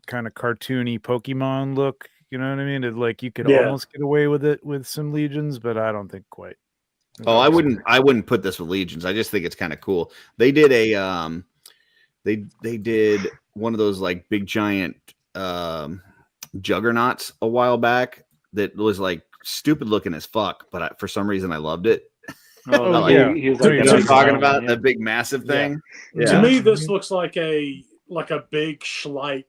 kind of cartoony Pokemon look. You know what I mean? Like you could almost get away with it with some Legions, but I don't think quite. Oh, I wouldn't put this with Legions. I just think it's kind of cool. They did a they did one of those like big giant juggernauts a while back that was like stupid looking as fuck, but for some reason I loved it. Oh, yeah. He was That's like what I'm talking about, the big massive thing. Yeah. To me, this looks like a big Schleich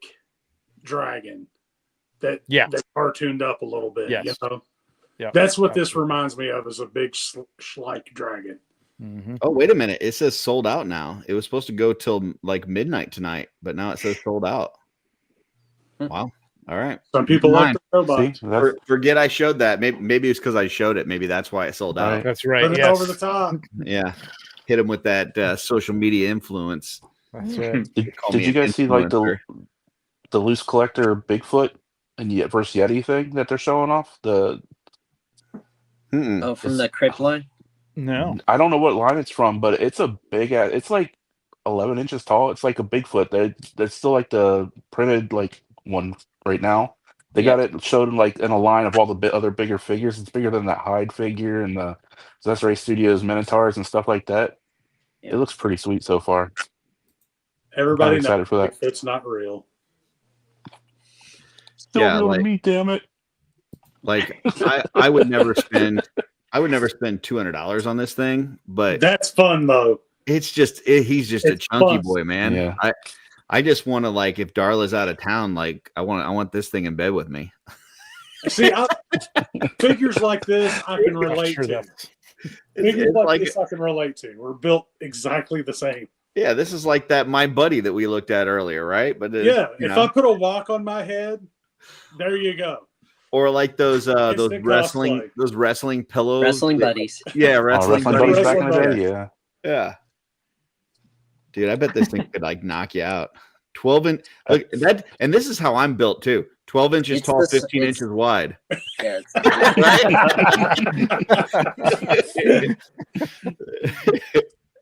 dragon that they cartooned up a little bit. Yes. You know? Yeah, that's what this reminds me of, is a big Schleich dragon. Mm-hmm. Oh, wait a minute. It says sold out now. It was supposed to go till like midnight tonight, but now it says sold out. Wow. All right. Some people like the robots. Forget I showed that. Maybe it's because I showed it. Maybe that's why it sold out. Right. That's right. Put it over the top. Yeah. Hit him with that social media influence. That's right. Did you guys see like the loose collector Bigfoot and versus Yeti thing that they're showing off? From the Crypt line? No. I don't know what line it's from, but it's a big ass. It's like 11 inches tall. It's like a Bigfoot. That's still like the printed like one right now. They got it showed in a line of all the other bigger figures. It's bigger than that Hyde figure and the Zesray Studios Minotaurs and stuff like that. It looks pretty sweet so far. Everybody excited knows for that. It's not real. Still real to me, damn it. Like I would never spend $200 on this thing, but that's fun though. It's just he's just a chunky fun. boy, man. Yeah. I just want to, like, if Darla's out of town, like I want this thing in bed with me. See, figures like this I can relate to. Figures like this I can relate to. We're built exactly the same. Yeah, this is like that My Buddy that we looked at earlier, right? But if I put a walk on my head, there you go. Or like those wrestling cosplay. those wrestling pillows. Wrestling buddies. Yeah, wrestling buddies buddies. back in the day. Yeah. Yeah. Dude, I bet this thing could like knock you out. 12-inch. Look that, and this is how I'm built too. 12 inches It's tall, the- 15 it's- inches wide. Yeah, it's,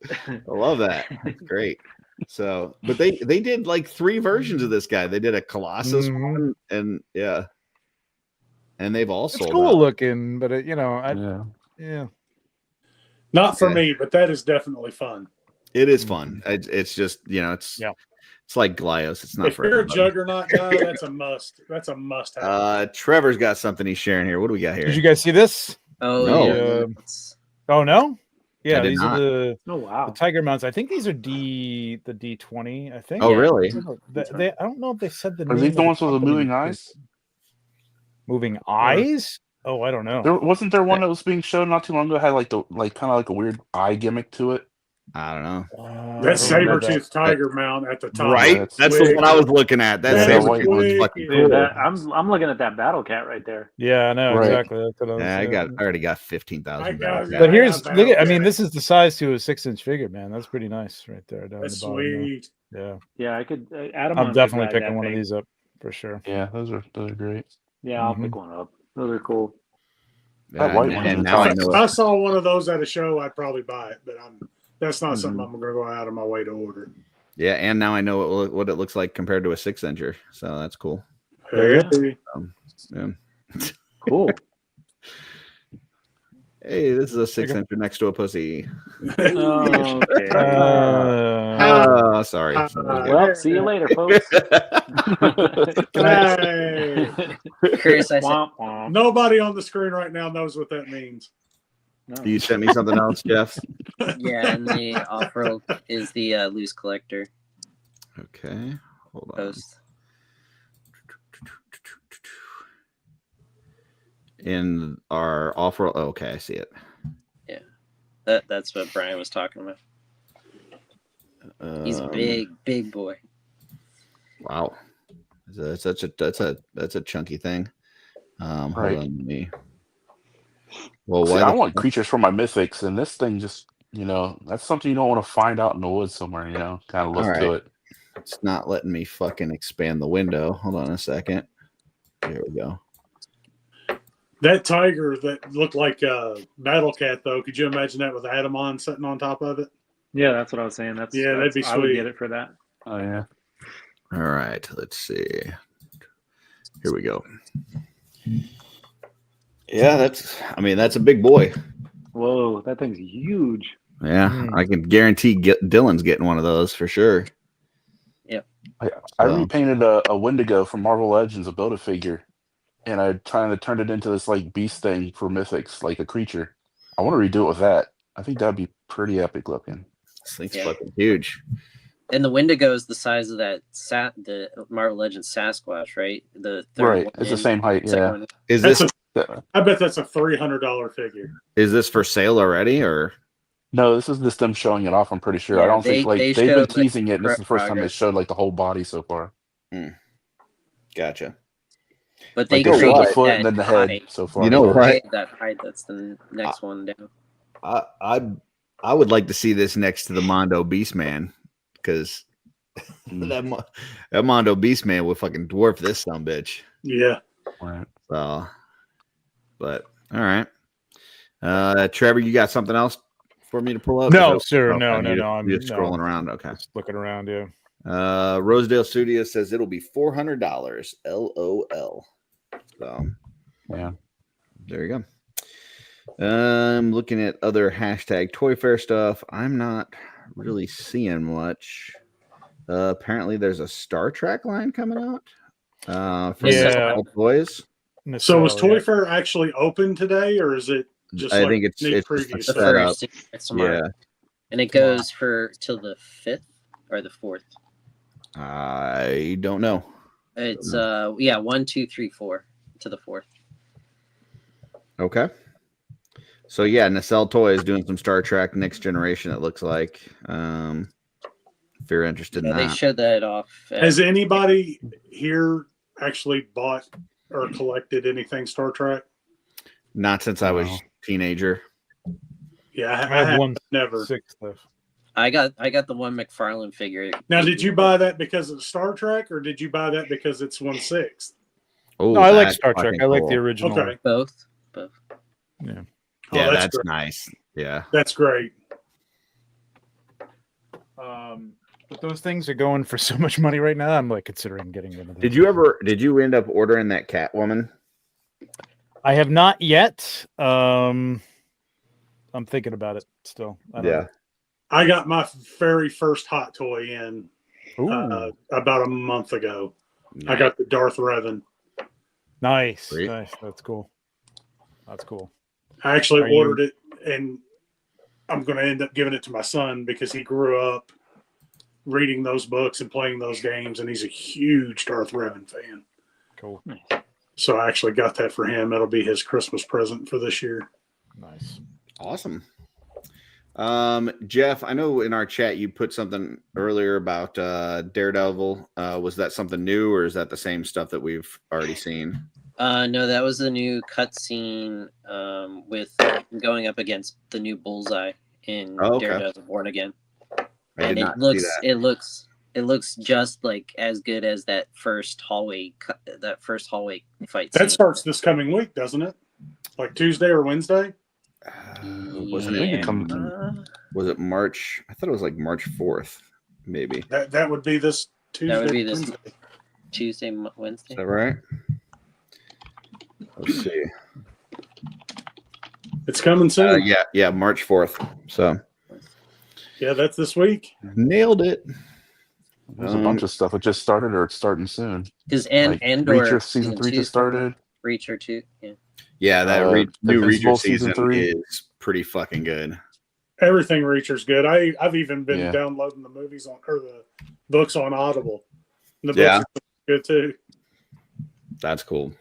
I love that. It's great. So, but they did like 3 versions of this guy. They did a Colossus one, and yeah, and they've all It's sold cool out. looking, but it, yeah. Not for me, but that is definitely fun. It is fun. It's just it's like Glios. It's not If for you're a everybody. Juggernaut guy, that's a must. That's a must have. Trevor's got something he's sharing here. What do we got here? Did you guys see this? oh No. yeah. Oh no. I Yeah, did these not. are the Oh wow. Tiger mounts. I think these are the D20. I think. Oh, really? They, I don't know if they said the Are name. these of the ones with the company. moving eyes? Moving eyes? Oh, I don't know. There wasn't there one that was being shown not too long ago had like the kind of like a weird eye gimmick to it. I don't know. That saber-tooth tiger mount at the top. Right? that's That's the one I was looking at. That That is saber-tooth one's wicked. fucking Dude, cool. that, I'm looking at that battle cat right there. Yeah, I know Right. exactly. That's what I was Yeah, I saying. already got 15,000. I got- But here's Yeah, look at. I yeah. mean, this is the size to a 6-inch figure, man. That's pretty nice right there. Down That's the bottom there. sweet. Yeah, Yeah, I could. Adam, I'm definitely picking one of these up for sure. Yeah, those are great. Yeah, I'll pick one up. Those are cool. That white and, one and is now I nice. know If I saw one of those at a show, I'd probably buy it, but that's not something Mm-hmm. I'm going to go out of my way to order. Yeah, and now I know what it looks like compared to a 6-incher. So that's cool. Hey. Yeah. Cool. Hey, this is a 6-incher next to a pussy. Oh, okay. Oh, sorry. Well, see you later, folks. Hey. Chris, I said, Womp womp. Nobody on the screen right now knows what that means. No. You sent me something else, Jeff? yeah, and the off-road is the loose collector Okay. Hold on. post. In our off-road. Oh, okay, I see it. That's what Brian was talking about. He's a big boy. Wow. That's a chunky thing. Hold Right. on, let me. Well, See, why I the- want creatures for my mythics, and this thing just that's something you don't want to find out in the woods somewhere. Kind of look All to right. it. It's not letting me fucking expand the window. Hold on a second. There we go. That tiger that looked like a battle cat, though, could you imagine that with Adam on sitting on top of it? Yeah, that's what I was saying. That'd be I would sweet. get it for that. Oh yeah. All right, let's see. Here we go. Yeah, that's a big boy. Whoa, that thing's huge. Yeah, I can guarantee Dylan's getting one of those for sure. I So- repainted a Wendigo from Marvel Legends, a Build-A-Figure, and I kind of turned it into this like beast thing for mythics, like a creature. I want to redo it with that. I think that'd be pretty epic looking. This thing's fucking huge. And the Wendigo is the size of that the Marvel Legends Sasquatch, right? The third Right, one it's the in, same height. second Yeah. one. Is That's this I bet that's a $300 figure. is this for sale already or? No, this is just them showing it off. I'm pretty sure. I Yeah, don't think they they've been showed, like, teasing it. And this is the first time they progress. showed like the whole body so far. Gotcha. But they Like they showed the created foot that and then the head height. so far. You know They what? created that height. That's the next one down. I would like to see this next to the Mondo Beastman because that Mondo Beastman would fucking dwarf this sumbitch. Yeah. Right. So, but all right. Trevor, you got something else for me to pull up? No, Is that- sir. okay, No. You're just scrolling around. Okay. Just looking around. Yeah. Rosedale Studios says it'll be $400. LOL. So, Yeah. there you go. I'm looking at other hashtag Toyfair stuff. I'm not really seeing much. Apparently, there's a Star Trek line coming out for Nacelle Toys. So was Nacelle, yeah. Toyfair actually open today, or is it just I like think it's sneak just a previews? The setup. first it's tomorrow. Yeah, And it goes for till the 5th or the 4th. I don't know. It's 1, 2, 3, 4 to the 4th. Okay. So yeah, Nacelle Toys doing some Star Trek Next Generation. It looks like. If you're interested in They that, showed that off. Has anybody here actually bought or collected anything Star Trek? not since I was teenager. Yeah, I have one never. 6 left. I got the one McFarlane figure. Now, did you buy that because of Star Trek, or did you buy that because it's 1/6? Oh, No, I like that's Star Trek. fucking I like cool. the original. Okay. Both. Yeah. Oh, Yeah, that's great. nice. Yeah. That's great. But those things are going for so much money right now. I'm like considering getting rid of them. Did you end up ordering that Catwoman? I have not yet. I'm thinking about it still. I don't know. I got my very first hot toy in Ooh. about a month ago. Nice. I got the Darth Revan. Nice. Great. Nice. That's cool. That's cool. I actually Are you- ordered it, and I'm going to end up giving it to my son because he grew up reading those books and playing those games, and he's a huge Darth Revan fan. Cool. So I actually got that for him. It'll be his Christmas present for this year. Nice. Awesome. Jeff, I know in our chat you put something earlier about Daredevil. Was that something new, or is that the same stuff that we've already seen? No, that was the new cutscene with going up against the new Bullseye in Daredevil Born Again. And it looks just like as good as that first hallway fight. That starts this coming week, doesn't it? Like Tuesday or Wednesday? Wasn't it? Was it March? I thought it was like March 4th, maybe. That would be this Tuesday. That would be this Wednesday. Tuesday, Wednesday. Is that right? Let's see. It's coming soon. Yeah, March 4th. So yeah, that's this week. Nailed it. There's a bunch of stuff that just started or it's starting soon. Because Like Andor Reacher season 3 2 just started. Reacher 2, yeah. Yeah, that new Invincible Reacher season 3 is pretty fucking good. Everything Reacher's good. I've even been Yeah. downloading the movies on or the books on Audible. And the Yeah. books are good too. That's cool.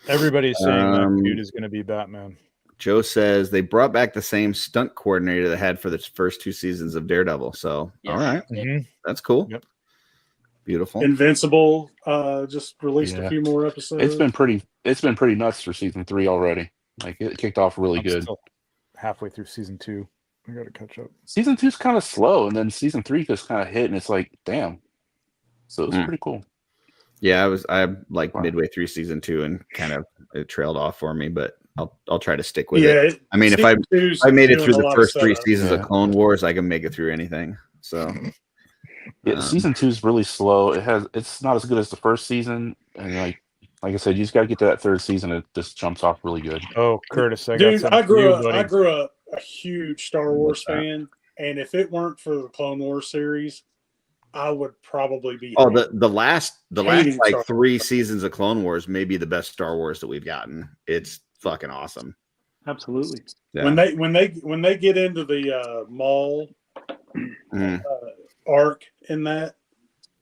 Everybody's saying that dude is going to be Batman. Joe says they brought back the same stunt coordinator they had for the first 2 seasons of Daredevil. So, all right. Mhm. That's cool. Yep. Beautiful. Invincible just released a Yeah. few more episodes. It's been pretty nuts for season 3 already. Like it kicked off really I'm good. still halfway through season 2. I got to catch up. Season 2's kind of slow, and then season 3 just kind of hit, and it's like, damn. So it was pretty cool. Yeah, I'm like midway through season 2 and kind of it trailed off for me, but I'll try to stick with it. I mean, if I made it through the first 3 seasons of Clone Wars, I can make it through anything. So Yeah, season 2 is really slow. It's not as good as the first season, and like I said, you just got to get to that 3rd season. It just jumps off really good. Oh, Curtis, I Dude, got I grew something up. I grew up a huge Star Wars fan, and if it weren't for the Clone Wars series, I would probably be. the last hating like Star 3 seasons of Clone Wars may be the best Star Wars that we've gotten. It's fucking awesome. Absolutely. Yeah. When they get into the Maul arc in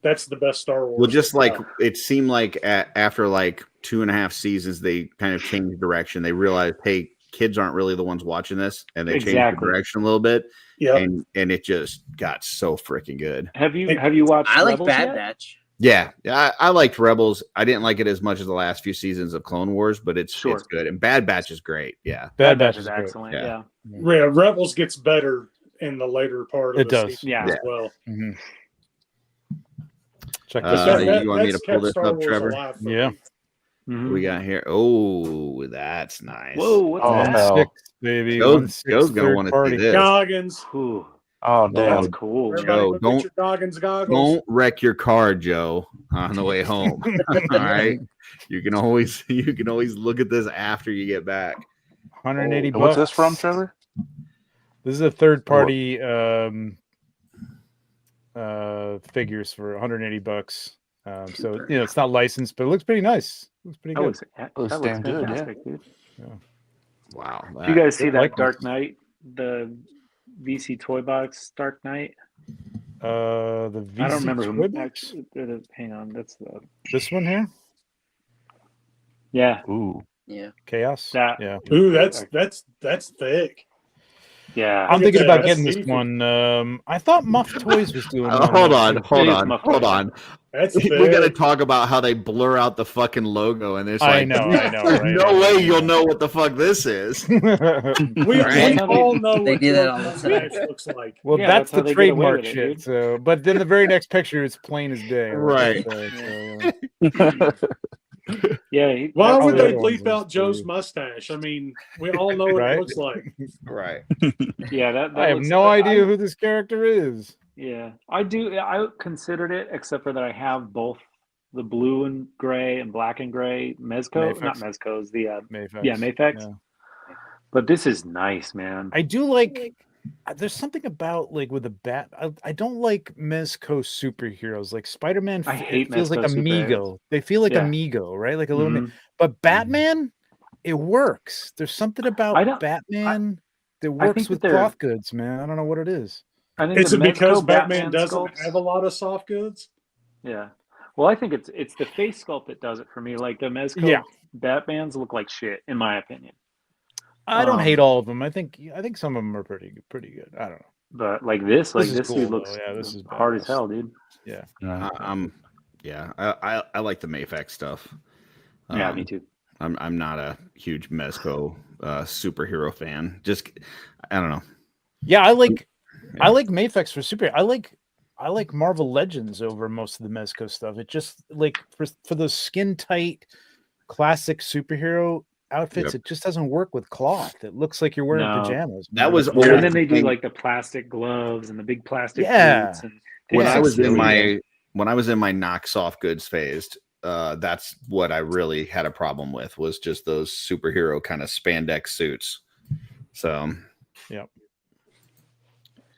that's the best Star Wars. Well, just like it seemed like after like 2.5 seasons, they kind of changed direction. They realized, hey, kids aren't really the ones watching this, and they changed the direction a little bit. Yeah, and it just got so freaking good. Have you watched? I like Rebels Bad yet? Batch. Yeah, I liked Rebels. I didn't like it as much as the last few seasons of Clone Wars, but it's good. And Bad Batch is great. Yeah, Bad Batch is excellent. Yeah. Rebels gets better in the later part of It the does. season Yeah. as well. Mm-hmm. Check Uh, this out. you want me to that's pull kept this Star up, Wars Trevor? alive for Yeah. me. Mhm. What we got here? Oh, that's nice. Whoa, what's Oh, that? hell. 1/6, baby. Joe's 1/6 gonna want to see party. this. Goggins. Ooh, Oh, that's damn. cool. Everybody Joe, go get your Goggins goggles. Don't wreck your car, Joe, on the way home. All right, you can always look at this after you get back. 180 And bucks. what's this from, Trevor? This is a third party figures for 180 bucks. So it's not licensed, but it looks pretty nice. Looks pretty That good. looks Looks damn good, yeah. fantastic, dude. Wow. Did you guys see I that like Dark Knight, the VC Toy Box Dark Knight? The VC I don't remember toy who. box? Hang on, that's the. This one here, Yeah, Ooh. Yeah. Chaos. that. Yeah. Ooh, that's thick. Yeah, I'm thinking about That's getting this beefy. one. I thought Muff Toys was doing one. Hold on, It is my hold on. That's We got to big. talk about how they blur out the fucking logo, and it's I like, know, there's right? no way you'll know what the fuck this is. We Right. all know They what do that Joe's all the mustache time. looks like. Well, Yeah, that's that's how the they get away trademark with it, shit. dude. So, but then the very next picture, it's plain as day. Right. Yeah. Why would the they other ones bleep is out Joe's weird. mustache? I mean, we all know what Right? it looks like. Right. Yeah, that I have looks, no idea who this character is. Yeah, I do. I considered it, except for that I have both the blue and gray and black and gray Mezco, not Mafex. Mezcos, the Mafex. yeah, Mafex. Yeah. But this is nice, man. I do like. There's something about like with the bat. I don't like Mezco superheroes. Like Spider-Man, I hate it feels like Mezco superheroes. Amigo. They feel like Yeah. Amigo, right? Like a little. Mhm. But Batman, it works. There's something I about don't- Batman that I works think that with they're- cloth goods, man. I don't know what it is. I think Is the it because Mezco Batman doesn't sculpts- have a lot of soft goods? Yeah. Well, I think it's the face sculpt that does it for me. Like the Mezco Yeah. Batmans look like shit, in my opinion. I don't hate Um, all of them. I think some of them are pretty good. I don't know. But like this is dude cool, looks though. Yeah, this is hard as badass. hell, dude. Yeah. I like the Mafex stuff. Yeah, me too. I'm not a huge Mezco superhero fan. Just I don't know. Yeah, I like Mafex for super. I like Marvel Legends over most of the Mezco stuff. It just like for those skin tight classic superhero outfits, it just doesn't work with cloth. It looks like you're wearing No. pajamas. That was And old then they do thing. like the plastic gloves and the big plastic Yeah. boots. And when I was in silly. my knock soft goods phase, that's what I really had a problem with, was just those superhero kind of spandex suits. So Yep.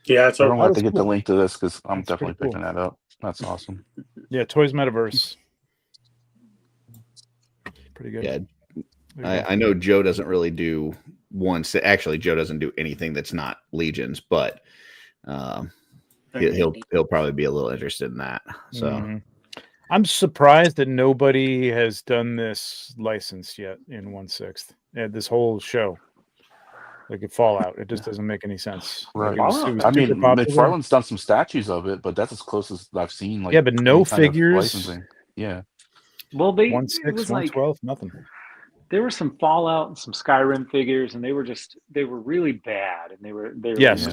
Yeah, it's I don't have to that's get the cool. link to this because I'm That's definitely pretty picking that up. That's awesome. Yeah, Toys Metaverse. Pretty good. yeah, There you go. I know Joe doesn't really do actually Joe doesn't do anything that's not Legions, but he'll probably be a little interested in that. So Mhm. I'm surprised that nobody has done this license yet in 1/6. This whole show. Like at Fallout. It just doesn't make any sense. Right. Like, it was I mean, super popular. McFarlane's done some statues of it, but that's as close as I've seen. Like, Yeah, but no any kind of figures. licensing. Yeah. Well, it 1/6, was like 1/12, nothing. there were some Fallout and some Skyrim figures, and they were really bad, and they were Yes.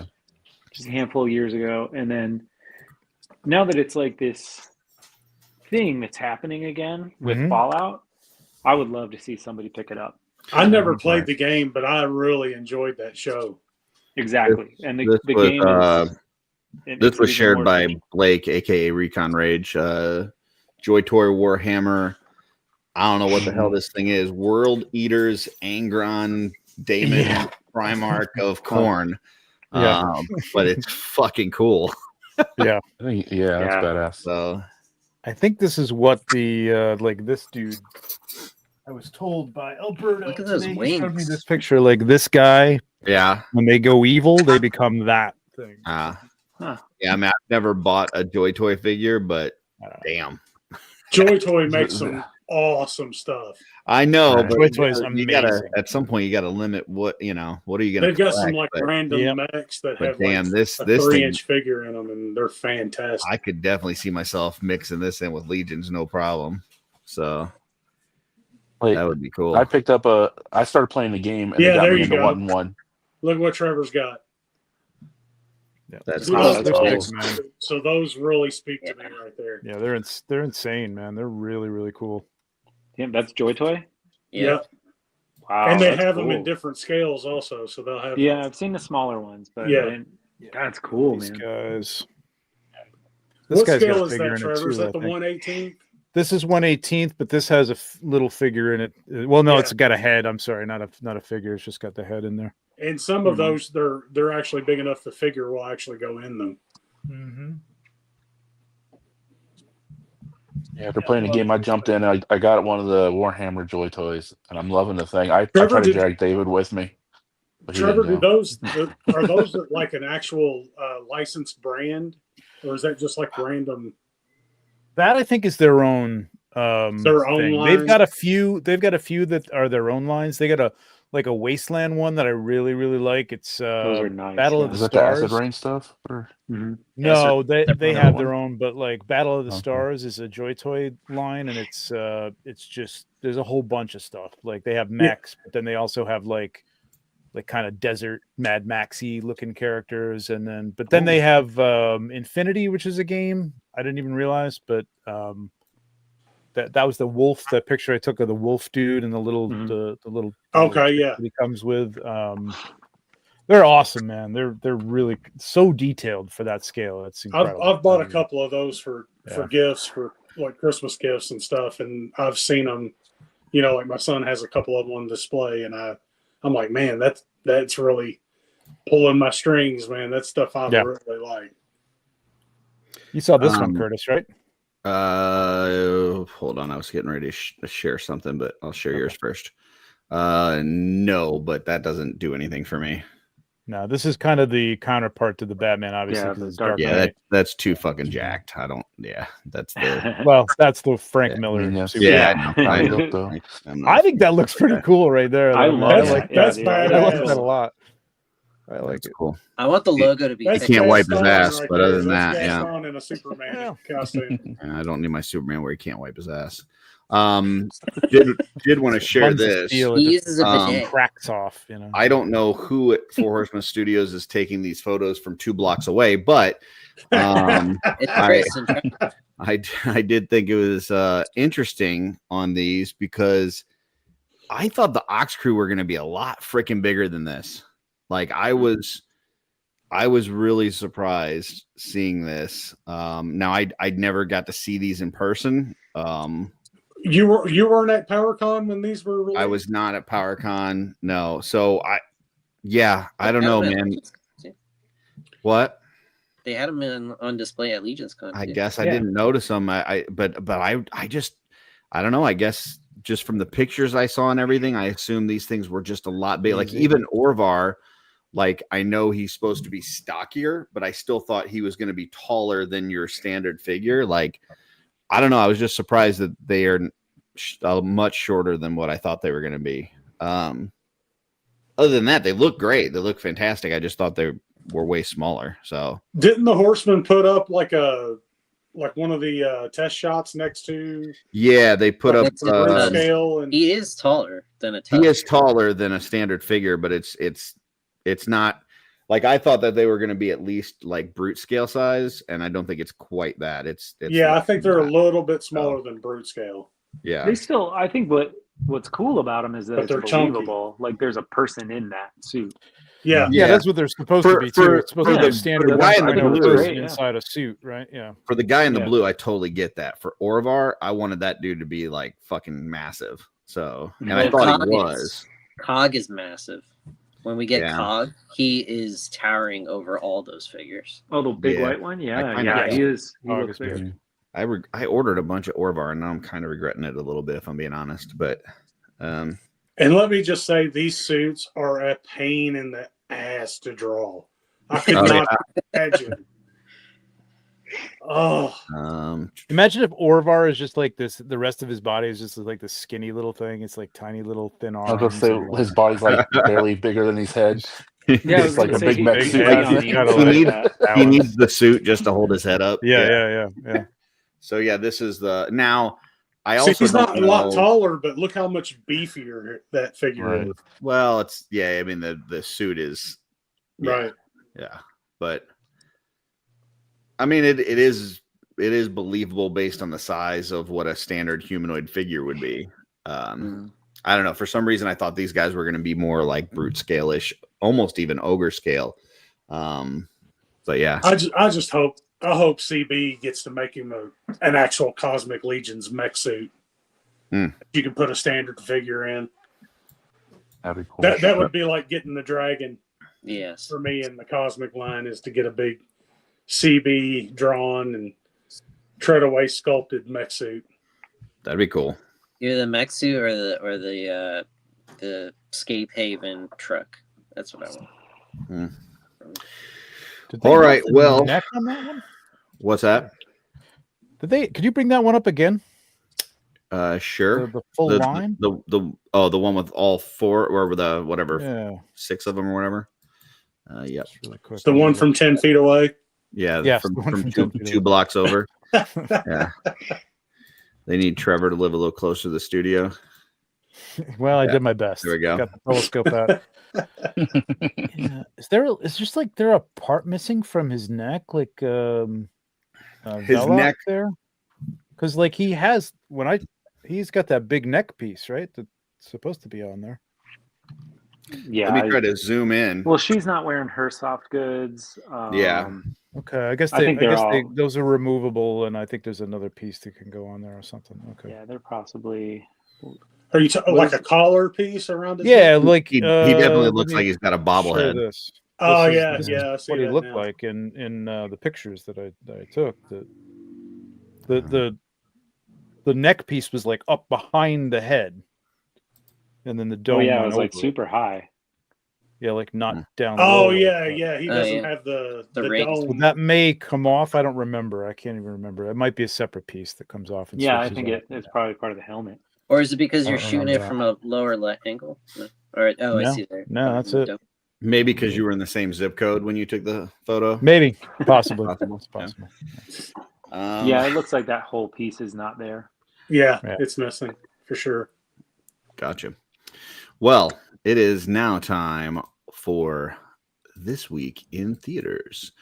just a handful of years ago. And then now that it's like this thing that's happening again with Mhm. Fallout, I would love to see somebody pick it up. I never played the game, but I really enjoyed that show. Exactly, and the this was, game is. this was shared by Blake, aka Recon Rage. Joy Toy Warhammer. I don't know what the hell this thing is. World Eaters Angron Damon Primarch of Corn. Yeah. But it's fucking cool. Yeah. I think, that's badass. So I think this is what the like this dude. I was told by Alberto. Look at those today, he showed me wings. this picture. Like this guy, yeah. when they go evil, they become that thing. Huh. Yeah, I mean, I've never bought a Joy Toy figure, but damn. Joy Toy makes some awesome stuff. I know, but Joy Toy is you gotta amazing. at some point you gotta limit what are you gonna They've got some collect, like but random mechs that but have damn, like this a thing 3-inch figure in them, and they're fantastic. I could definitely see myself mixing this in with Legions, no problem. So that would be cool. I picked up I started playing the game and Yeah, it got there me you into go. 1-1. Look what Trevor's got. Yeah, That's Those- awesome. man. So those really speak to me right there. Yeah, they're insane, man. They're really, really cool. Damn, that's Joy Toy. Yeah. Wow, And they that's have them in cool. different scales also. So they'll have. Yeah, I've seen the smaller ones, but Yeah. that's cool, These man. guys. This What guy's got scale a is figure that, in it Trevor? Is too, I that the think. 1/18th? This is 1/18th, but this has a little figure in it. Well, no, Yeah. it's got a head. I'm sorry, not a figure. It's just got the head in there. And some of those, they're actually big enough the figure will actually go in them. Mm-hmm. Yeah, after playing the game, I jumped in. I got one of the Warhammer Joy Toys, and I'm loving the thing. I Trevor, tried to did- drag David with me. but he Trevor, didn't do go. those are those like an actual licensed brand, or is that just like random? That I think is their own. Their own thing. line? They've got a few. They've got a few that are their own lines. They got like a Wasteland one that I really like. It's Those are nice. Battle of the Is that Stars. the Acid Rain stuff? Or? No, Yes, they sir. have their own, but like Battle of the Okay. Stars is a Joy Toy line, and it's just there's a whole bunch of stuff. Like they have Yeah. mechs, but then they also have like kind of desert Mad Maxy looking characters, and then they have Infinity, which is a game I didn't even realize, but that was the wolf. That picture I took of the wolf dude and the little the little Okay, yeah. that he comes with. They're awesome, man. They're really so detailed for that scale. It's incredible. I've bought a couple of those for gifts, for like Christmas gifts and stuff, and I've seen them. You know, like my son has a couple of them on display, and I'm like, man, that's really pulling my strings, man. That's stuff I really like. You saw this one, Curtis, right? Hold on. I was getting ready to share something, but I'll share yours first. No, but that doesn't do anything for me. No, this is kind of the counterpart to the Batman, obviously. Yeah, it's Dark Yeah, Knight. that's too fucking jacked. I don't. Yeah, that's the. Well, that's the Frank Miller. Yeah, I think that looks pretty cool right there. I love like that. That's Yeah, badass. I like that a lot. I like That's it. cool. I want the logo to be. That's I can't wipe his Gaston ass, right but there. other than That's that, yeah. Gaston in a Superman costume. I don't need my Superman where he can't wipe his ass. Did want to share Tons of this. steel, He it uses a bidet. cracks off. You know. I don't know who at Four Horsemen Studios is taking these photos from 2 blocks away, but It's Chris and Trevor. I did think it was interesting on these because I thought the Ox Crew were going to be a lot freaking bigger than this. Like I was really surprised seeing this. Now I never got to see these in person. You weren't at PowerCon when these were released? I was not at PowerCon. No. So I don't know, man. What? They had them on display at Legion's Con. I guess I didn't notice them. But I just I don't know. I guess just from the pictures I saw and everything, I assumed these things were just a lot big. Like even Orvar, like I know he's supposed to be stockier, but I still thought he was going to be taller than your standard figure. Like I don't know. I was just surprised that they are much shorter than what I thought they were going to be. Other than that, they look great. They look fantastic. I just thought they were way smaller. So didn't the Horseman put up like one of the test shots next to? Yeah, they put up scale, and he is taller than a. He is taller than a standard figure, but it's not like I thought that they were going to be at least like brute scale size, and I don't think it's quite that. It's yeah, I think they're a little bit smaller than brute scale. Yeah, they still. I think what's cool about them is that But they're it's chunky. believable. Like there's a person in that suit. Yeah, that's what they're supposed to be too. It's supposed to be a standard the guy in the blue inside a suit, right? Yeah. For the guy in the blue, I totally get that. For Orvar, I wanted that dude to be like fucking massive. So, and I thought he was. Cog is massive. When we get Yeah. Cog, he is towering over all those figures. Oh, the big white one? Yeah, he is. He Cog looks is big. I ordered a bunch of Orvar, and now I'm kind of regretting it a little bit, if I'm being honest. But, and let me just say, these suits are a pain in the ass to draw. I could not imagine. Oh, imagine if Orvar is just like this. The rest of his body is just like this skinny little thing. It's like tiny little thin arms. I was gonna say his body's like barely bigger than his head. Yeah, It's like a big mech suit. He needs the suit just to hold his head up. Yeah. So yeah, this is the now. I also he's not don't a lot know- taller, but look how much beefier that figure is. Well, it's I mean the suit is Right. Yeah, but I mean it is believable based on the size of what a standard humanoid figure would be. I don't know. For some reason, I thought these guys were going to be more like brute scale-ish, almost even ogre scale. But yeah, I just hope CB gets to make him an actual Cosmic Legion's mech suit. You can put a standard figure in. That'd be cool. That would be like getting the dragon. Yes. For me in the Cosmic line is to get a big CB drawn and tread-away sculpted mech suit. that'd be cool. Either the mech suit or the Scape Haven truck. That's what I want. All right. Well, neck on that one? what's that? Could you bring that one up again? Sure. The full line? The one with all four or the whatever, 6 of them or whatever. Yep. Really quick. It's the one from 10 feet away. Yeah, Yes, from two blocks over. Yeah. They need Trevor to live a little closer to the studio. Well, I did my best. There we go. Got the telescope out. Yeah. Is just like there a part missing from his neck, like his neck there? Because like he's got that big neck piece, right? That's supposed to be on there. Yeah. Let me try to zoom in. Well, she's not wearing her soft goods. Yeah. Okay. I guess those are removable, and I think there's another piece that can go on there or something. Okay. Yeah, they're possibly. Are you like a collar piece around his Yeah, neck? like he definitely looks like he's got a bobblehead. This This is I see what he that looked now. like in the pictures that I took. The neck piece was like up behind the head, and then the dome. Oh yeah, it went was like over super high. Yeah, like not down. Oh low. yeah. He doesn't have the ring. dome. So that may come off. I don't remember. I can't even remember. It might be a separate piece that comes off. And Yeah, I switches think off. it's probably part of the helmet. Or is it because I you're don't shooting it remember from a lower angle? No. Or I No. see there. No, that's it. Maybe because you were in the same zip code when you took the photo. Maybe, possibly. It's possible. Yeah, it looks like that whole piece is not there. Yeah, it's missing for sure. Gotcha. Well, it is now time for This Week in Theaters.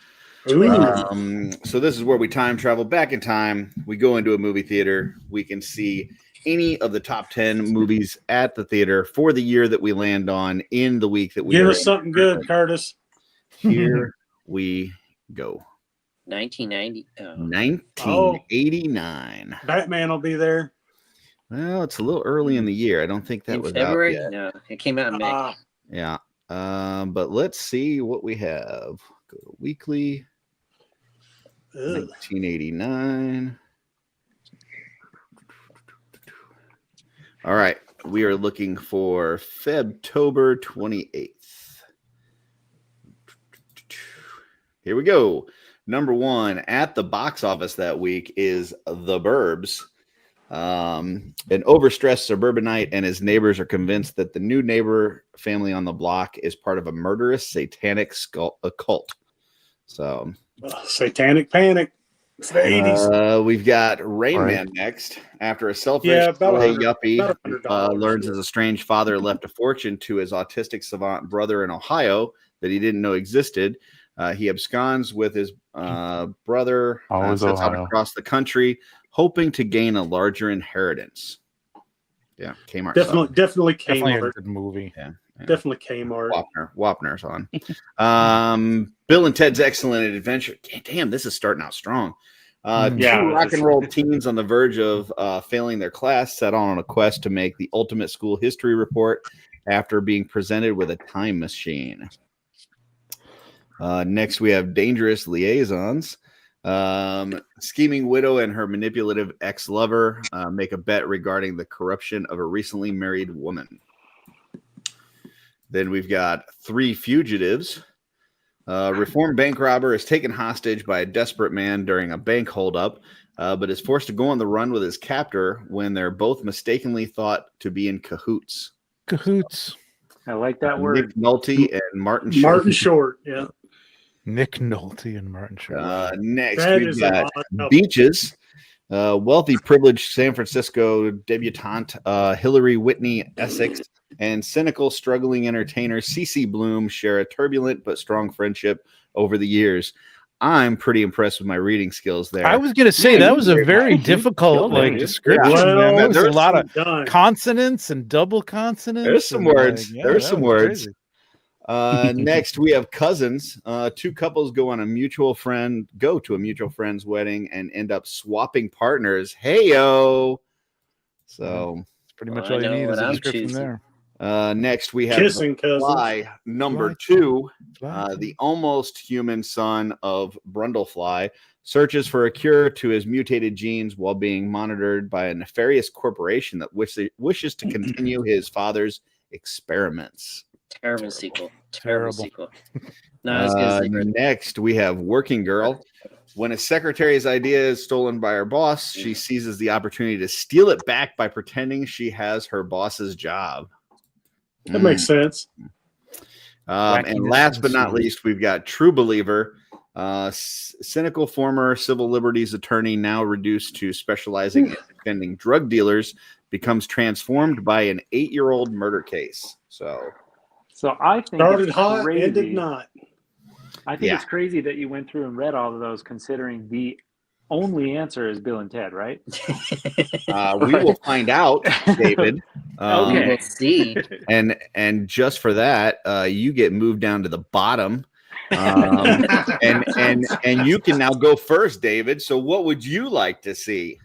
So this is where we time travel back in time. We go into a movie theater. We can see any of the top 10 movies at the theater for the year that we land on in the week that we Give us something good, Curtis. Here we go. 1990. 1989. Batman will be there. Well, it's a little early in the year. I don't think that In was February? out yet. No, it came out in May. Yeah. But let's see what we have. Go to weekly. 1989. All right. We are looking for Febtober 28th. Here we go. Number 1 at the box office that week is The Burbs. An overstressed suburbanite and his neighbors are convinced that the new neighbor family on the block is part of a murderous satanic occult. So, Satanic Panic. It's the 80s. We've got Rain Man next. After a selfish yuppie learns his estranged father left a fortune to his autistic savant brother in Ohio that he didn't know existed, he absconds with his brother, sets out across the country, hoping to gain a larger inheritance. Yeah, Kmart. Definitely Kmart. Definitely a good movie. Yeah. Definitely Kmart. Wapner's on. Bill and Ted's Excellent Adventure. Damn, this is starting out strong. Two rock and roll teens on the verge of failing their class set on a quest to make the ultimate school history report after being presented with a time machine. Next, we have Dangerous Liaisons. Scheming widow and her manipulative ex-lover make a bet regarding the corruption of a recently married woman. Then we've got Three Fugitives. Reformed bank robber is taken hostage by a desperate man during a bank holdup, but is forced to go on the run with his captor when they're both mistakenly thought to be in cahoots. Cahoots. I like that word. Nick Nolte and Martin Short. Martin Short, yeah. Nick Nolte and Martin Short. Next, we've got Beaches. Wealthy, privileged San Francisco debutante Hillary Whitney Essex and cynical, struggling entertainer Cece Bloom share a turbulent but strong friendship over the years. I'm pretty impressed with my reading skills there. I was going to say that was a very difficult description. Well, there's a lot of consonants and double consonants. There's some words. There's some words. Crazy. Next, we have Cousins. Two couples go to a mutual friend's wedding and end up swapping partners. Heyo. So that's pretty much all you need is a description there. Next, we have Fly number 2. The almost human son of Brundlefly searches for a cure to his mutated genes while being monitored by a nefarious corporation that wishes to continue his father's experiments. Terrible sequel. Not as good as Next, we have Working Girl. When a secretary's idea is stolen by her boss, she seizes the opportunity to steal it back by pretending she has her boss's job. That makes sense. And last but not least, we've got True Believer, cynical former civil liberties attorney, now reduced to specializing in defending drug dealers, becomes transformed by an 8-year-old murder case. So I think started it's hot, crazy. ended not. I think it's crazy that you went through and read all of those, considering the only answer is Bill and Ted, right? We will find out, David. Okay. We'll see. And just for that, you get moved down to the bottom. And you can now go first, David. So what would you like to see?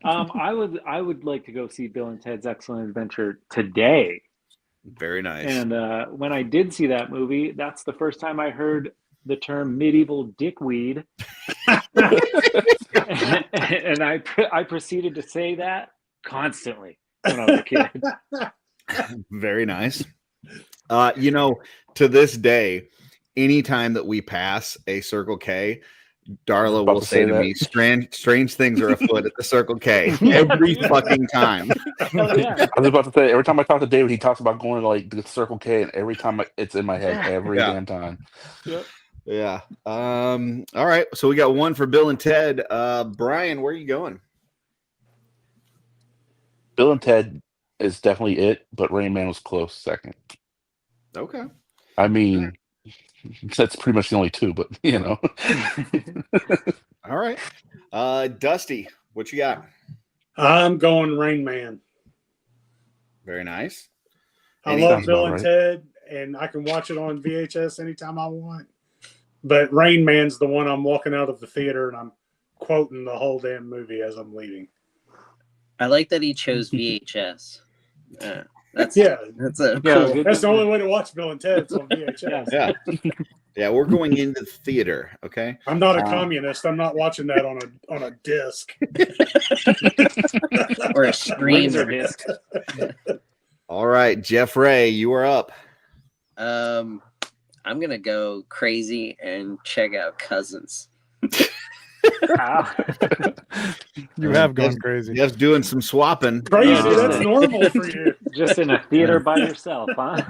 I would like to go see Bill and Ted's Excellent Adventure today. Very nice. And when I did see that movie, that's the first time I heard the term medieval dickweed. and I proceeded to say that constantly when I was a kid. Very nice. To this day, anytime that we pass a Circle K, Darla will say to me, strange things are afoot at the Circle K every fucking time. I was about to say, every time I talk to David, he talks about going to like the Circle K, and every time it's in my head, every damn time. Yep. Yeah. All right. So we got one for Bill and Ted. Brian, where are you going? Bill and Ted is definitely it, but Rain Man was close second. Okay. I mean, that's pretty much the only two, but All right. Dusty, what you got? I'm going Rain Man. Very nice. I love Bill and Ted, and I can watch it on VHS anytime I want. But Rain Man's the one I'm walking out of the theater and I'm quoting the whole damn movie as I'm leaving. I like that he chose VHS. That's cool. That's the only way to watch Bill and Ted. It's on VHS. Yeah, we're going into the theater. Okay. I'm not a communist. I'm not watching that on a disc or a stream or disc. All right, Jeff Ray, you are up. I'm gonna go crazy and check out Cousins. You have gone crazy. Just doing some swapping. Crazy, that's normal for you. Just in a theater by yourself, huh?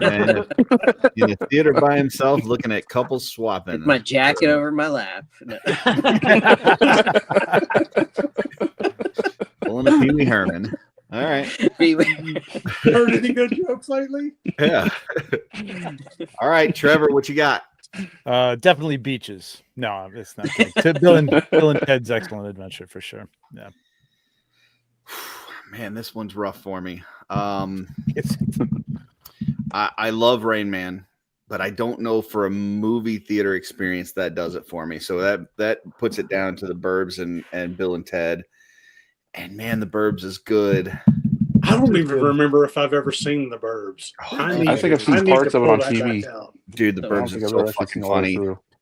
In a theater by himself, looking at couples swapping. With my jacket over my lap. Pulling a Pee Wee Herman. All right. Heard any good jokes lately? Yeah. All right, Trevor, what you got? Definitely beaches. No, it's not good. To Bill and Ted's Excellent Adventure for sure. Yeah. Man, this one's rough for me. I love Rain Man, but I don't know for a movie theater experience that does it for me. So that puts it down to the Burbs and Bill and Ted. And man, the Burbs is good. I don't even remember if I've ever seen the Burbs. I think I've seen parts of it on TV. Dude, the Burbs is so fucking funny.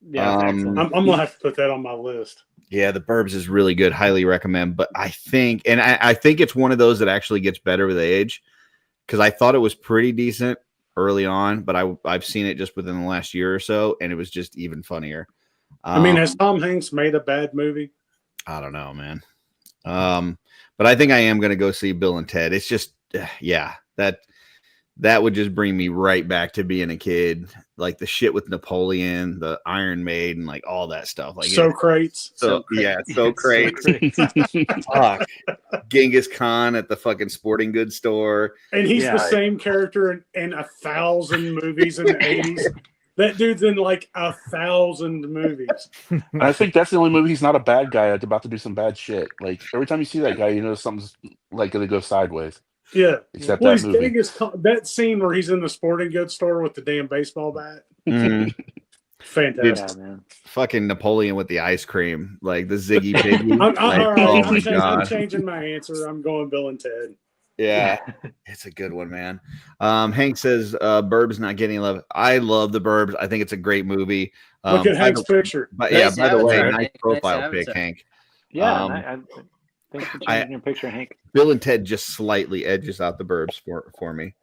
Yeah, I'm gonna have to put that on my list. Yeah, the Burbs is really good. Highly recommend. But I think it's one of those that actually gets better with age, because I thought it was pretty decent early on, but I've seen it just within the last year or so, and it was just even funnier. I mean, has Tom Hanks made a bad movie? I don't know, man. But I think I am going to go see Bill and Ted. It's just, that would just bring me right back to being a kid. Like the shit with Napoleon, the Iron Maiden, like all that stuff. Like crates. Crates. Fuck. Genghis Khan at the fucking sporting goods store. And he's the same character in 1,000 movies in the 80s. That dude's in like 1,000 movies. I think that's the only movie he's not a bad guy that's about to do some bad shit. Like every time you see that guy, you know something's like going to go sideways. Yeah. Except that movie. That scene where he's in the sporting goods store with the damn baseball bat. Mm-hmm. Fantastic. Yeah, man. Fucking Napoleon with the ice cream, like the Ziggy Piggy. I'm changing my answer. I'm going Bill and Ted. Yeah, it's a good one, man. Hank says Burbs not getting love. I love the Burbs. I think it's a great movie. Look at Hank's picture. But by the way, nice profile pic, Hank. Yeah, thanks for changing your picture, Hank. Bill and Ted just slightly edges out the Burbs for me.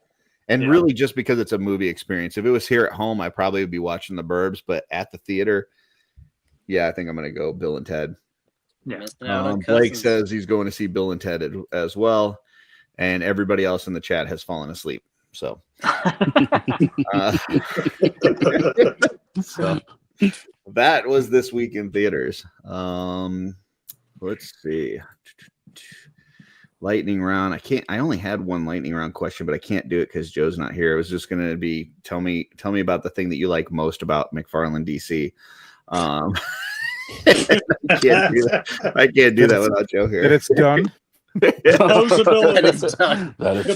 And really just because it's a movie experience. If it was here at home, I probably would be watching the Burbs, but at the theater, Yeah, I think I'm going to go Bill and Ted. Yeah. Missing out on Blake Cousins. says he's going to see Bill and Ted as well, and everybody else in the chat has fallen asleep. So, so that was this week in theaters. Let's see. Lightning round. I only had one lightning round question, but I can't do it because Joe's not here. It was just going to be tell me about the thing that you like most about McFarlane DC. I can't do that. I can't do that without Joe here. That it's done. That is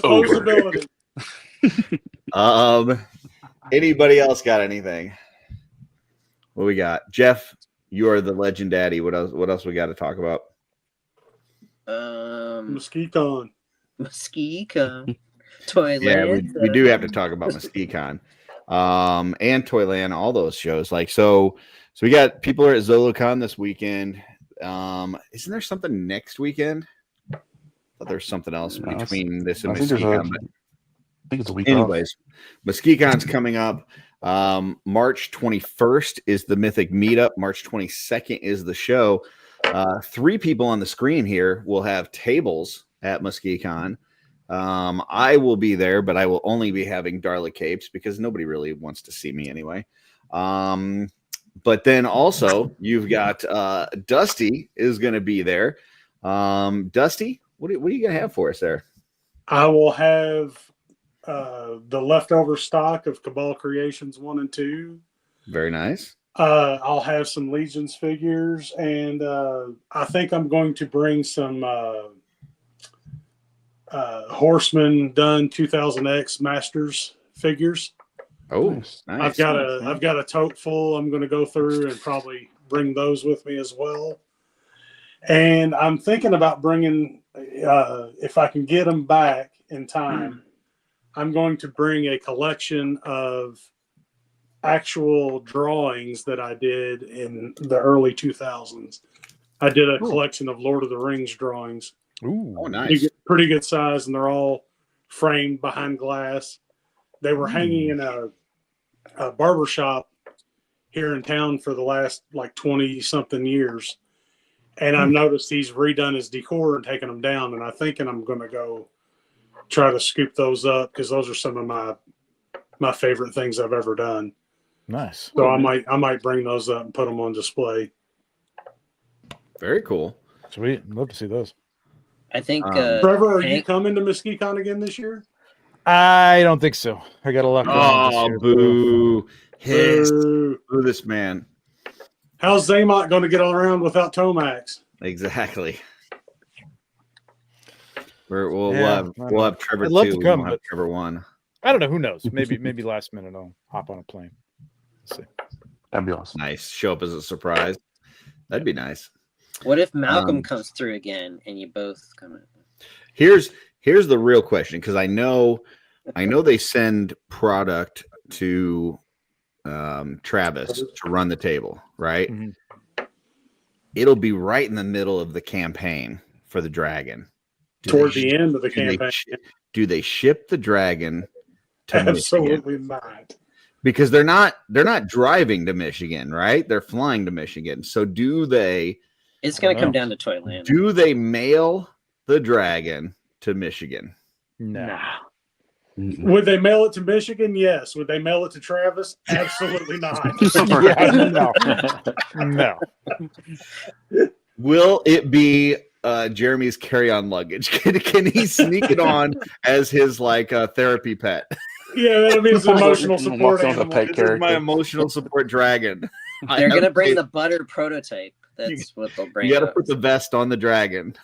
over. Anybody else got anything? What we got? Jeff, you are the legend daddy. What else we got to talk about? Mesquite-Con. Toyland. Yeah, we do have to talk about Mesquite-Con. And Toyland, all those shows. Like so we got people are at Zolocon this weekend. Isn't there something next weekend? I thought there's something else between this and Mesquite-Con. I think it's a week anyways, Mesquite-Con's coming up. March 21st is the Mythic Meetup. March 22nd is the show. 3 people on the screen here will have tables at Mesquite-Con. I will be there, but I will only be having Darla capes because nobody really wants to see me anyway. But then also you've got Dusty is going to be there. Dusty, what are you going to have for us there? I will have the leftover stock of Cabal Creations 1 and 2. Very nice. I'll have some Legions figures, and I think I'm going to bring some Horseman Done 2000X Masters figures. Oh, nice. I've got a tote full. I'm going to go through and probably bring those with me as well. And I'm thinking about bringing, if I can get them back in time, I'm going to bring a collection of actual drawings that I did in the early 2000s. I did a collection of Lord of the Rings drawings. Ooh, oh, nice. Pretty good size, and they're all framed behind glass. They were hanging in a barber shop here in town for the last like 20-something years. And I've noticed he's redone his decor and taken them down, and I'm thinking I'm going to go try to scoop those up because those are some of my favorite things I've ever done. Nice. So I might bring those up and put them on display. Very cool. Sweet. I'd love to see those. I think Trevor, are you coming to Mesquite-Con again this year? I don't think so. I got a lot going on this year. Boo. Boo this man. How's Zaymot going to get all around without Tomax? Exactly. We'll have Trevor 2. Come, we'll have Trevor 1. I don't know. Who knows? Maybe last minute I'll hop on a plane. Let's see. That'd be awesome. Nice. Show up as a surprise. That'd be nice. What if Malcolm comes through again and you both come in? Here's the real question, because I know they send product to Travis to run the table, right? Mm-hmm. It'll be right in the middle of the campaign for the dragon. Toward the end of the campaign. Do they ship the dragon to Absolutely Michigan? Not. Because they're not driving to Michigan, right? They're flying to Michigan. So do they? It's going to come down to Toyland. Do they mail the dragon to Michigan? No. Would they mail it to Michigan? Yes. Would they mail it to Travis? Absolutely not. No. Will it be Jeremy's carry-on luggage? Can he sneak it on as his therapy pet? Yeah, that'll be his emotional support animal. This is my emotional support dragon. They're going to bring the butter prototype. That's what they'll bring. You got to put the vest on the dragon.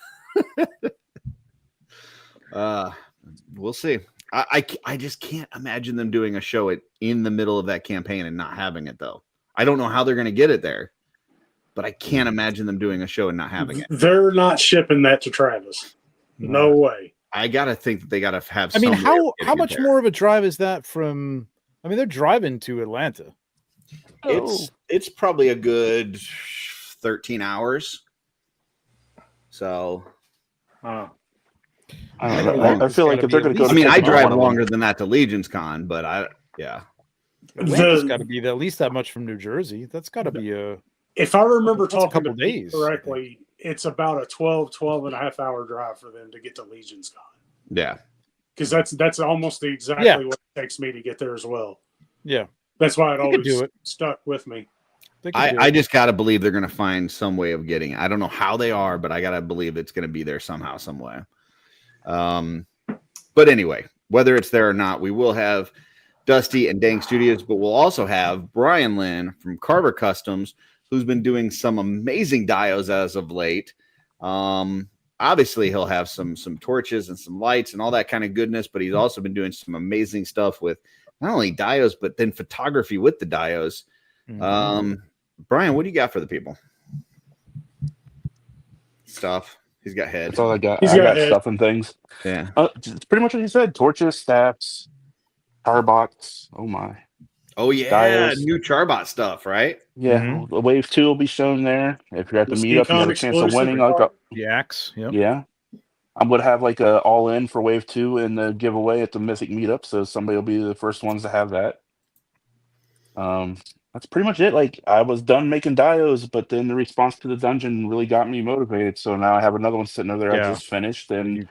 We'll see. I just can't imagine them doing a show in the middle of that campaign and not having it, though. I don't know how they're going to get it there, but I can't imagine them doing a show and not having it. They're not shipping that to Travis. No way. I got to think that they got to have. I mean, how much more of a drive is that from? I mean, they're driving to Atlanta. It's probably a good 13 hours. So. I feel like if they're going to go. I mean, I drive longer than that to Legion's Con, but Atlanta's got to be at least that much from New Jersey. That's got to be a. If I remember That's a talking couple to Pete days, correctly, it's about a 12 and a half hour drive for them to get to Legion's Con. Yeah. Because that's almost exactly what it takes me to get there as well. Yeah. That's why it They could always do it. stuck with me. I just got to believe they're going to find some way of getting it. I don't know how they are, but I got to believe it's going to be there somehow, some way. But anyway, whether it's there or not, we will have Dusty and Dang Studios, but we'll also have Brian Lynn from Carver Customs, who's been doing some amazing dios as of late. Obviously, he'll have some torches and some lights and all that kind of goodness, but he's also been doing some amazing stuff with not only dios, but then photography with the dios. Brian, what do you got for the people? Stuff. He's got head. That's all I got. I got stuff and things. Yeah. It's pretty much what he said. Torches, staffs, Charbots. Oh my. Oh yeah, Dios. new Charbot stuff, right? Yeah. The Wave 2 will be shown there. If you're at the meetup, you have a chance of winning like the axe. Yep. Yeah. I'm gonna have like a all in for Wave 2 in the giveaway at the Mythic meetup, so somebody will be the first ones to have that. That's pretty much it. Like, I was done making dios, but then the response to the dungeon really got me motivated. So now I have another one sitting over there. I just finished, and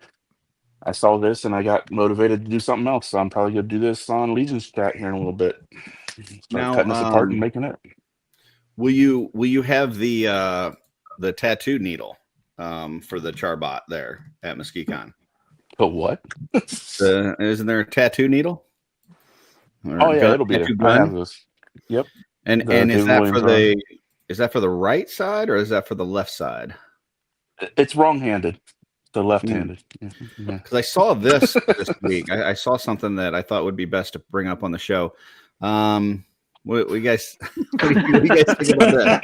I saw this, and I got motivated to do something else. So I'm probably gonna do this on Legion's chat here in a little bit. Start cutting this apart and making it. Will you have the tattoo needle for the Charbot there at MesquiteCon? But what? Isn't there a tattoo needle? Oh yeah, it'll be there. I have this. Yep. And is that for the right side or is that for the left side? It's wrong-handed. The left-handed. Because I saw this week. I saw something that I thought would be best to bring up on the show. What you guys think about that?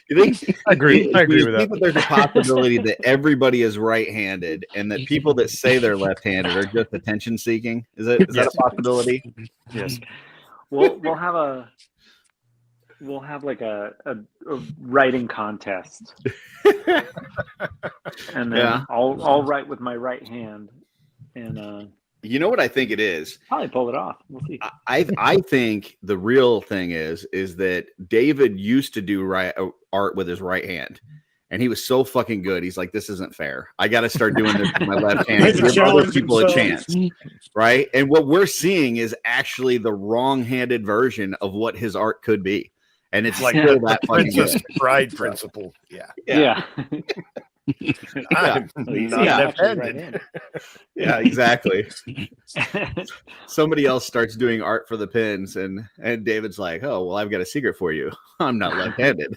You think? I agree with that. That there's a possibility that everybody is right-handed, and that people that say they're left-handed are just attention seeking. Is that a possibility? Yes. We'll have like a writing contest, and then I'll write with my right hand, and you know what I think it is? Probably pull it off. We'll see. I think the real thing is that David used to do art with his right hand, and he was so fucking good. He's like, this isn't fair. I got to start doing this with my left hand. Give other people a chance, right? And what we're seeing is actually the wrong-handed version of what his art could be, and it's like still the that fucking Princess good. Bride principle. Yeah. I'm not left-handed. Yeah, exactly. Somebody else starts doing art for the pins, and David's like, "Oh, well, I've got a secret for you. I'm not left-handed."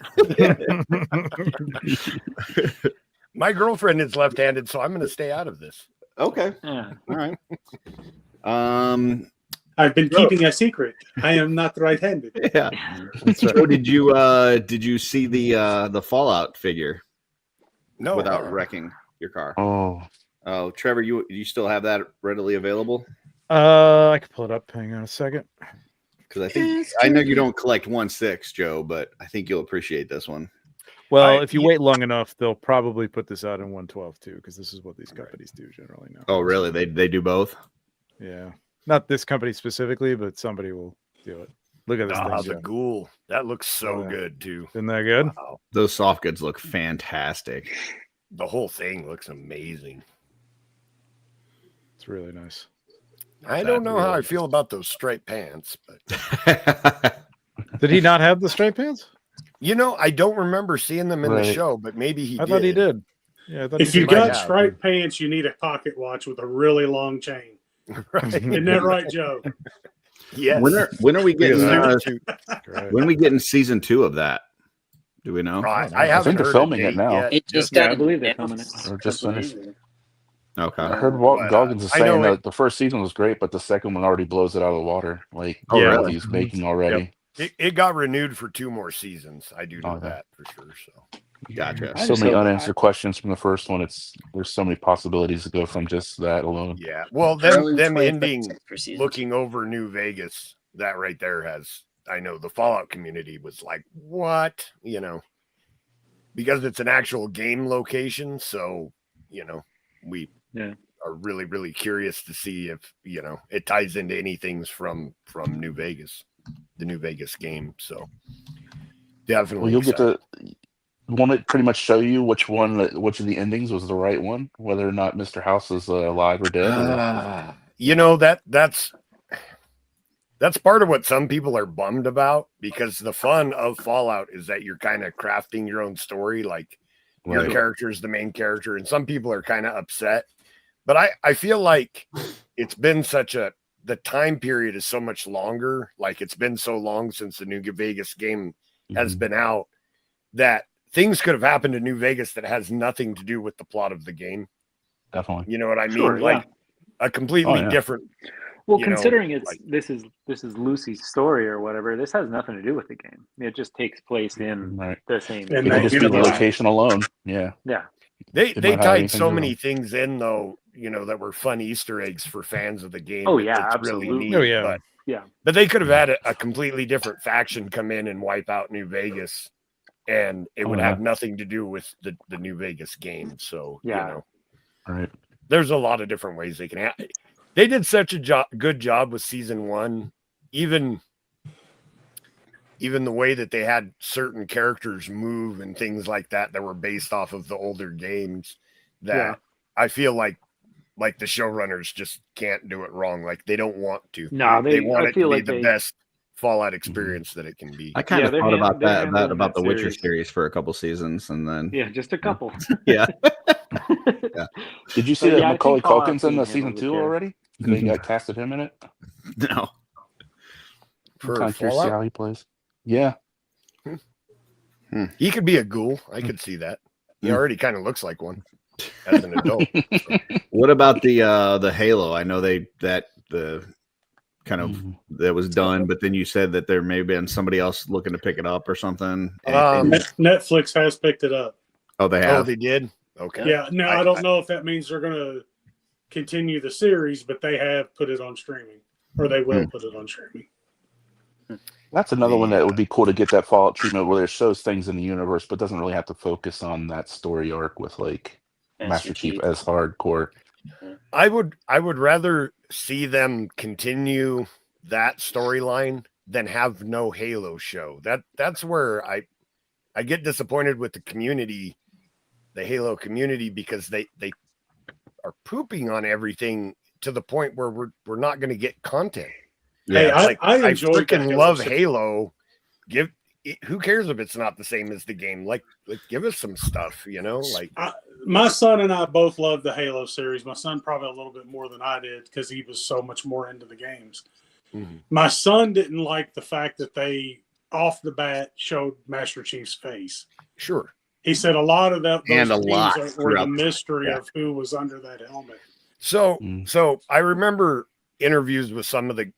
My girlfriend is left-handed, so I'm going to stay out of this. Okay. Yeah. All right. I've been keeping a secret. I am not right-handed. Yeah. So did you see the Fallout figure? No, without wrecking your car. Oh, Trevor, you still have that readily available? I can pull it up. Hang on a second. Because I know you don't collect 1/6, Joe, but I think you'll appreciate this one. Well, if you wait long enough, they'll probably put this out in 1/12 too, because this is what these companies do generally now. Oh, really? They do both? Yeah, not this company specifically, but somebody will do it. Look at this thing. The ghoul. That looks so good too. Isn't that good? Wow. Those soft goods look fantastic. The whole thing looks amazing. It's really nice. I don't know how I feel about those striped pants, but did he not have the striped pants? You know, I don't remember seeing them in the show, but maybe he did. I thought he did. Yeah, I thought if you got striped pants, you need a pocket watch with a really long chain. Right. Isn't that right, Joe? Yes. When are we getting when are we getting season 2 of that? Do we know? I think they're filming it now. It just I believe they're filming it. Or just finished. Okay. I heard Walt Goggins is saying that the first season was great, but the second one already blows it out of the water. Like, really? He's making already. Yep. It got renewed for 2 more seasons. I do know that for sure. So gotcha. So many unanswered questions from the first one. There's so many possibilities to go from just that alone. Yeah. Well, them ending looking over New Vegas, that right there has, I know the Fallout community was like, what? You know, because it's an actual game location. So, you know, we are really, really curious to see if, you know, it ties into anything from New Vegas. the New Vegas game. So definitely. Well, you'll get to. Won't it pretty much show you which of the endings was the right one, whether or not Mr. House is alive or dead? Or... You know, that's part of what some people are bummed about, because the fun of Fallout is that you're kind of crafting your own story. Like your character is the main character, and some people are kind of upset. But I feel like it's been the time period is so much longer. Like it's been so long since the New Vegas game has been out that things could have happened in New Vegas that has nothing to do with the plot of the game. Definitely. You know what I mean? Sure, like a completely different. Well, considering this is Lucy's story or whatever, this has nothing to do with the game. It just takes place in the same. It could just be the location alone. Yeah. Yeah. They tied so many things in, though, that were fun Easter eggs for fans of the game. Oh yeah, it's absolutely. Really neat, oh yeah. But they could have had a completely different faction come in and wipe out New Vegas, and it would have nothing to do with the New Vegas game. So right. There's a lot of different ways they can. They did such a good job with season 1, even the way that they had certain characters move and things like that were based off of the older games. That I feel like the showrunners just can't do it wrong. Like they don't want to. No, they want it to be the best Fallout experience that it can be. I kind of thought about that about the Witcher series for a couple seasons, and then just a couple. Yeah. Did you see that Macaulay Culkin's in the season 2 already? They got casted him in it. No. For I'm curious to see how he plays. Yeah. He could be a ghoul. I could see that. He already kind of looks like one as an adult. What about the Halo? I know that was done, but then you said that there may have been somebody else looking to pick it up or something. Netflix has picked it up. Oh, they have. Oh, they did. Okay. Yeah. No, I don't know if that means they're going to continue the series, but they have put it on streaming, or they will put it on streaming. That's another one that would be cool to get that Fallout treatment where it shows things in the universe, but doesn't really have to focus on that story arc with like Master Chief as hardcore. I would rather see them continue that storyline than have no Halo show. That's where I get disappointed with the community, the Halo community, because they are pooping on everything to the point where we're not going to get content. Yeah, hey, I freaking love Halo. Who cares if it's not the same as the game? Like give us some stuff, my son and I both love the Halo series. My son probably a little bit more than I did because he was so much more into the games. Mm-hmm. My son didn't like the fact that they off the bat showed Master Chief's face. Sure. He said a lot of those things were the mystery of who was under that helmet. So I remember interviews with some of the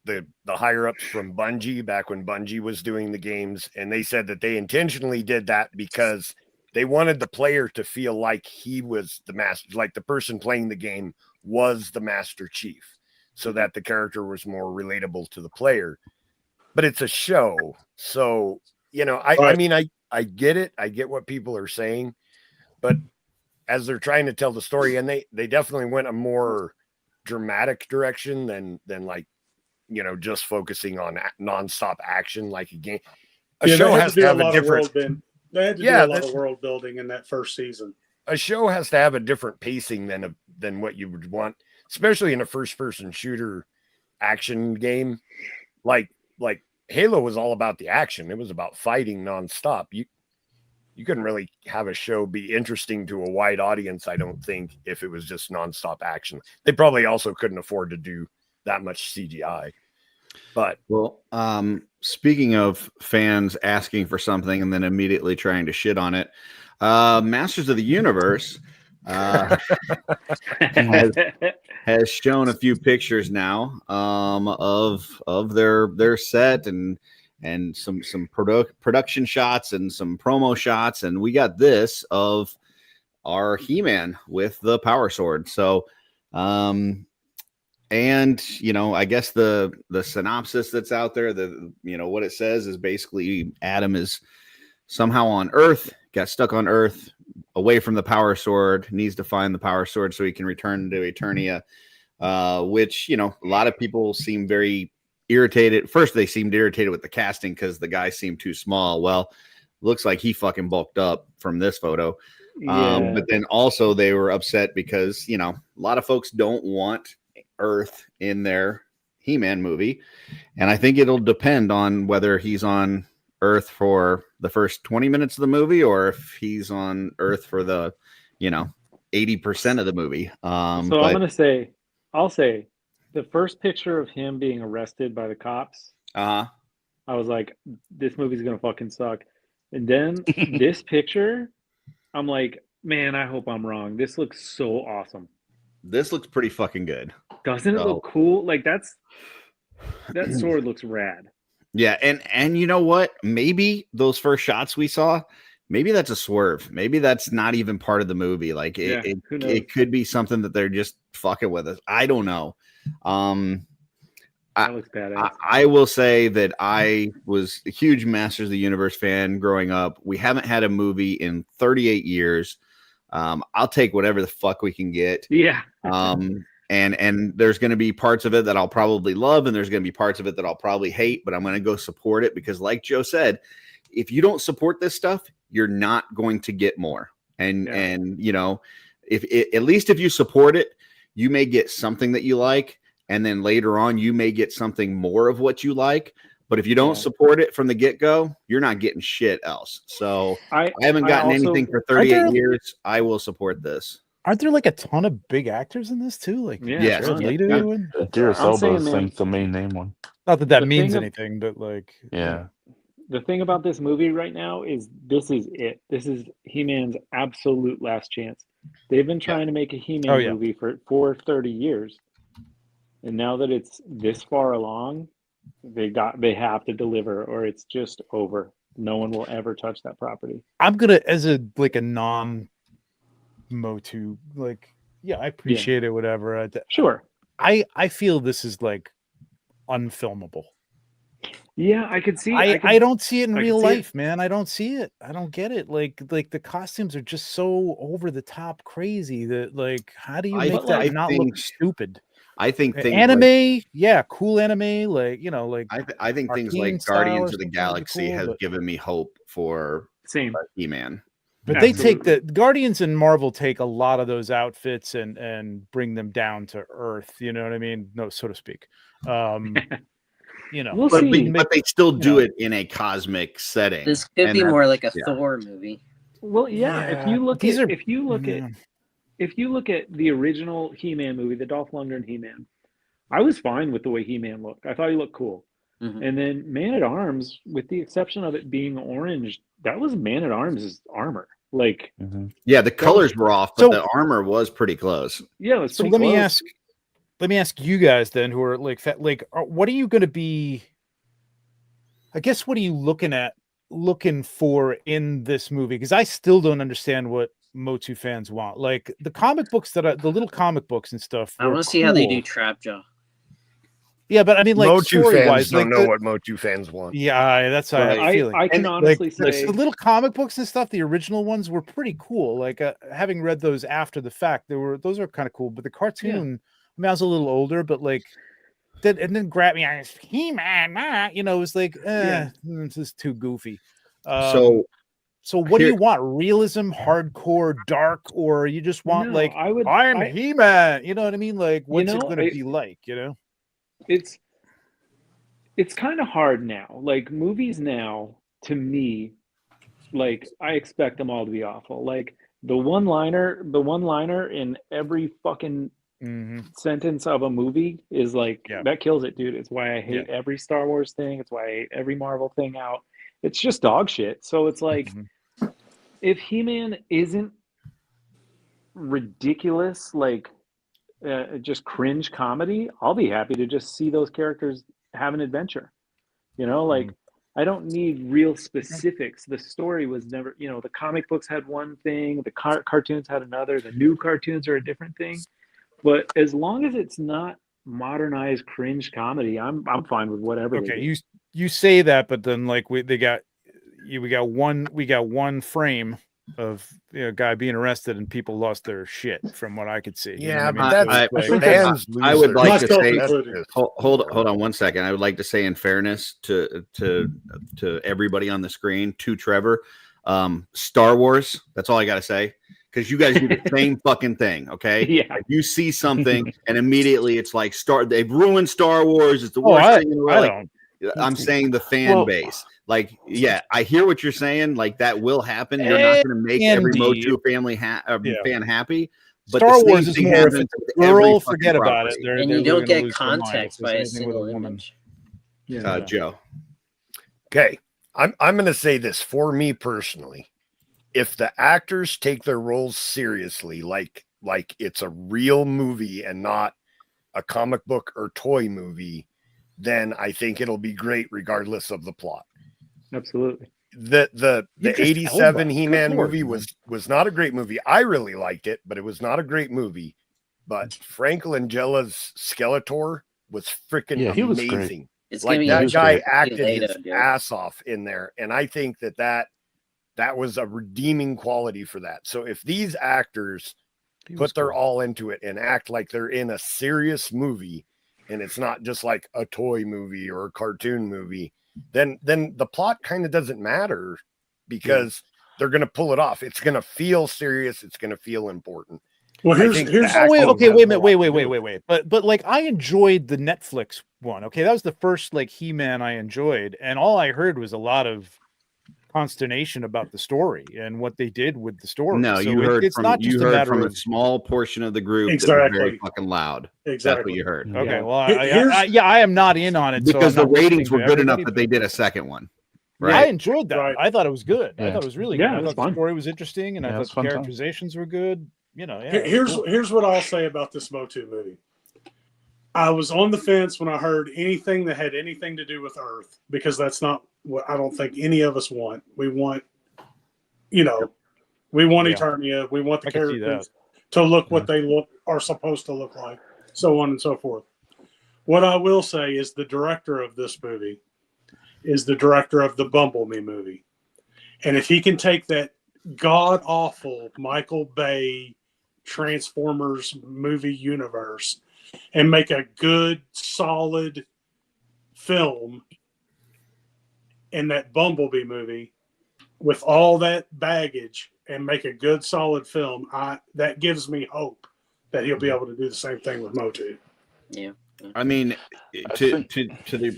higher ups from Bungie back when Bungie was doing the games, and they said that they intentionally did that because they wanted the player to feel like he was the master, like the person playing the game was the Master Chief, so that the character was more relatable to the player. But it's a show, so I mean I get it. I get what people are saying, but as they're trying to tell the story, and they definitely went a more dramatic direction than like, just focusing on nonstop action like a game. A show has to have a different. They had to do a lot of world building in that first season. A show has to have a different pacing than what you would want, especially in a first-person shooter action game. Like Halo was all about the action. It was about fighting nonstop. You couldn't really have a show be interesting to a wide audience, I don't think, if it was just nonstop action. They probably also couldn't afford to do that much CGI. But speaking of fans asking for something and then immediately trying to shit on it, Masters of the Universe has shown a few pictures now of their set and some production shots and some promo shots, and we got this of our He-Man with the power sword. So and I guess the synopsis that's out there, what it says is basically Adam is somehow on Earth, got stuck on Earth, away from the power sword, needs to find the power sword so he can return to Eternia, which a lot of people seem very irritated. First, they seemed irritated with the casting because the guy seemed too small. Well, looks like he fucking bulked up from this photo. But then also they were upset because, you know, a lot of folks don't want Earth in their He-Man movie. And I think it'll depend on whether he's on Earth for the first 20 minutes of the movie or if he's on Earth for the, you know, 80% of the movie. So I'm going to say, I'll say the first picture of him being arrested by the cops. I was like, this movie's going to fucking suck. And then this picture, I'm like, man, I hope I'm wrong. This looks so awesome. This looks pretty fucking good. Doesn't it look cool? Like that sword looks rad. Yeah, and you know what? Maybe those first shots we saw, maybe that's a swerve. Maybe that's not even part of the movie. Like it could be something that they're just fucking with us. I don't know. That looks badass. I will say that I was a huge Masters of the Universe fan growing up. We haven't had a movie in 38 years. I'll take whatever the fuck we can get. Yeah. And there's going to be parts of it that I'll probably love, and there's going to be parts of it that I'll probably hate, but I'm going to go support it because, like Joe said, if you don't support this stuff, you're not going to get more. And you know, if at least if you support it, you may get something that you like. And then later on, you may get something more of what you like. But if you don't support it from the get-go, you're not getting shit else. So I haven't gotten anything for 38 years. I will support this. Aren't there like a ton of big actors in this too? Like yes, Idris Elba is the main name one. Not that means anything, but like the thing about this movie right now is this is it. This is He-Man's absolute last chance. They've been trying to make a He-Man movie for 30 years. And now that it's this far along, they have to deliver or it's just over. No one will ever touch that property. I'm gonna, as a non Motu, like, I appreciate it, whatever. Sure. I feel this is like unfilmable. Yeah, I could see. I don't see it in real life, man. I don't see it. I don't get it. Like the costumes are just so over the top, crazy that like, how do you make that not look stupid? I think anime, cool anime, like like I think things like Guardians of the Galaxy have given me hope for He-Man. But they take the Guardians and Marvel take a lot of those outfits and bring them down to earth. You know what I mean? No, so to speak. We'll but see. But they still do it in a cosmic setting. This could be more like a Thor movie. Well, if you look at the original He-Man movie, the Dolph Lundgren He-Man, I was fine with the way He-Man looked. I thought he looked cool. Mm-hmm. And then Man-at-Arms, with the exception of it being orange, that was Man-at-Arms' armor. Like, the colors were off, but the armor was pretty close. Yeah, it was pretty close. Let me ask you guys then, who are like, what are you going to be? I guess what are you looking for in this movie? Because I still don't understand what Motu fans want. Like the comic books the little comic books and stuff. I want to see how they do Trapjaw. Yeah, but I mean, like Motu fans don't know what Motu fans want. Yeah, that's how I'm feeling. I can honestly say the little comic books and stuff. The original ones were pretty cool. Like having read those after the fact, those are kind of cool. But the cartoon, I mean, I was a little older, but like, and then grab me on He-Man, it was like, this is too goofy. So what do you want? Realism, hardcore, dark, or you just want I'm He-Man? You know what I mean? Like, what's it going to be like? It's kind of hard now. Like movies now, to me, like I expect them all to be awful. Like the one-liner in every fucking sentence of a movie is like that kills it, dude. It's why I hate every Star Wars thing. It's why I hate every Marvel thing out. It's just dog shit. So it's like if He-Man isn't ridiculous, like just cringe comedy, I'll be happy to just see those characters have an adventure. Like I don't need real specifics. The story was never, the comic books had one thing, the cartoons had another, the new cartoons are a different thing. But as long as it's not modernized cringe comedy, I'm fine with whatever. Okay, you say that, but then like we got one frame guy being arrested and people lost their shit from what I could see. Yeah, you know what I but mean? that's I would like to say, losers. hold on 1 second. I would like to say, in fairness to everybody on the screen, to Trevor, Star Wars. That's all I got to say, because you guys do the same fucking thing. Okay, Yeah. You see something and immediately it's like they've ruined Star Wars. It's the worst thing in the world. I'm saying the fan base. Like, yeah, I hear what you're saying. Like, that will happen. You're not going to make every Motu family fan happy. But Star Wars is more if it's a girl, forget about it. And you don't get context by a single image. Joe. Okay, I'm going to say this for me personally. If the actors take their roles seriously, like it's a real movie and not a comic book or toy movie, then I think it'll be great regardless of the plot. Absolutely. The 87 He-Man movie was not a great movie. I really liked it, but it was not a great movie. But Frank Langella's Skeletor was freaking he was amazing. It's like, that guy acted his dude. ass off in there. And I think that was a redeeming quality for that. So if these actors put their all into it and act like they're in a serious movie, and it's not just like a toy movie or a cartoon movie, then the plot kind of doesn't matter, because they're going to pull it off. It's going to feel serious. It's going to feel important. Well, here's wait a minute. Wait. But like, I enjoyed the Netflix one. Okay, that was the first like He-Man I enjoyed, and all I heard was a lot of consternation about the story and what they did with the story. No, so you heard it's not just a matter from of a small portion of the group that was very fucking loud. That's what you heard. Okay, well, I am not in on it because so the ratings were good enough that they did a second one. Right? I enjoyed that. I thought it was good. I thought it was really good. Yeah, I it was thought fun. the story was interesting, and I thought the fun time. characterizations were good. You know, Here's what I'll say about this Motu movie. I was on the fence when I heard anything that had anything to do with Earth, because that's not what I don't think any of us want. We want, we want Eternia. We want the characters to look what they are supposed to look like, so on and so forth. What I will say is the director of this movie is the director of the Bumblebee movie. And if he can take that god-awful Michael Bay Transformers movie universe and make a good, solid film in that Bumblebee movie with all that baggage and make a good, solid film, that gives me hope that he'll be able to do the same thing with Motu. Yeah. I mean, to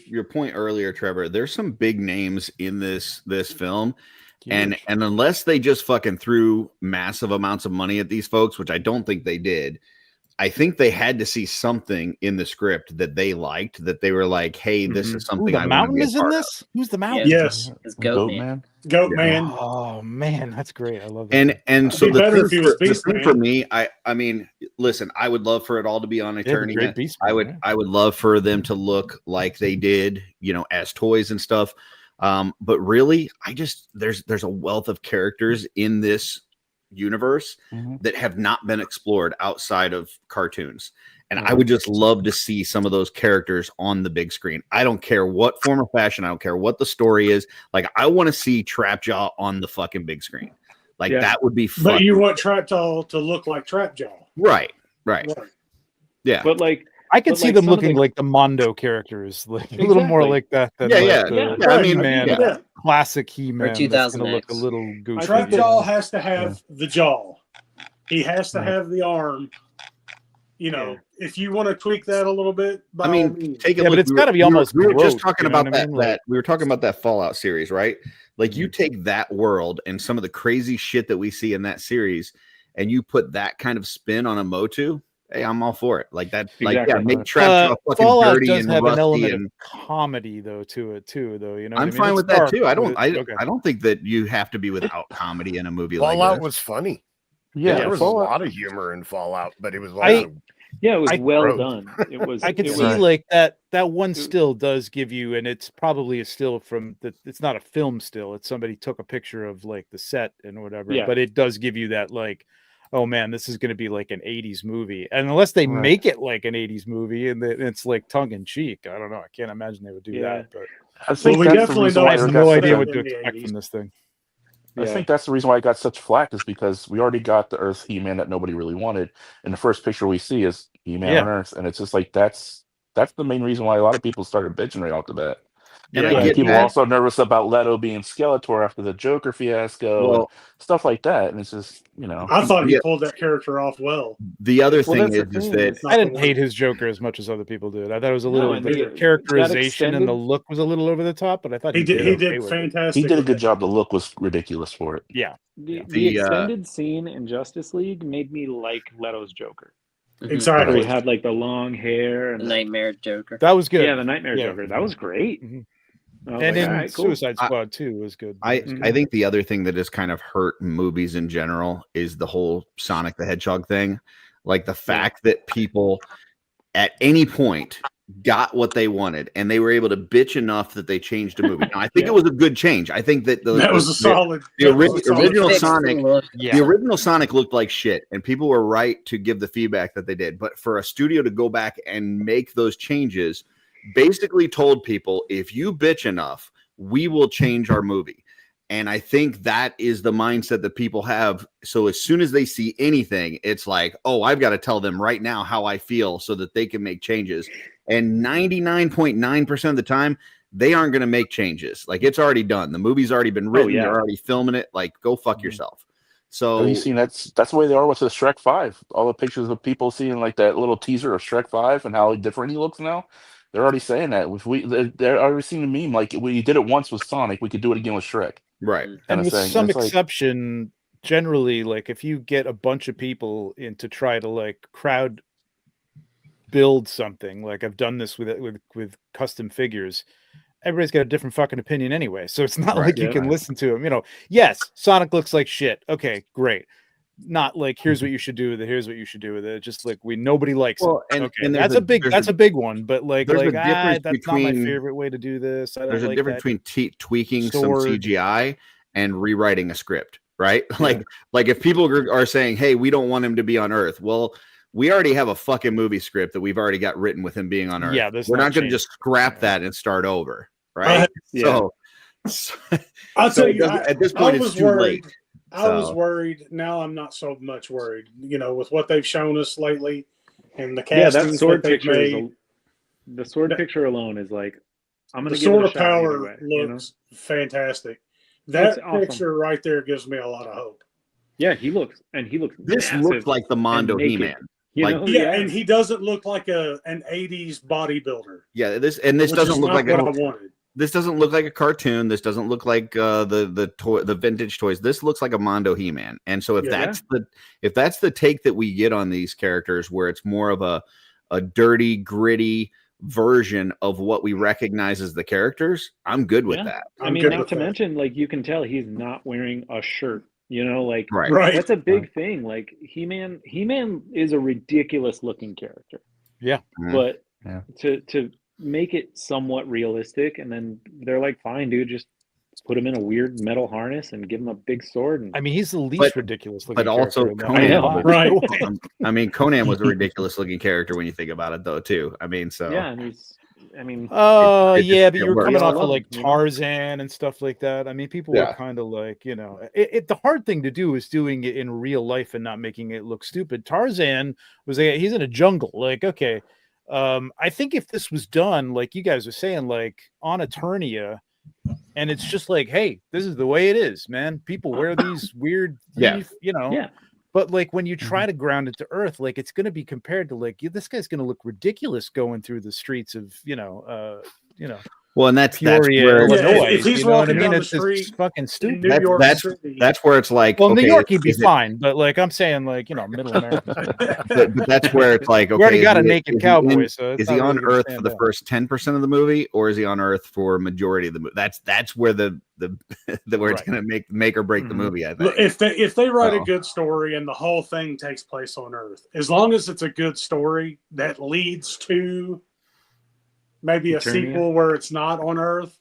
your point earlier, Trevor, there's some big names in this film. And unless they just fucking threw massive amounts of money at these folks, which I don't think they did, I think they had to see something in the script that they liked, that they were like, hey, this is something I want to be a part of. Who's the Mountain? Yes. It's Goat Man. Goat Man. Oh man, that's great. I love that. And so It'd be better if he was the Beast thing Man. for me, I mean, listen, I would love for it all to be on Eternia. I would love for them to look like they did, as toys and stuff. But really, there's a wealth of characters in this universe that have not been explored outside of cartoons. And I would just love to see some of those characters on the big screen. I don't care what form or fashion. I don't care what the story is. Like, I want to see Trapjaw on the fucking big screen. Like, that would be fun. But you want Trapjaw to look like Trapjaw. Right. Yeah. But like, I could see them looking like the Mondo characters, like a little more like that. Than I mean, He-Man, classic He-Man. Or 2000 going to look a little goofy. Trapjaw has to have the jaw. He has to have the arm. If you want to tweak that a little bit, I mean, take a look. But it's got to be almost. We were just gross, talking you know about what I mean? we were talking about that Fallout series, right? Like, you take that world and some of the crazy shit that we see in that series, and you put that kind of spin on a Motu. Hey, I'm all for it. Like that. Exactly. Like, make Trapjaw fucking Fallout dirty does and have rusty an element and of comedy though to it too, though. I'm fine with that too. I don't think that you have to be without comedy in a movie like Fallout this. was funny. Yeah, there was Fallout. a lot of humor in Fallout, but it was also it was well gross. done. It was. I could it see was, like that one still does give you, and it's probably a still from the. It's not a film still. It's somebody took a picture of like the set and whatever. Yeah. But it does give you that like, oh man, this is going to be like an '80s movie. And unless they make it like an '80s movie and it's like tongue in cheek, I don't know. I can't imagine they would do that. But I think we that's the definitely reason know why I have it's no got idea such what a- to in the expect 80s. from this thing. I think that's the reason why I got such flack is because we already got the Earth He-Man that nobody really wanted, and the first picture we see is He-Man on Earth, and it's just like that's the main reason why a lot of people started bitching right off the bat. And And I get people that. also nervous about Leto being Skeletor after the Joker fiasco and stuff like that, and it's just I thought he pulled that character off well. The other thing is that I didn't hate his Joker as much as other people did. I thought it was a little the characterization and the look was a little over the top, but I thought he did fantastic. He did a good job. The look was ridiculous for it. Yeah. The extended scene in Justice League made me like Leto's Joker. Exactly. Where he had like the long hair and the Nightmare Joker. That was good. Yeah, the Nightmare Joker. That was great. And in Suicide Squad 2 was good. I think the other thing that has kind of hurt movies in general is the whole Sonic the Hedgehog thing. Like the fact that people at any point got what they wanted and they were able to bitch enough that they changed a movie. Now, I think it was a good change. I think that the original Sonic, the original Sonic looked like shit, and people were right to give the feedback that they did. But for a studio to go back and make those changes, basically told people, if you bitch enough, we will change our movie. And I think that is the mindset that people have. So as soon as they see anything, it's like, oh, I've got to tell them right now how I feel so that they can make changes. And 99.9% of the time, they aren't going to make changes. Like, it's already done. The movie's already been written. They're already filming it. Like, go fuck yourself. So have you seen that's the way they are with the Shrek 5. All the pictures of people seeing like that little teaser of Shrek 5 and how different he looks now. They're already saying that. If they're already seeing the meme, like we did it once with Sonic, we could do it again with Shrek. Right. And with some exception, generally, like if you get a bunch of people in to try to like crowd build something, like I've done this with custom figures, everybody's got a different fucking opinion anyway. So it's not like you can listen to them. Yes, Sonic looks like shit. Okay, great. Not like here's what you should do with it. Here's what you should do with it. Just like nobody likes it. And that's a big one. But like that's not my favorite way to do this. There's a difference between tweaking some CGI and rewriting a script, right? Like if people are saying, "Hey, we don't want him to be on Earth," well, we already have a fucking movie script that we've already got written with him being on Earth. Yeah, we're not going to just scrap that and start over, right? So I'll tell you, at this point, it's too late. I was worried. Now I'm not so much worried. With what they've shown us lately, and the castings that sword that they've picture made. The sword picture alone is like, I'm gonna. The give sword it a of shot power anyway, looks fantastic. That awesome. picture right there gives me a lot of hope. Yeah, he looks. This looks like the Mondo He-Man. And he doesn't look like an '80s bodybuilder. Yeah, this doesn't look like what I wanted. This doesn't look like a cartoon. This doesn't look like the vintage toys. This looks like a Mondo He-Man. And so if that's the take that we get on these characters, where it's more of a dirty, gritty version of what we recognize as the characters, I'm good with that. I mean, not to mention, like, you can tell he's not wearing a shirt. Like, that's a big thing. Like, He-Man is a ridiculous looking character. Yeah, but to make it somewhat realistic, and then they're like, fine, dude, just put him in a weird metal harness and give him a big sword. And I mean, he's the least ridiculous looking but also character. Conan, I mean, Conan was a ridiculous looking character when you think about it, though, too. I mean, so yeah, and he's, I mean, but you were coming off of like Tarzan and stuff like that. I mean, people were kind of like, the hard thing to do is doing it in real life and not making it look stupid. Tarzan was he's in a jungle, like, okay. I think if this was done, like you guys were saying, like on Eternia, and it's just like, hey, this is the way it is, man. People wear these weird, but like when you try to ground it to Earth, like it's going to be compared to like this guy's going to look ridiculous going through the streets of, well, and that's Peoria, where Illinois. If he's walking down the street, fucking stupid. That's where it's like, well, New York he'd be fine, but like I'm saying, like middle America. but that's where it's like, okay, we already got a naked cowboy. So is he on Earth for the first 10% of the movie, or is he on Earth for majority of the movie? That's where the where it's going to make or break the movie. I think if they write a good story and the whole thing takes place on Earth, as long as it's a good story that leads to maybe a sequel where it's not on Earth,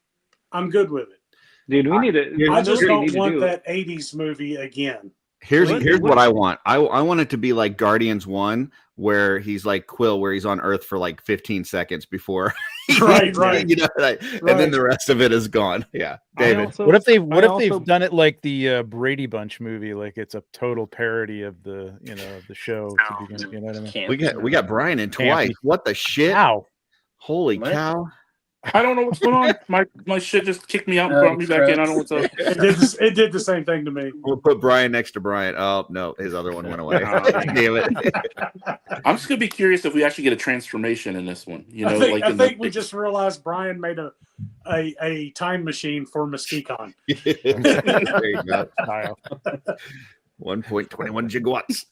I'm good with it. Dude, we need to. I just don't want that 80s movie again. Here's what I want. I want it to be like Guardians 1, where he's like Quill, where he's on Earth for like 15 seconds before Right. You know, and then the rest of it is gone. Yeah, David. What if they've done it like the Brady Bunch movie, like it's a total parody of the the show to begin. You know what I mean? We got Brian in twice. Campy. What the shit? Ow. Holy cow! I don't know what's going on. My shit just kicked me out and brought me back in. I don't know what's up. It did the same thing to me. We'll put Brian next to Brian. Oh no, his other one went away. Damn it! I'm just gonna be curious if we actually get a transformation in this one. You know, I think we just realized Brian made a time machine for Mysticon. There you go. 1.21 gigawatts.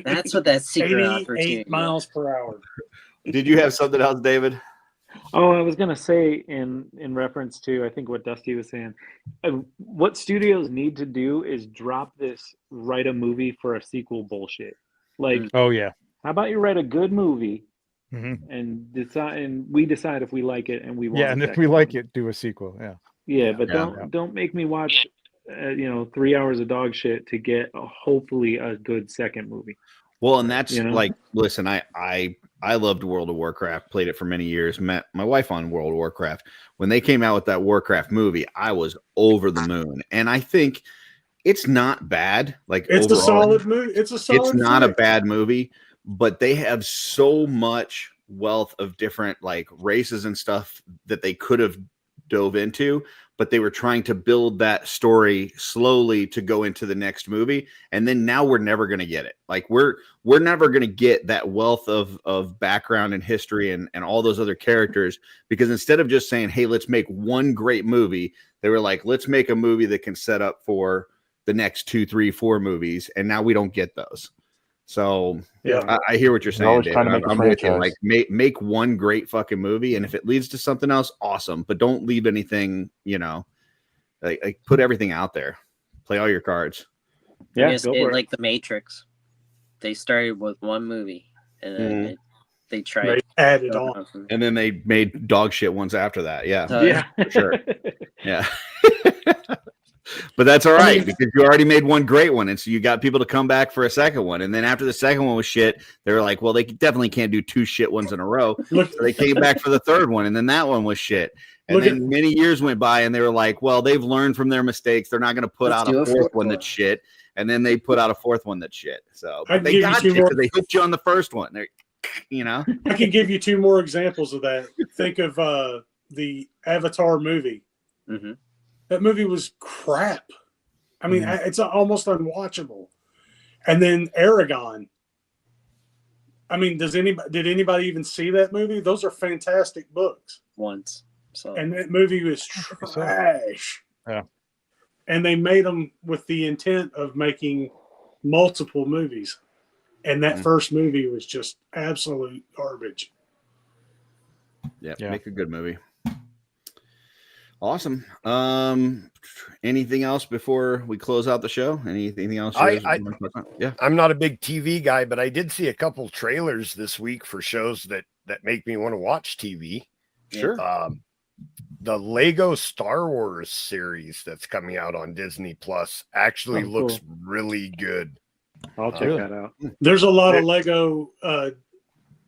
That's what that secret opportunity. 88 miles per hour. Did you have something else, David? Oh, I was gonna say in reference to I think what Dusty was saying, what studios need to do is drop this write a movie for a sequel bullshit. Like, oh yeah, how about you write a good movie Mm-hmm. and we decide if we like it and we want. Yeah, and if we like it, do a sequel. Yeah. Yeah, but don't make me watch 3 hours of dog shit to get hopefully a good second movie. Well, and that's like, listen, I loved World of Warcraft, played it for many years, met my wife on World of Warcraft. When they came out with that Warcraft movie, I was over the moon. And I think it's not bad. Like, it's overall, a solid movie. It's not a bad movie, but they have so much wealth of different like races and stuff that they could have dove into, but they were trying to build that story slowly to go into the next movie. And then now we're never going to get it. Like we're never going to get that wealth of background and history and all those other characters, because instead of just saying, hey, let's make one great movie, they were like, let's make a movie that can set up for the next 2, 3, 4 movies. And now we don't get those. So yeah, I hear what you're saying, David. I'm with you. Like make one great fucking movie, and if it leads to something else, awesome. But don't leave anything, like put everything out there. Play all your cards. Yeah, like The Matrix. They started with one movie, and then they tried. They added on, and then they made dog shit ones after that. Yeah, for sure. Yeah. But that's all right, because you already made one great one, and so you got people to come back for a second one. And then after the second one was shit, they were like, well, they definitely can't do 2 shit ones in a row. So they came back for the third one, and then that one was shit. And then many years went by, and they were like, well, they've learned from their mistakes. They're not going to put out a fourth one that's shit. And then they put out a fourth one that's shit. So but they got you because they hooked you on the first one. They're, I can give you 2 more examples of that. Think of the Avatar movie. Mm-hmm. That movie was crap. I mean, it's almost unwatchable. And then Aragon. I mean, did anybody even see that movie? Those are fantastic books. Once. So. And that movie was trash. Yeah. And they made them with the intent of making multiple movies. And that first movie was just absolute garbage. Yeah, make a good movie. Awesome. Anything else before we close out the show? Anything else? I'm not a big TV guy, but I did see a couple trailers this week for shows that make me want to watch TV. Sure. The Lego Star Wars series that's coming out on Disney Plus actually looks really good. I'll check that out. There's a lot of Lego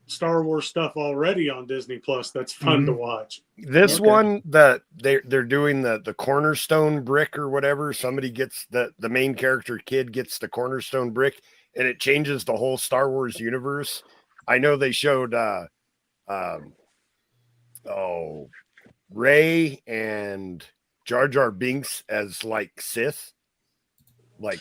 Star Wars stuff already on Disney Plus that's fun to watch. This one that they're doing the cornerstone brick or whatever. Somebody gets the main character kid gets the cornerstone brick, and it changes the whole Star Wars universe. I know they showed Rey and Jar Jar Binks as like Sith, like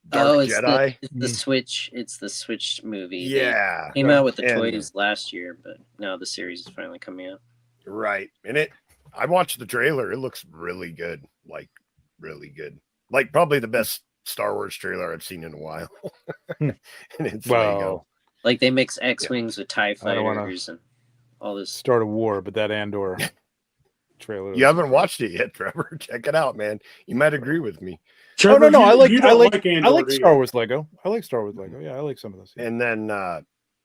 Dark Jedi. It's the Switch. It's the Switch movie. Yeah, they came out with the toys last year, but now the series is finally coming out. Right, and I watched the trailer. It looks really good, like really good, like probably the best Star Wars trailer I've seen in a while. And it's Lego. Like they mix X-wings with TIE fighters and all this. Start a war, but that Andor trailer. You haven't watched it yet, Trevor. Check it out, man. You might agree with me. Trevor, no. I like Star Wars Lego. I like Star Wars Lego. Yeah, I like some of those. Yeah. And then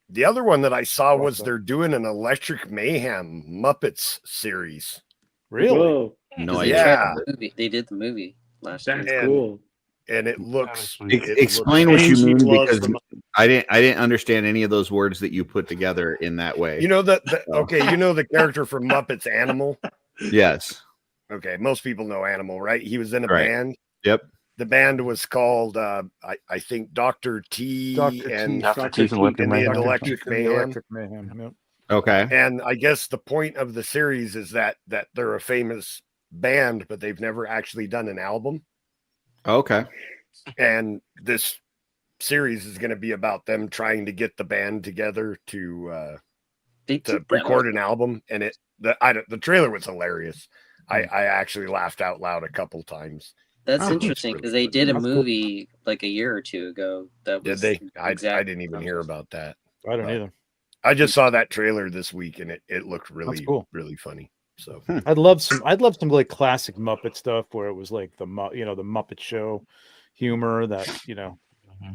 the other one that I saw was they're doing an Electric Mayhem Muppets series. Really? Whoa. No idea. They did the movie last year. That's cool. and it looks. Explain what you mean, because the I didn't understand any of those words that you put together in that way. You know okay, you know the character from Muppets, Animal. Yes. Okay, most people know Animal, right? He was in a Right. band. Yep. The band was called, I think, Dr. T and the Electric Mayhem. Yep. Okay. And I guess the point of the series is that they're a famous band, but they've never actually done an album. Okay. And this series is going to be about them trying to get the band together to record an album. And the trailer was hilarious. I actually laughed out loud a couple times. That's interesting because they did a movie like a year or two ago. That was Did they? I didn't even hear about that. I don't either. I just saw that trailer this week, and it looked really cool. really funny. So I'd love some like classic Muppet stuff where it was like the Muppet Show humor, that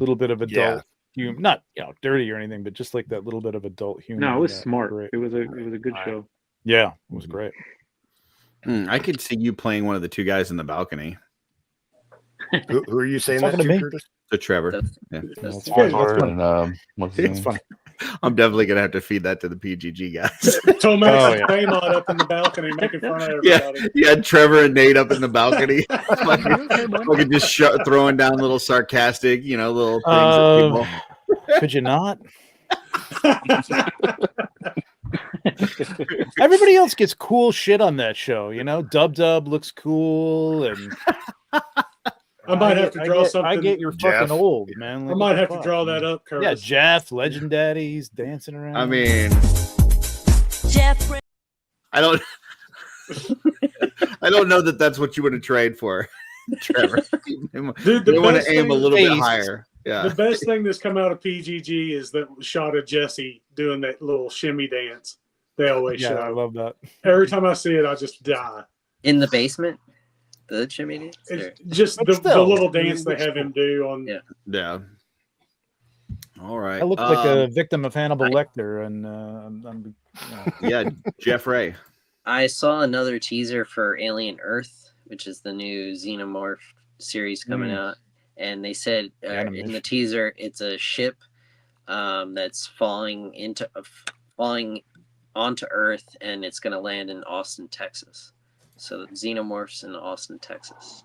little bit of adult humor, not dirty or anything, but just like that little bit of adult humor. No, it was smart. It was a good show. Yeah, it was great. I could see you playing one of the two guys in the balcony. Who are you saying Talking that to to, me? Curtis? To Trevor. That's It's funny. I'm definitely gonna have to feed that to the PGG guys. Tomax and Draymond up in the balcony making fun of everybody. Yeah, Trevor and Nate up in the balcony, fucking just throwing down little sarcastic, little things at people. Could you not? Everybody else gets cool shit on that show, Dub looks cool, and I might have to draw something. I get you're fucking old, man. I might have to draw that up, Curtis. Yeah, Jeff, Legend Daddy, he's dancing around. I mean, I don't know that that's what you would have traded for, Trevor. Dude, they want to aim a little bit higher. Yeah. The best thing that's come out of PGG is that shot of Jesse doing that little shimmy dance. They always show. I love that. Every time I see it, I just die. In the basement, the chimney dance. It's just the little dance they have him do on. Yeah. All right. I look like a victim of Hannibal Lecter, and yeah, Jeff Ray. I saw another teaser for Alien Earth, which is the new Xenomorph series coming out, and they said in the teaser it's a ship that's falling onto Earth, and it's going to land in Austin, Texas. So Xenomorphs in Austin, Texas.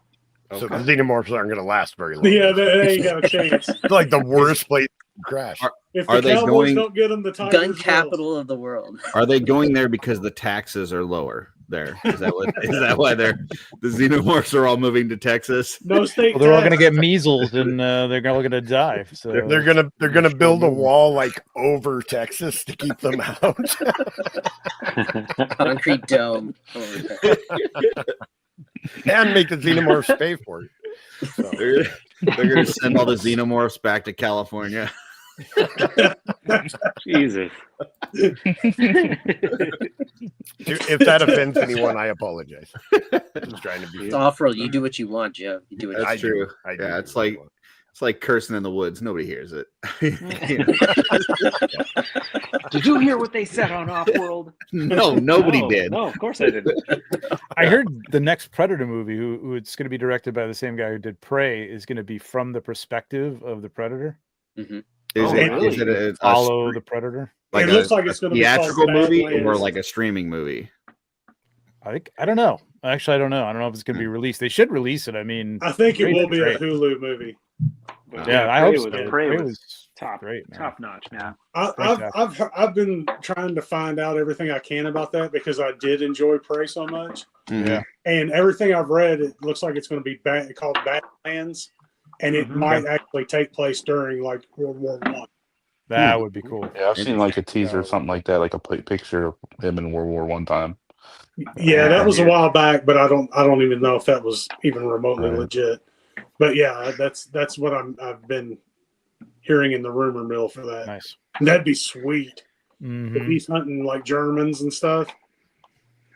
So the Xenomorphs aren't going to last very long. Yeah, they ain't got a chance. It's like the worst place to crash. If the Cowboys don't get them, the Tigers gun capital of the world. Are they going there because the taxes are lower there? Is that why the Xenomorphs are all moving to Texas? No state. Well, they're all going to get measles, and they're all going to die. So they're gonna build a wall like over Texas to keep them out. Concrete dome. And make the Xenomorphs pay for it. So. They're going to send all the Xenomorphs back to California. Jesus. If that offends anyone, I apologize. Just trying to be. It's off-world. You do what you want, Joe. You do what That's you true. want. Yeah, it's like cursing in the woods. Nobody hears it. Did you hear what they said on Off-World? No, nobody did. No, of course I didn't. I heard the next Predator movie, who it's going to be directed by the same guy who did Prey, is going to be from the perspective of the Predator. Mm-hmm. Is it a follow the Predator? It looks like it's going to be theatrical movie Badlands. or like a streaming movie. I don't know. Actually, I don't know. I don't know if it's going to be released. They should release it. I mean, I think it will be a Hulu movie. Yeah, I hope so. Prey was top, great, man. Top notch, man. I've been trying to find out everything I can about that because I did enjoy Prey so much. Yeah, and everything I've read, it looks like it's going to be called Badlands, and it might actually take place during like World War I. That would be cool. Yeah, I've seen like a teaser or something like that, like a picture of him in World War I time. Yeah, that was a while back, but I don't even know if that was even remotely legit. But yeah, that's what I've been hearing in the rumor mill for that. Nice. That'd be sweet. Mm-hmm. If he's hunting like Germans and stuff.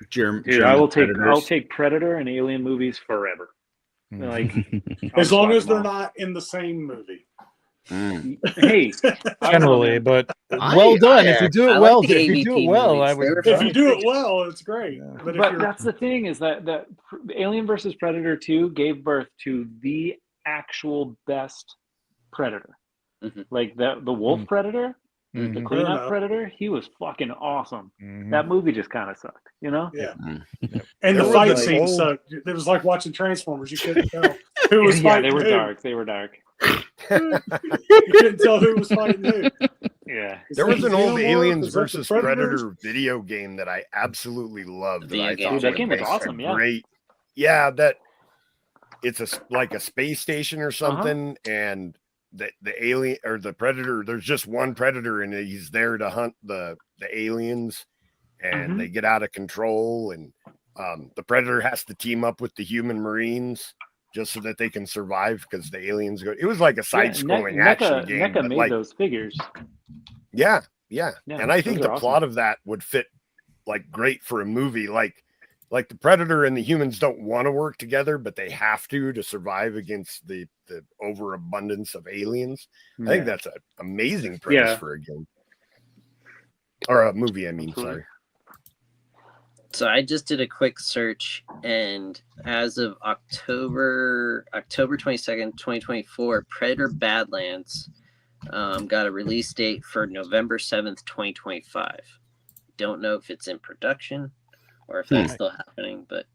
Dude, I'll take Predator and Alien movies forever. Like, as long as they're not in the same movie. Hey, generally, but well done. If you do it well, if you do it well, if you do it well, it's great. Yeah. But that's the thing is that Alien versus Predator 2 gave birth to the actual best Predator. Mhm. Like the Wolf Predator, the Fair cleanup enough. Predator, he was fucking awesome. Mhm. That movie just kind of sucked, you know? Yeah. Mm. And There the was fight an scene old- sucked. It was like watching Transformers. You couldn't tell who was Yeah, fighting they were who. dark. They were dark. You couldn't tell who was fighting who. Yeah. There was an old Aliens Is that the versus Predators? Predator video game that I absolutely loved. That Video I game. thought Dude, that would game was make awesome, a yeah. great. Yeah, that it's like a space station or something, and the alien or the Predator. There's just one Predator, and he's there to hunt the aliens, and they get out of control, and the Predator has to team up with the human Marines just so that they can survive because the aliens go. It was like a side-scrolling action game. NECA but made like, those figures. yeah, Yeah, and I think those the are awesome. plot of that would fit like great for a movie. Like the Predator and the humans don't want to work together, but they have to survive against the overabundance of aliens. I think that's an amazing premise for a game or a movie. I mean, Absolutely. sorry. So I just did a quick search, and as of October 22nd, 2024, Predator Badlands got a release date for November 7th, 2025. Don't know if it's in production or if that's still happening, but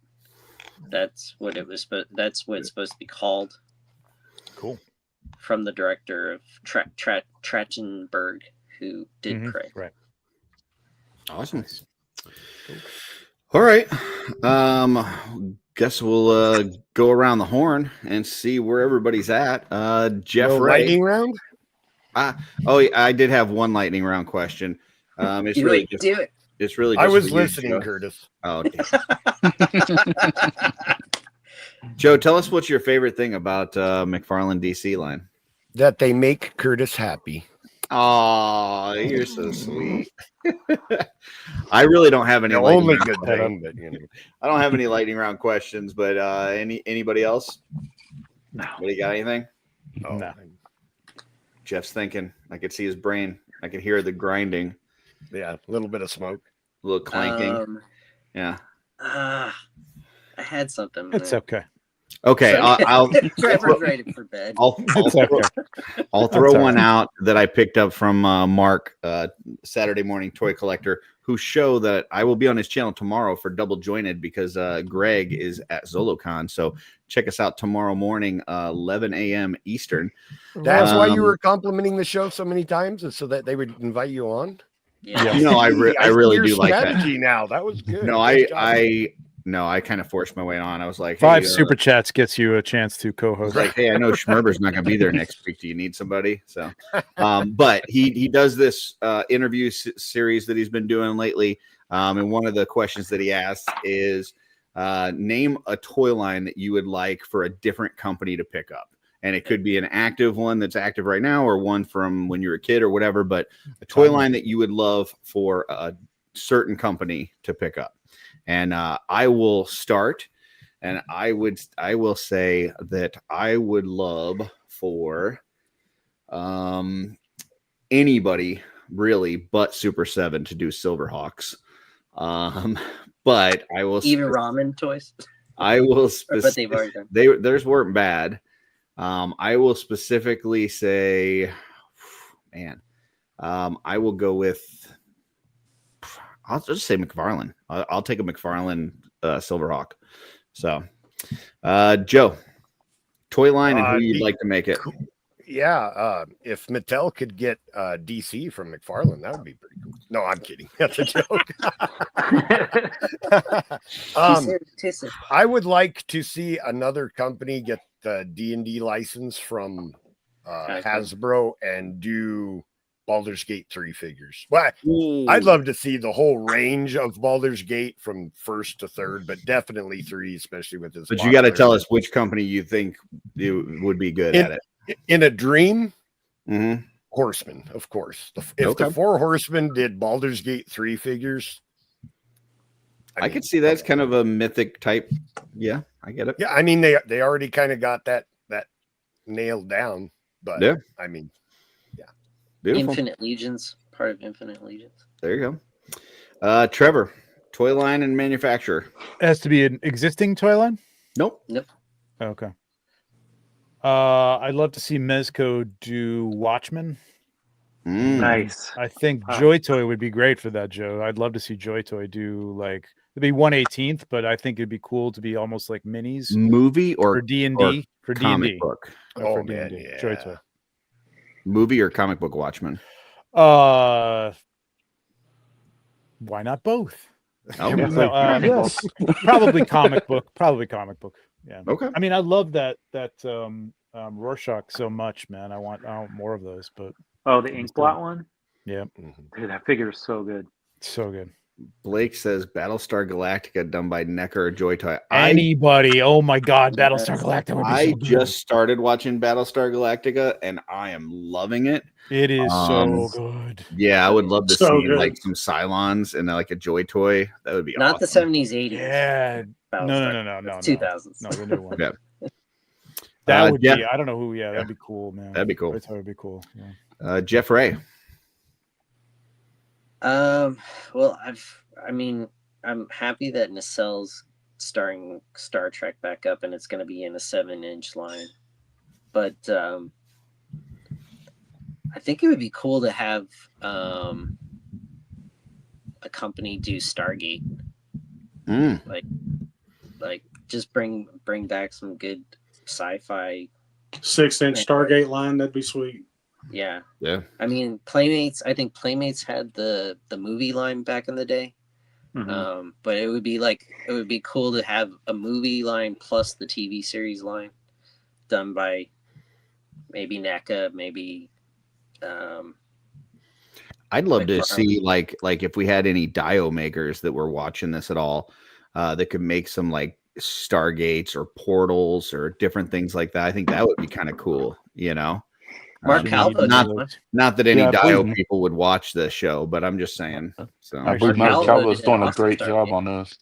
that's what it was. That's what it's supposed to be called. Cool. From the director of Trachtenberg, who did Prey. Right. Awesome. Cool. All right. Guess we'll go around the horn and see where everybody's at. Jeff Ray. Lightning round? I did have one lightning round question. It's do really it. just, Do it. It's really. I just was for you, listening, Joe. Curtis. Oh, Joe, tell us what's your favorite thing about McFarlane DC line. That they make Curtis happy. Oh, you're so sweet. I really don't have any. The only good thing, but you know. I don't have any lightning round questions. But anybody else? No. Anybody got anything? Oh, No. Jeff's thinking. I could see his brain. I could hear the grinding. Yeah, a little bit of smoke, a little clanking. Yeah. I had something. It's okay. Okay, So, I'll Trevor's ready for bed. I'll throw one out that I picked up from Mark, Saturday Morning Toy Collector, who show that I will be on his channel tomorrow for Double Jointed because Greg is at Zolocon. So check us out tomorrow morning, 11 a.m. Eastern. That's why you were complimenting the show so many times, is so that they would invite you on. Yeah. No, I really do like that. Strategy now. That was good. No, I kind of forced my way on. I was like, 5 hey, super chats gets you a chance to co-host. Like, hey, I know Schmerber's not going to be there next week. Do you need somebody? So, but he does this interview series that he's been doing lately. And one of the questions that he asks is, name a toy line that you would like for a different company to pick up. And it could be an active one that's active right now or one from when you were a kid or whatever, but a toy line that you would love for a certain company to pick up. And I will start, and I will say that I would love for anybody really but Super 7 to do Silverhawks. But I will even ramen toys. I will but they've already done. Theirs weren't bad. I will specifically say, man, I will go with. I'll just say McFarlane. I'll take a McFarlane Silverhawk. So, Joe, toy line and who you'd like to make it. Yeah, if Mattel could get DC from McFarlane, that would be pretty cool. No, I'm kidding. That's a joke. I would like to see another company get the D&D license from Hasbro and do Baldur's Gate 3 figures. Well, I'd love to see the whole range of Baldur's Gate from 1st to 3rd, but definitely 3, especially with this. But you got to tell us which company you think would be good at it. In a dream, Horsemen, of course. If the 4 Horsemen did Baldur's Gate 3 figures, I could see that's kind of a mythic type. Yeah, I get it. Yeah, I mean they already kind of got that nailed down, but yeah, I mean, yeah. Beautiful. Infinite Legions, part of Infinite Legions. There you go. Trevor, toy line and manufacturer. It has to be an existing toy line? Nope. Nope. Okay. I'd love to see Mezco do Watchmen. Nice. I think Joy Toy would be great for that, Joe. I'd love to see Joy Toy do like it'd be 1/18th, but I think it'd be cool to be almost like minis. Movie or for D&D or for comic D&D. book? For D&D. Joy Toy. Movie or comic book Watchmen? Why not both? Okay. No, Yes. probably comic book. Probably comic book. Yeah. Okay. I mean, I love that Rorschach so much, man. I want more of those. But Oh, the ink blot one. Yeah. Dude, that figure is so good. So good. Blake says Battlestar Galactica done by Necker or Joy Toy. Anybody? Oh my God, Battlestar Galactica would be I so good. just started watching Battlestar Galactica and I am loving it. It is so good. Yeah, I would love to So see good. like some Cylons and like a Joy Toy. That would be Not the awesome. 70s, 80s. Yeah. No. 2000s. No, the new one. Yeah. That would Jeff- be. I don't know who. Yeah, that'd be cool, man. That'd be cool. That would be cool. Yeah. Jeff Ray. Well, I'm happy that Nacelle's starring Star Trek back up, and it's going to be in a 7-inch line. But I think it would be cool to have a company do Stargate. Like just bring back some good sci-fi 6-inch Stargate line. That'd be sweet. Yeah. Yeah. I mean, Playmates. I think Playmates had the movie line back in the day. But it would be cool to have a movie line plus the TV series line done by maybe NECA, maybe. I'd love like to Ron. see like if we had any dio makers that were watching this at all, that could make some like Stargates or portals or different things like that. I think that would be kind of cool, you know. Mark Calvo. Not that any Yeah, dio please. people would watch the show, but I'm just saying. So I believe Mark Calvo's doing a great job on those.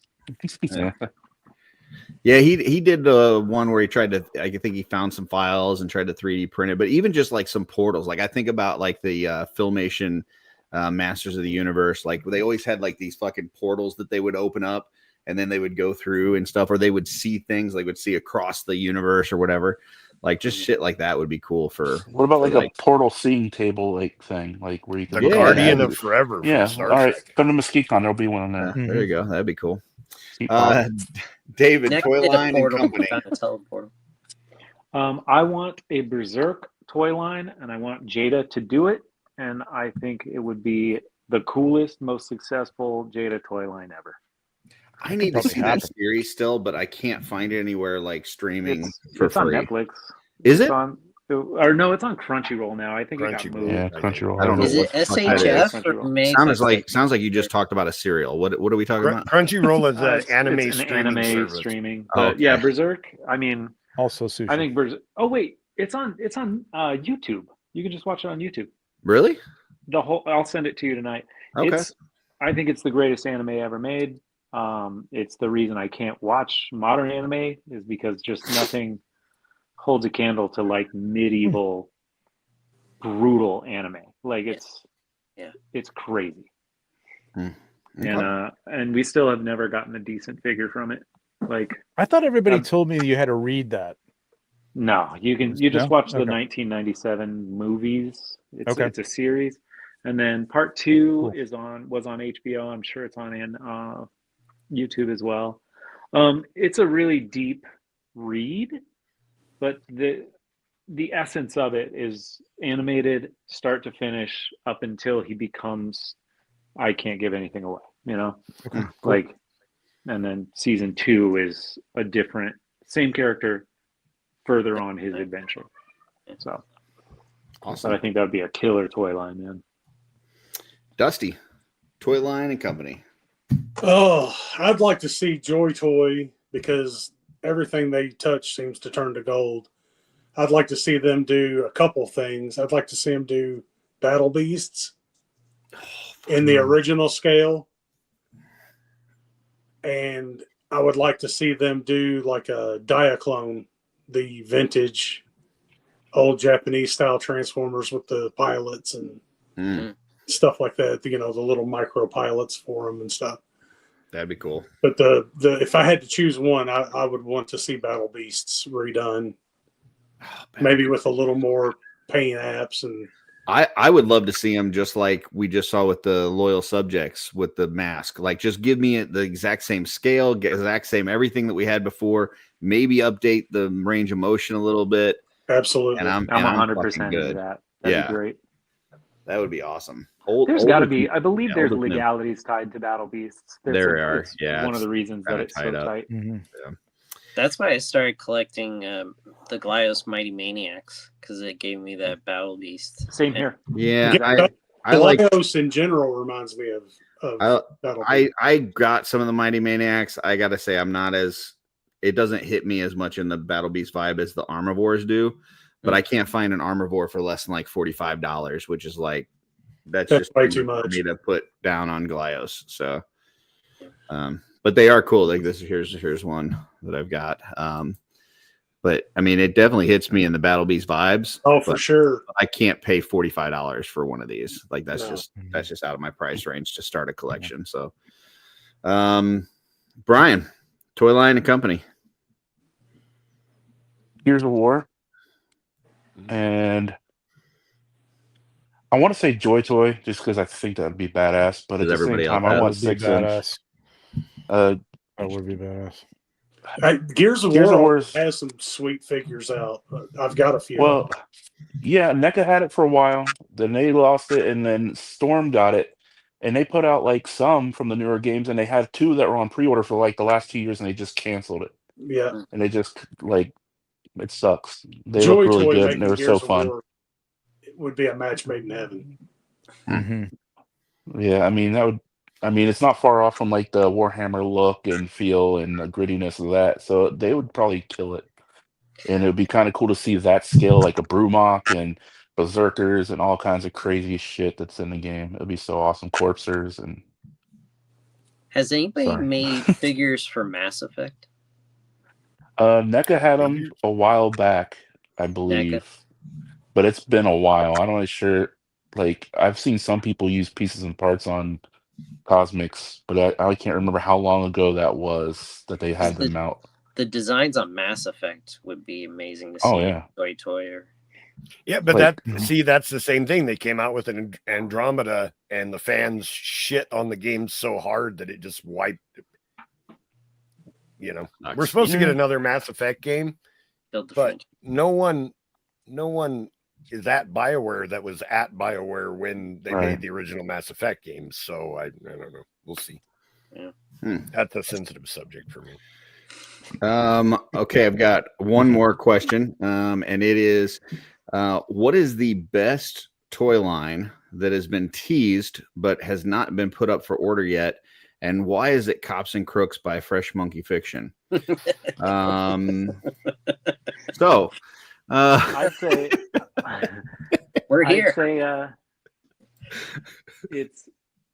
Yeah, he did one where he tried to. I think he found some files and tried to 3D print it. But even just like some portals, like I think about like the Filmation Masters of the Universe. Like they always had like these fucking portals that they would open up, and then they would go through and stuff, or they would see things. They would see across the universe or whatever. Like just shit like that would be cool for. What about like a portal seeing table like thing, like where you can The Guardian of Forever. from Yeah, Star all right. Trek. Go to Mesquite-Con. There'll be one on there. There you go. That'd be cool. Keep popping. David, NECA Toy did a Line and portal, Company. found a teleportal. I want a Berserk toy line, and I want Jada to do it. And I think it would be the coolest, most successful Jada toy line ever. I need to see that series still, but I can't find it anywhere like streaming for It's on free. Netflix. Is It's it? or no, it's on Crunchyroll now. I think it got Crunchyroll. moved. Yeah, Crunchyroll. I don't know. Is it what the fuck that SHF is. or Meg? Sounds like you just talked about a serial. What are we talking about? Crunchyroll is It's anime an streaming anime service. streaming. Oh, But yeah, okay. Berserk. I mean, Also sushi. I think Berserk. Oh wait, it's on YouTube. You can just watch it on YouTube. Really? The whole. I'll send it to you tonight. Okay. I think it's the greatest anime ever made. It's the reason I can't watch modern anime is because just nothing holds a candle to like medieval brutal anime. Like it's crazy. And we still have never gotten a decent figure from it. Like I thought everybody told me you had to read that. no, you just No? watch the Okay. 1997 movies. Okay. It's a series. And then part 2 was on HBO. I'm sure it's on YouTube as well. It's a really deep read, but the essence of it is animated start to finish up until he becomes I can't give anything away, you know? Okay, cool. Like and then season 2 is a different same character further on his adventure. So Awesome. but I think that would be a killer toy line, man. Dusty, Toy Line and Company. Oh, I'd like to see Joy Toy because everything they touch seems to turn to gold. I'd like to see them do a couple things. I'd like to see them do Battle Beasts in the original scale. And I would like to see them do like a Diaclone, the vintage old Japanese style Transformers with the pilots and stuff like that. You know, the little micro pilots for them and stuff. That'd be cool. But the if I had to choose one, I would want to see Battle Beasts redone. maybe with a little more paint apps. And I would love to see them just like we just saw with the loyal subjects with the mask. Like, just give me the exact same scale, exact same everything that we had before. Maybe update the range of motion a little bit. Absolutely, and I'm 100% into that. That'd be great. That would be awesome. There's got to be, I believe there's legalities tied to Battle Beasts. There are. It's one of the reasons that it's so tight. Mm-hmm. Yeah. That's why I started collecting the Glyos Mighty Maniacs, because it gave me that Battle Beast. Same here. Yeah, I like like Glyos in general. Reminds me of Battle Beast. I got some of the Mighty Maniacs. I gotta say, I'm not as, it doesn't hit me as much in the Battle Beast vibe as the Armivores do. But I can't find an Armivore for less than like $45, which is like that's just way too much for me to put down on Glyos. So, but they are cool. Like this, here's one that I've got. But I mean, it definitely hits me in the Battle Beast vibes. Oh, for sure. I can't pay $45 for one of these. Like that's just out of my price range to start a collection. So, Brian, Toy Line and Company. Gears of War. And I want to say Joy Toy just because I think that'd be badass, but at the same time, I want 6-inch. That would be badass. Gears of War has some sweet figures out. I've got a few. Well, yeah, NECA had it for a while. Then they lost it, and then Storm got it. And they put out like some from the newer games, and they had 2 that were on pre-order for like the last 2 years, and they just canceled it. Yeah. And they just like, it sucks. They look really good, and they were so fun. It would be a match made in heaven. Mm-hmm. Yeah, I mean, it's not far off from like the Warhammer look and feel and the grittiness of that. So they would probably kill it. And it would be kind of cool to see that scale, like a Brumok and Berserkers and all kinds of crazy shit that's in the game. It would be so awesome. Corpsers and. Has anybody made figures for Mass Effect? NECA had them a while back, I believe, but it's been a while. I'm not sure. Like, I've seen some people use pieces and parts on Cosmics, but I can't remember how long ago that was that they had them out. The designs on Mass Effect would be amazing to see. Oh yeah, Toy or. Yeah, but that's the same thing. They came out with an Andromeda, and the fans shit on the game so hard that it just wiped. You know, we're supposed to get another Mass Effect game, but no one is at BioWare that was at BioWare when they made the original Mass Effect games. So I don't know. We'll see. Yeah. That's a sensitive subject for me. Okay, I've got one more question, and it is, what is the best toy line that has been teased but has not been put up for order yet? And why is it Cops and Crooks by Fresh Monkey Fiction? So, I'd say we're here. I'd say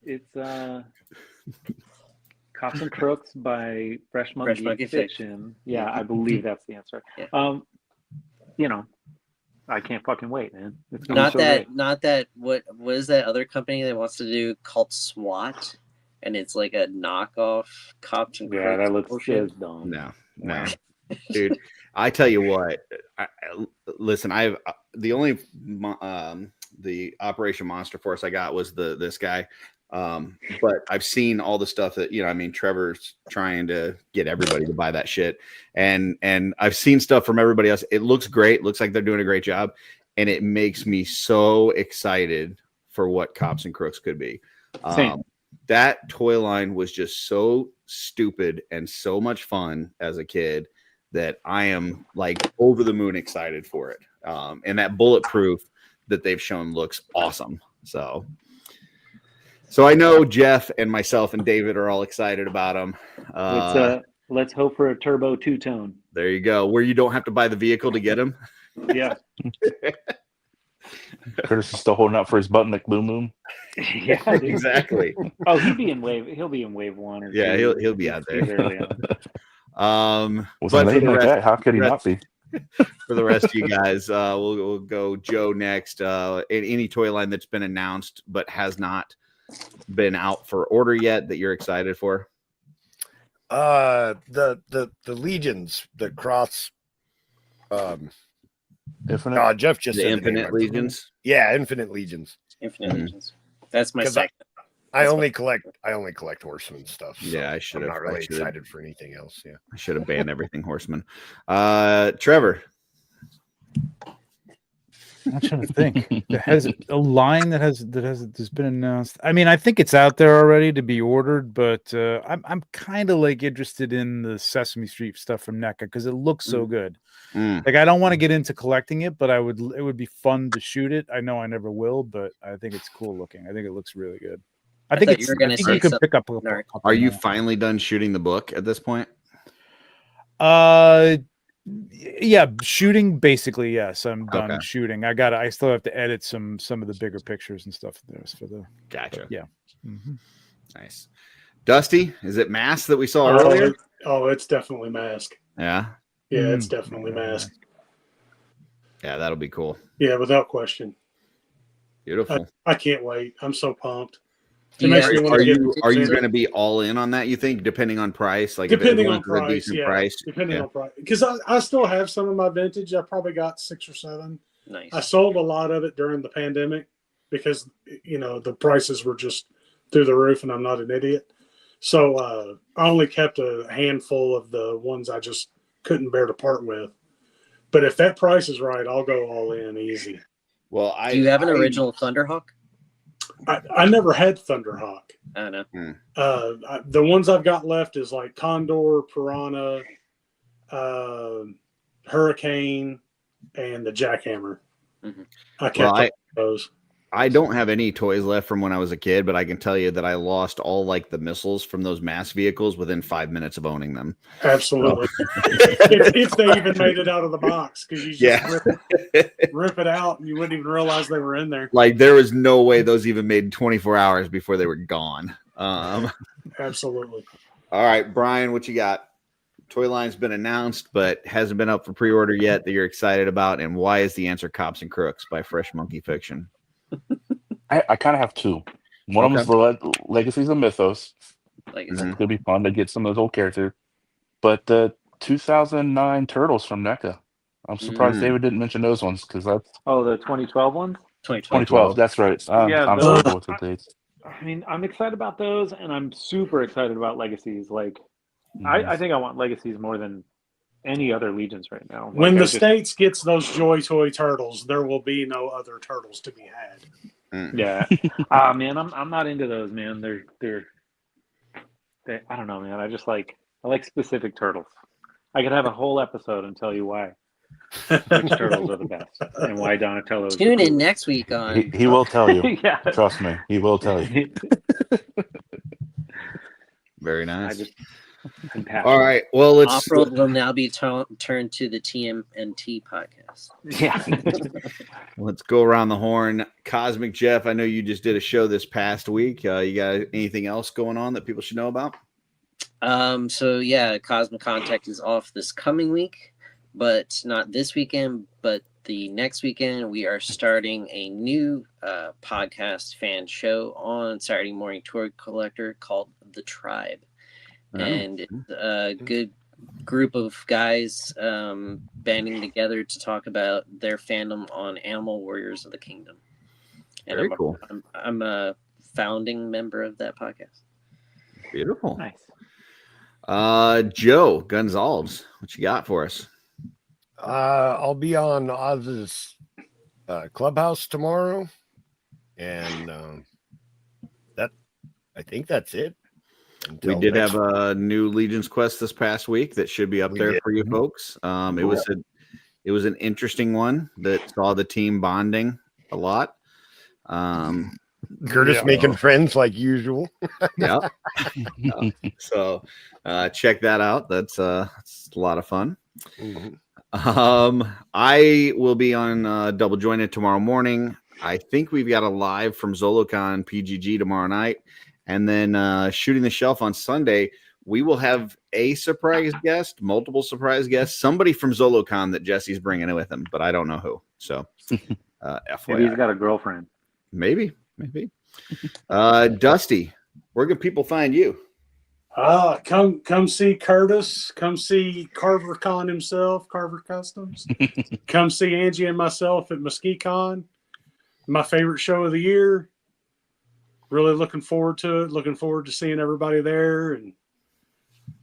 it's Cops and Crooks by Fresh Monkey Fiction. Yeah, I believe that's the answer. Yeah. You know, I can't fucking wait, man. It's not that. What is that other company that wants to do called SWAT? And it's like a knockoff Cops and Crooks. Yeah, that looks dumb. No, dude. I tell you what. Listen, I've the only the Operation Monster Force I got was this guy. But I've seen all the stuff that, you know, I mean, Trevor's trying to get everybody to buy that shit. And I've seen stuff from everybody else. It looks great. Looks like they're doing a great job. And it makes me so excited for what Cops and Crooks could be. That toy line was just so stupid and so much fun as a kid that I am like over the moon excited for it. And that bulletproof that they've shown looks awesome. So I know Jeff and myself and David are all excited about them. Let's hope for a turbo 2-tone. There you go. Where you don't have to buy the vehicle to get them. Yeah. Curtis is still holding out for his Butnick Boom Boom. Yeah, exactly. Oh, he'll be in wave 1 or 2. Yeah, he'll be out there. But for the rest, how could he not be? For the rest of you guys, we'll go Joe next. Any toy line that's been announced but has not been out for order yet that you're excited for? The Legions, the cross Infinite. Jeff just The said Infinite Legions. Yeah, Infinite Legions. Infinite Legions. That's my 'Cause second. I only collect Horseman stuff. So Yeah, I should I'm have. not really excited for anything else. Yeah, I should have banned everything Horseman. Trevor. I'm trying to think. There has a line that's been announced. I mean, I think it's out there already to be ordered, but I'm kind of like interested in the Sesame Street stuff from NECA because it looks so good. Like I don't want to get into collecting it, but it would be fun to shoot it. I know I never will, but I think it's cool looking. I think it looks really good. I think you could pick up a couple. Are you finally done shooting the book at this point? Yeah, shooting basically. Yes, I'm done shooting. I still have to edit some of the bigger pictures and stuff for the. Gotcha. Yeah. Mm-hmm. Nice. Dusty, is it Mask that we saw earlier? It's definitely Mask. Yeah. Yeah, it's definitely Mask. Yeah, that'll be cool. Yeah, without question. Beautiful. I can't wait. I'm so pumped. Are you going to be all in on that? You think, depending on price, like depending if on price, depending on price, because I still have some of my vintage. I probably got 6 or 7. Nice. I sold a lot of it during the pandemic because the prices were just through the roof, and I'm not an idiot. So I only kept a handful of the ones I just couldn't bear to part with. But if that price is right, I'll go all in easy. Well, do you have an original Thunderhawk? I never had Thunderhawk. I know. The ones I've got left is like Condor, Piranha, Hurricane, and the Jackhammer. Mm-hmm. I kept those. I don't have any toys left from when I was a kid, but I can tell you that I lost all like the missiles from those mass vehicles within 5 minutes of owning them. Absolutely. if they even made it out of the box, because you just rip it out and you wouldn't even realize they were in there. Like there was no way those even made 24 hours before they were gone. Absolutely. All right, Brian, what you got? Toy line's been announced, but hasn't been up for pre-order yet that you're excited about. And why is the answer Cops and Crooks by Fresh Monkey Fiction? I kind of have two. One of them is the Legacies of Mythos. It's going to be fun to get some of those old characters. But the 2009 Turtles from NECA. I'm surprised David didn't mention those ones because that's... Oh, the 2012 ones? 2012, that's right. I'm terrible with the dates. I mean, I'm excited about those, and I'm super excited about Legacies. Like, I think I want Legacies more than any other Legions right now. Like, when the States gets those Joy Toy Turtles, there will be no other Turtles to be had. Yeah. Man, I'm not into those, man. They're I don't know, man. I like specific turtles. I could have a whole episode and tell you why which turtles are the best and why Donatello. Tune in next week on. He will tell you. Trust me, he will tell you. Very nice. All right. Well, OffWorld will now be turned to the TMNT podcast. Yeah. Let's go around the horn. Cosmic Jeff, I know you just did a show this past week. You got anything else going on that people should know about? So yeah, Cosmic Contact is off this coming week, but not this weekend, but the next weekend we are starting a new podcast fan show on Saturday Morning Toy Collector called The Tribe. And it's a good group of guys banding together to talk about their fandom on Animal Warriors of the Kingdom. And Very cool. I'm a founding member of that podcast. Beautiful. Nice. Joe Gonzalez, what you got for us? I'll be on Oz's Clubhouse tomorrow, and I think that's it. We did have a new Legion's Quest this past week that should be up there for you folks. It was an interesting one that saw the team bonding a lot. Curtis making friends like usual. Yeah. So check that out. That's a lot of fun. I will be on Double Jointed tomorrow morning. I think we've got a live from Zolocon PGG tomorrow night. And then Shooting the Shelf on Sunday, we will have a surprise guest, multiple surprise guests, somebody from Zolocon that Jesse's bringing with him, but I don't know who. So, FYI. Maybe he's got a girlfriend. Maybe. Dusty, where can people find you? Come see Curtis. Come see Carver Con himself, Carver Customs. Come see Angie and myself at Mesquite Con. My favorite show of the year. Really looking forward to it. Looking forward to seeing everybody there and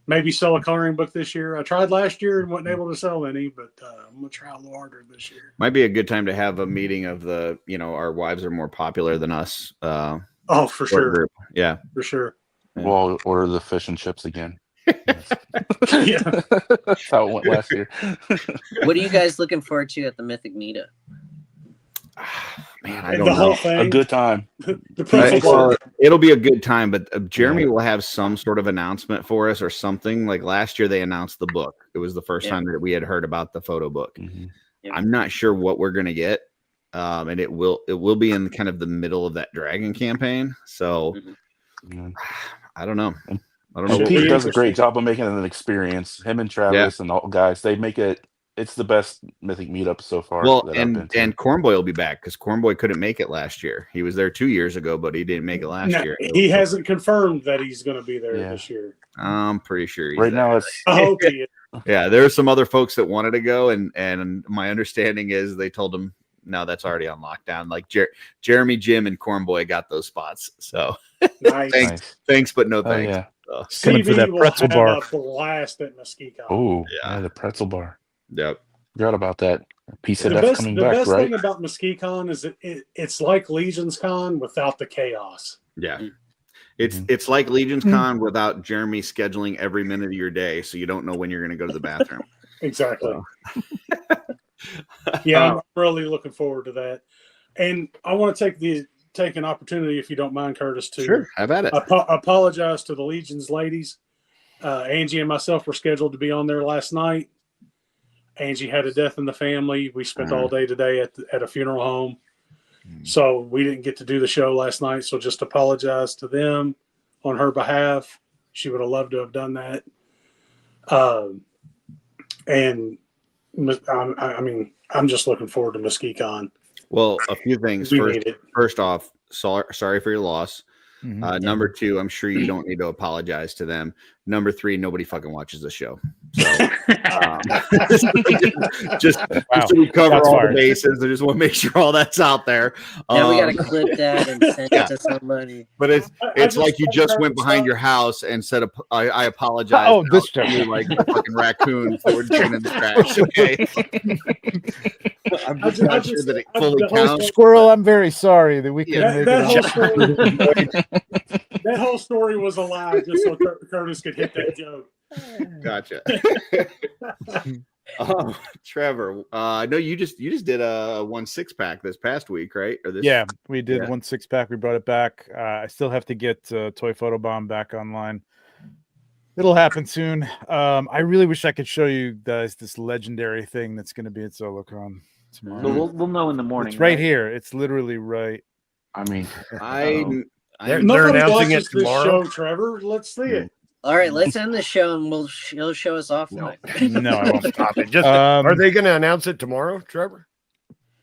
maybe sell a coloring book this year. I tried last year and wasn't able to sell any, but I'm going to try a little harder this year. Might be a good time to have a meeting of the, our wives are more popular than us. Oh, for sure. Group. Yeah. For sure. Yeah. We'll order the fish and chips again. Yeah. That's how it went last year. What are you guys looking forward to at the Mythic Meetup? Man, I don't know. A good time. It'll be a good time, but Jeremy will have some sort of announcement for us or something. Like last year, they announced the book. It was the first time that we had heard about the photo book. I'm not sure what we're gonna get, and it will be in kind of the middle of that dragon campaign. So I don't know. I don't know. Pete does a great job of making it an experience. Him and Travis and all guys, they make it. It's the best Mythic meetup so far. Well, and Cornboy will be back because Cornboy couldn't make it last year. He was there 2 years ago, but he didn't make it last year. He hasn't confirmed that he's going to be there this year. I'm pretty sure. Right now, it's. I hope he is. Yeah, there are some other folks that wanted to go, and my understanding is they told him no, that's already on lockdown. Like Jeremy, Jim, and Cornboy got those spots. So thanks, but no thanks. Yeah. Coming for that pretzel bar. Blast at Mesquite. Oh, yeah, the pretzel bar. Yep. Forgot about that. PCF coming back, right? The best thing about Mesquite Con is it's like Legion's Con without the chaos. Yeah. It's like Legion's Con without Jeremy scheduling every minute of your day, so you don't know when you're going to go to the bathroom. Exactly. Yeah, I'm really looking forward to that. And I want to take an opportunity, if you don't mind, Curtis, to sure, have at it. Apologize to the Legion's ladies. Angie and myself were scheduled to be on there last night. Angie had a death in the family. We spent all day today at a funeral home. So we didn't get to do the show last night. So just apologize to them on her behalf. She would have loved to have done that. And I mean, I'm just looking forward to Mesquite Con. Well, a few things. First off, sorry for your loss. Number two, I'm sure you don't need to apologize to them. Number three, nobody fucking watches the show. So, just so we cover all the bases. I just want to make sure all that's out there. Now we got to clip that and send it to somebody. But it's like you just went behind your house and said, I apologize. Oh, this time. You like a fucking raccoon for draining the trash. Okay. I'm just not sure that it fully counts. Squirrel, I'm very sorry that we couldn't make it. That whole story was a lie, just so Curtis could hit that joke. Gotcha. Trevor, I know you just did a 1 6-pack this past week, right? Or this? Yeah, we did 1 6-pack. We brought it back. I still have to get Toy Photo Bomb back online. It'll happen soon. I really wish I could show you guys this legendary thing that's going to be at Zolocon tomorrow. So we'll know in the morning. It's right here. It's literally right. I mean, they're announcing it tomorrow. Show, Trevor. Let's see it. All right, let's end the show and he'll show us offline. No, I won't. Stop it. Are they going to announce it tomorrow, Trevor?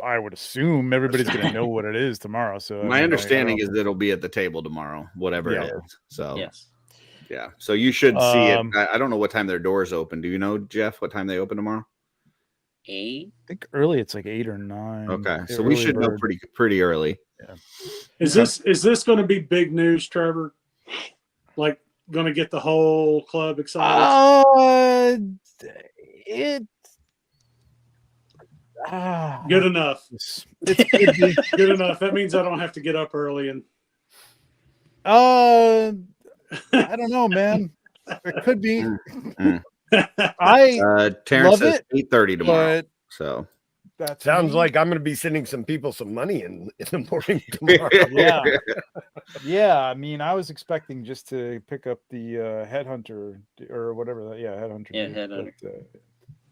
I would assume everybody's going to know what it is tomorrow. So my understanding is that it'll be at the table tomorrow, whatever it is. So yes. Yeah. So you should see it. I don't know what time their doors open. Do you know, Jeff, what time they open tomorrow? 8. I think early. It's like 8 or 9. Okay, so we should know pretty early. Yeah. Is this going to be big news, Trevor? Like, going to get the whole club excited? Good enough. Good enough. That means I don't have to get up early and. I don't know, man. It could be. I Terrence love says it, 8:30 tomorrow. So that sounds like I'm going to be sending some people some money in the morning tomorrow. Yeah. I mean, I was expecting just to pick up the Headhunter or whatever. Headhunter. Yeah, Headhunter. But,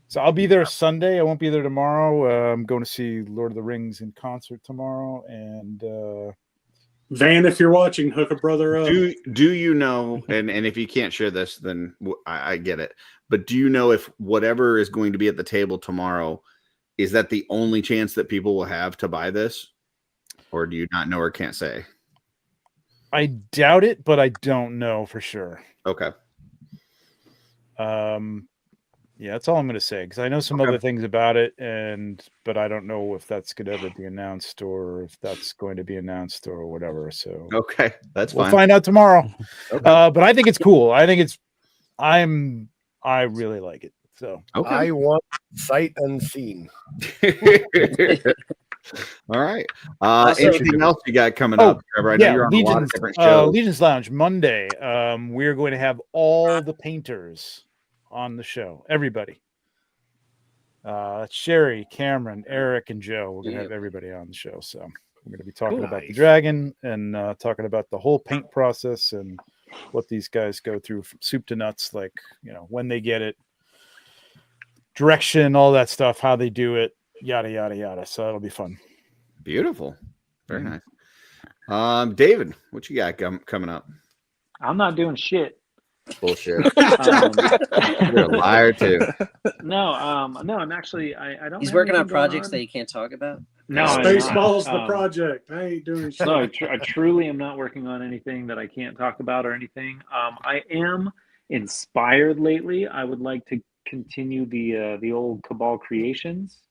so I'll be there Sunday. I won't be there tomorrow. I'm going to see Lord of the Rings in concert tomorrow, and Van, if you're watching, hook a brother up. Do you know? And if you can't share this, then I get it. But do you know if whatever is going to be at the table tomorrow, is that the only chance that people will have to buy this, or do you not know or can't say? I doubt it, but I don't know for sure. Okay. Yeah, that's all I'm going to say because I know some other things about it, but I don't know if that's going to ever be announced or if that's going to be announced or whatever. So okay, that's we'll fine. find out tomorrow. Okay. But I think it's cool. I really like it. So I want sight unseen. All right. Also- Anything else you got coming up, Trevor? I know you're on a lot of different shows. Legion's Lounge Monday. We're going to have all the painters on the show. Everybody. Sherry, Cameron, Eric, and Joe. We're going to have everybody on the show. So we're going to be talking about the dragon and talking about the whole paint process and what these guys go through from soup to nuts, like, when they get it, direction, all that stuff, how they do it, yada, yada, yada. So that'll be fun. Beautiful. Very nice. David, what you got coming up? I'm not doing shit. Bullshit. You're a liar too. No, I'm actually I don't. He's working on projects that you can't talk about. No, Spaceballs the project. I ain't doing shit. No, I truly am not working on anything that I can't talk about or anything. I am inspired lately. I would like to continue the old Cabal creations.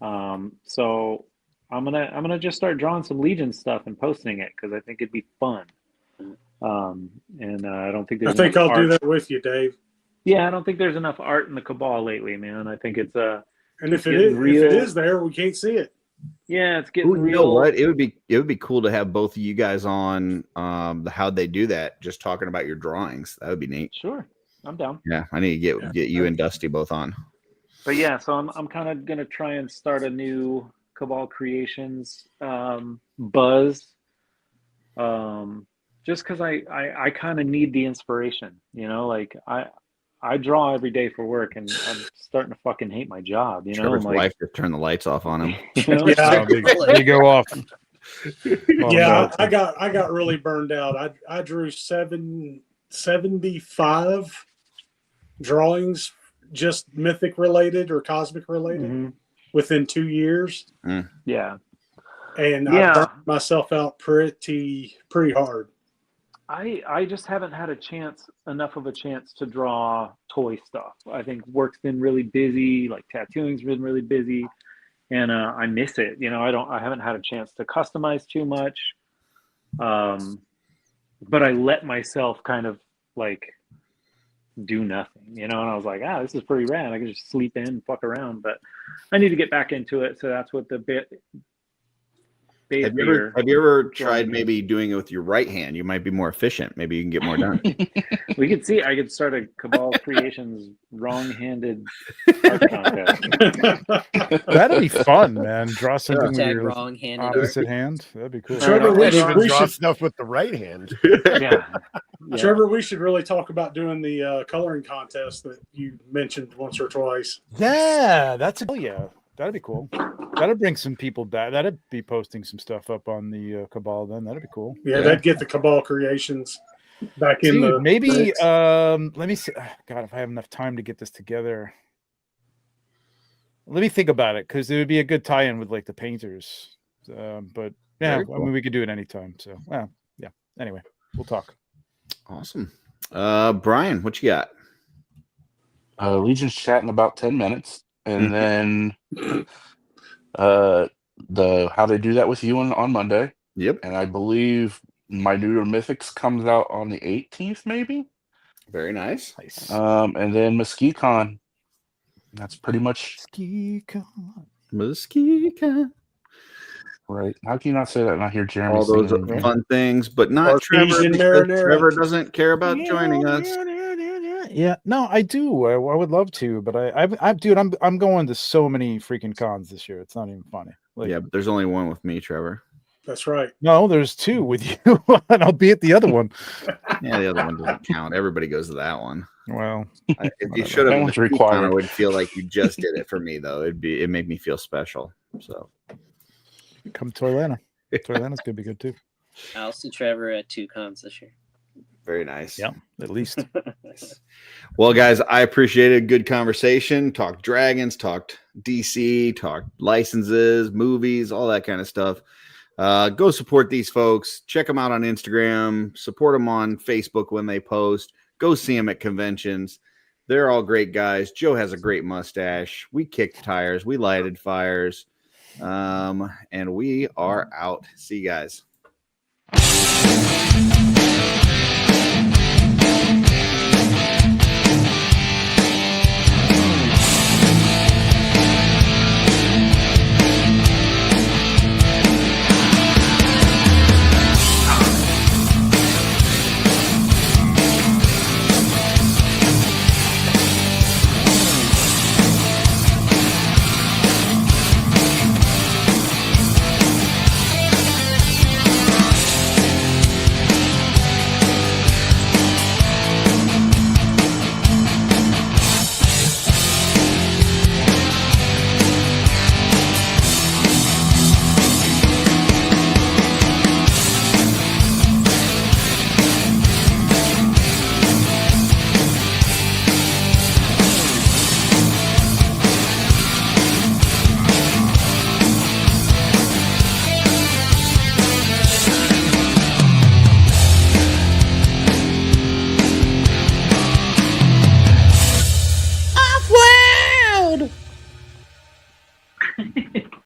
So I'm gonna just start drawing some Legion stuff and posting it because I think it'd be fun. And I don't think there's. I think I'll do that with you, Dave. Yeah, I don't think there's enough art in the Cabal lately, man. I think it's and if it is there, we can't see it. Yeah, it's getting real. You know what? It would be cool to have both of you guys on how they do that. Just talking about your drawings. That would be neat. Sure, I'm down. Yeah, I need to get you and Dusty both on. But yeah, so I'm kind of gonna try and start a new Cabal Creations buzz. Just because I kind of need the inspiration, like I draw every day for work, and I'm starting to fucking hate my job. Trevor's wife just turned the lights off on him. Yeah, they go off. Yeah, I got really burned out. I drew 75 drawings, just mythic related or cosmic related, within 2 years. Yeah, and I burned myself out pretty hard. I just haven't had enough of a chance to draw toy stuff. I think work's been really busy, like tattooing's been really busy, and I miss it. I haven't had a chance to customize too much. But I let myself kind of like do nothing, and I was like, this is pretty rad. I can just sleep in and fuck around, but I need to get back into it. So that's what the Have you ever tried maybe doing it with your right hand? You might be more efficient. Maybe you can get more done. We could see. I could start a Cabal Creations wrong-handed art contest. That'd be fun, man. Draw something with your wrong-handed opposite hand. That'd be cool. Trevor, we draw should stuff with the right hand. Yeah. Trevor, we should really talk about doing the coloring contest that you mentioned once or twice. Yeah, that'd be cool. That'd bring some people back. That'd be posting some stuff up on the Cabal. Then that'd be cool. Yeah, that'd get the Cabal creations back in the maybe. mix. Let me see. God, if I have enough time to get this together, let me think about it because it would be a good tie-in with like the painters. But yeah, Cool. I mean, we could do it anytime. So yeah. Anyway, we'll talk. Awesome. Brian, what you got? Legion's chat in about 10 minutes. And then how they do that with you on Monday. Yep. And I believe my New Mythics comes out on the 18th, maybe. Very nice. And then MesquiteCon. That's pretty much MesquiteCon. Right. How can you not say that and not hear Jeremy all those singing? fun things, but not Trevor, because Trevor doesn't care about joining us. Yeah, no, I do. I would love to, but I'm going to so many freaking cons this year. It's not even funny. Yeah, but there's only one with me, Trevor. That's right. No, there's two with you, and I'll be at the other one. Yeah, the other one doesn't count. Everybody goes to that one. Well, if you should have, That one's required. I would feel like you just did it for me, though. It made me feel special. So come to Toylanta. Toylana's gonna be good too. I'll see Trevor at 2 cons this year. Very nice. Yeah, at least. Well, guys, I appreciated a good conversation. Talked dragons, talked DC, talked licenses, movies, all that kind of stuff. Go support these folks. Check them out on Instagram. Support them on Facebook when they post. Go see them at conventions. They're all great guys. Joe has a great mustache. We kicked tires. We lighted fires. And we are out. See you guys.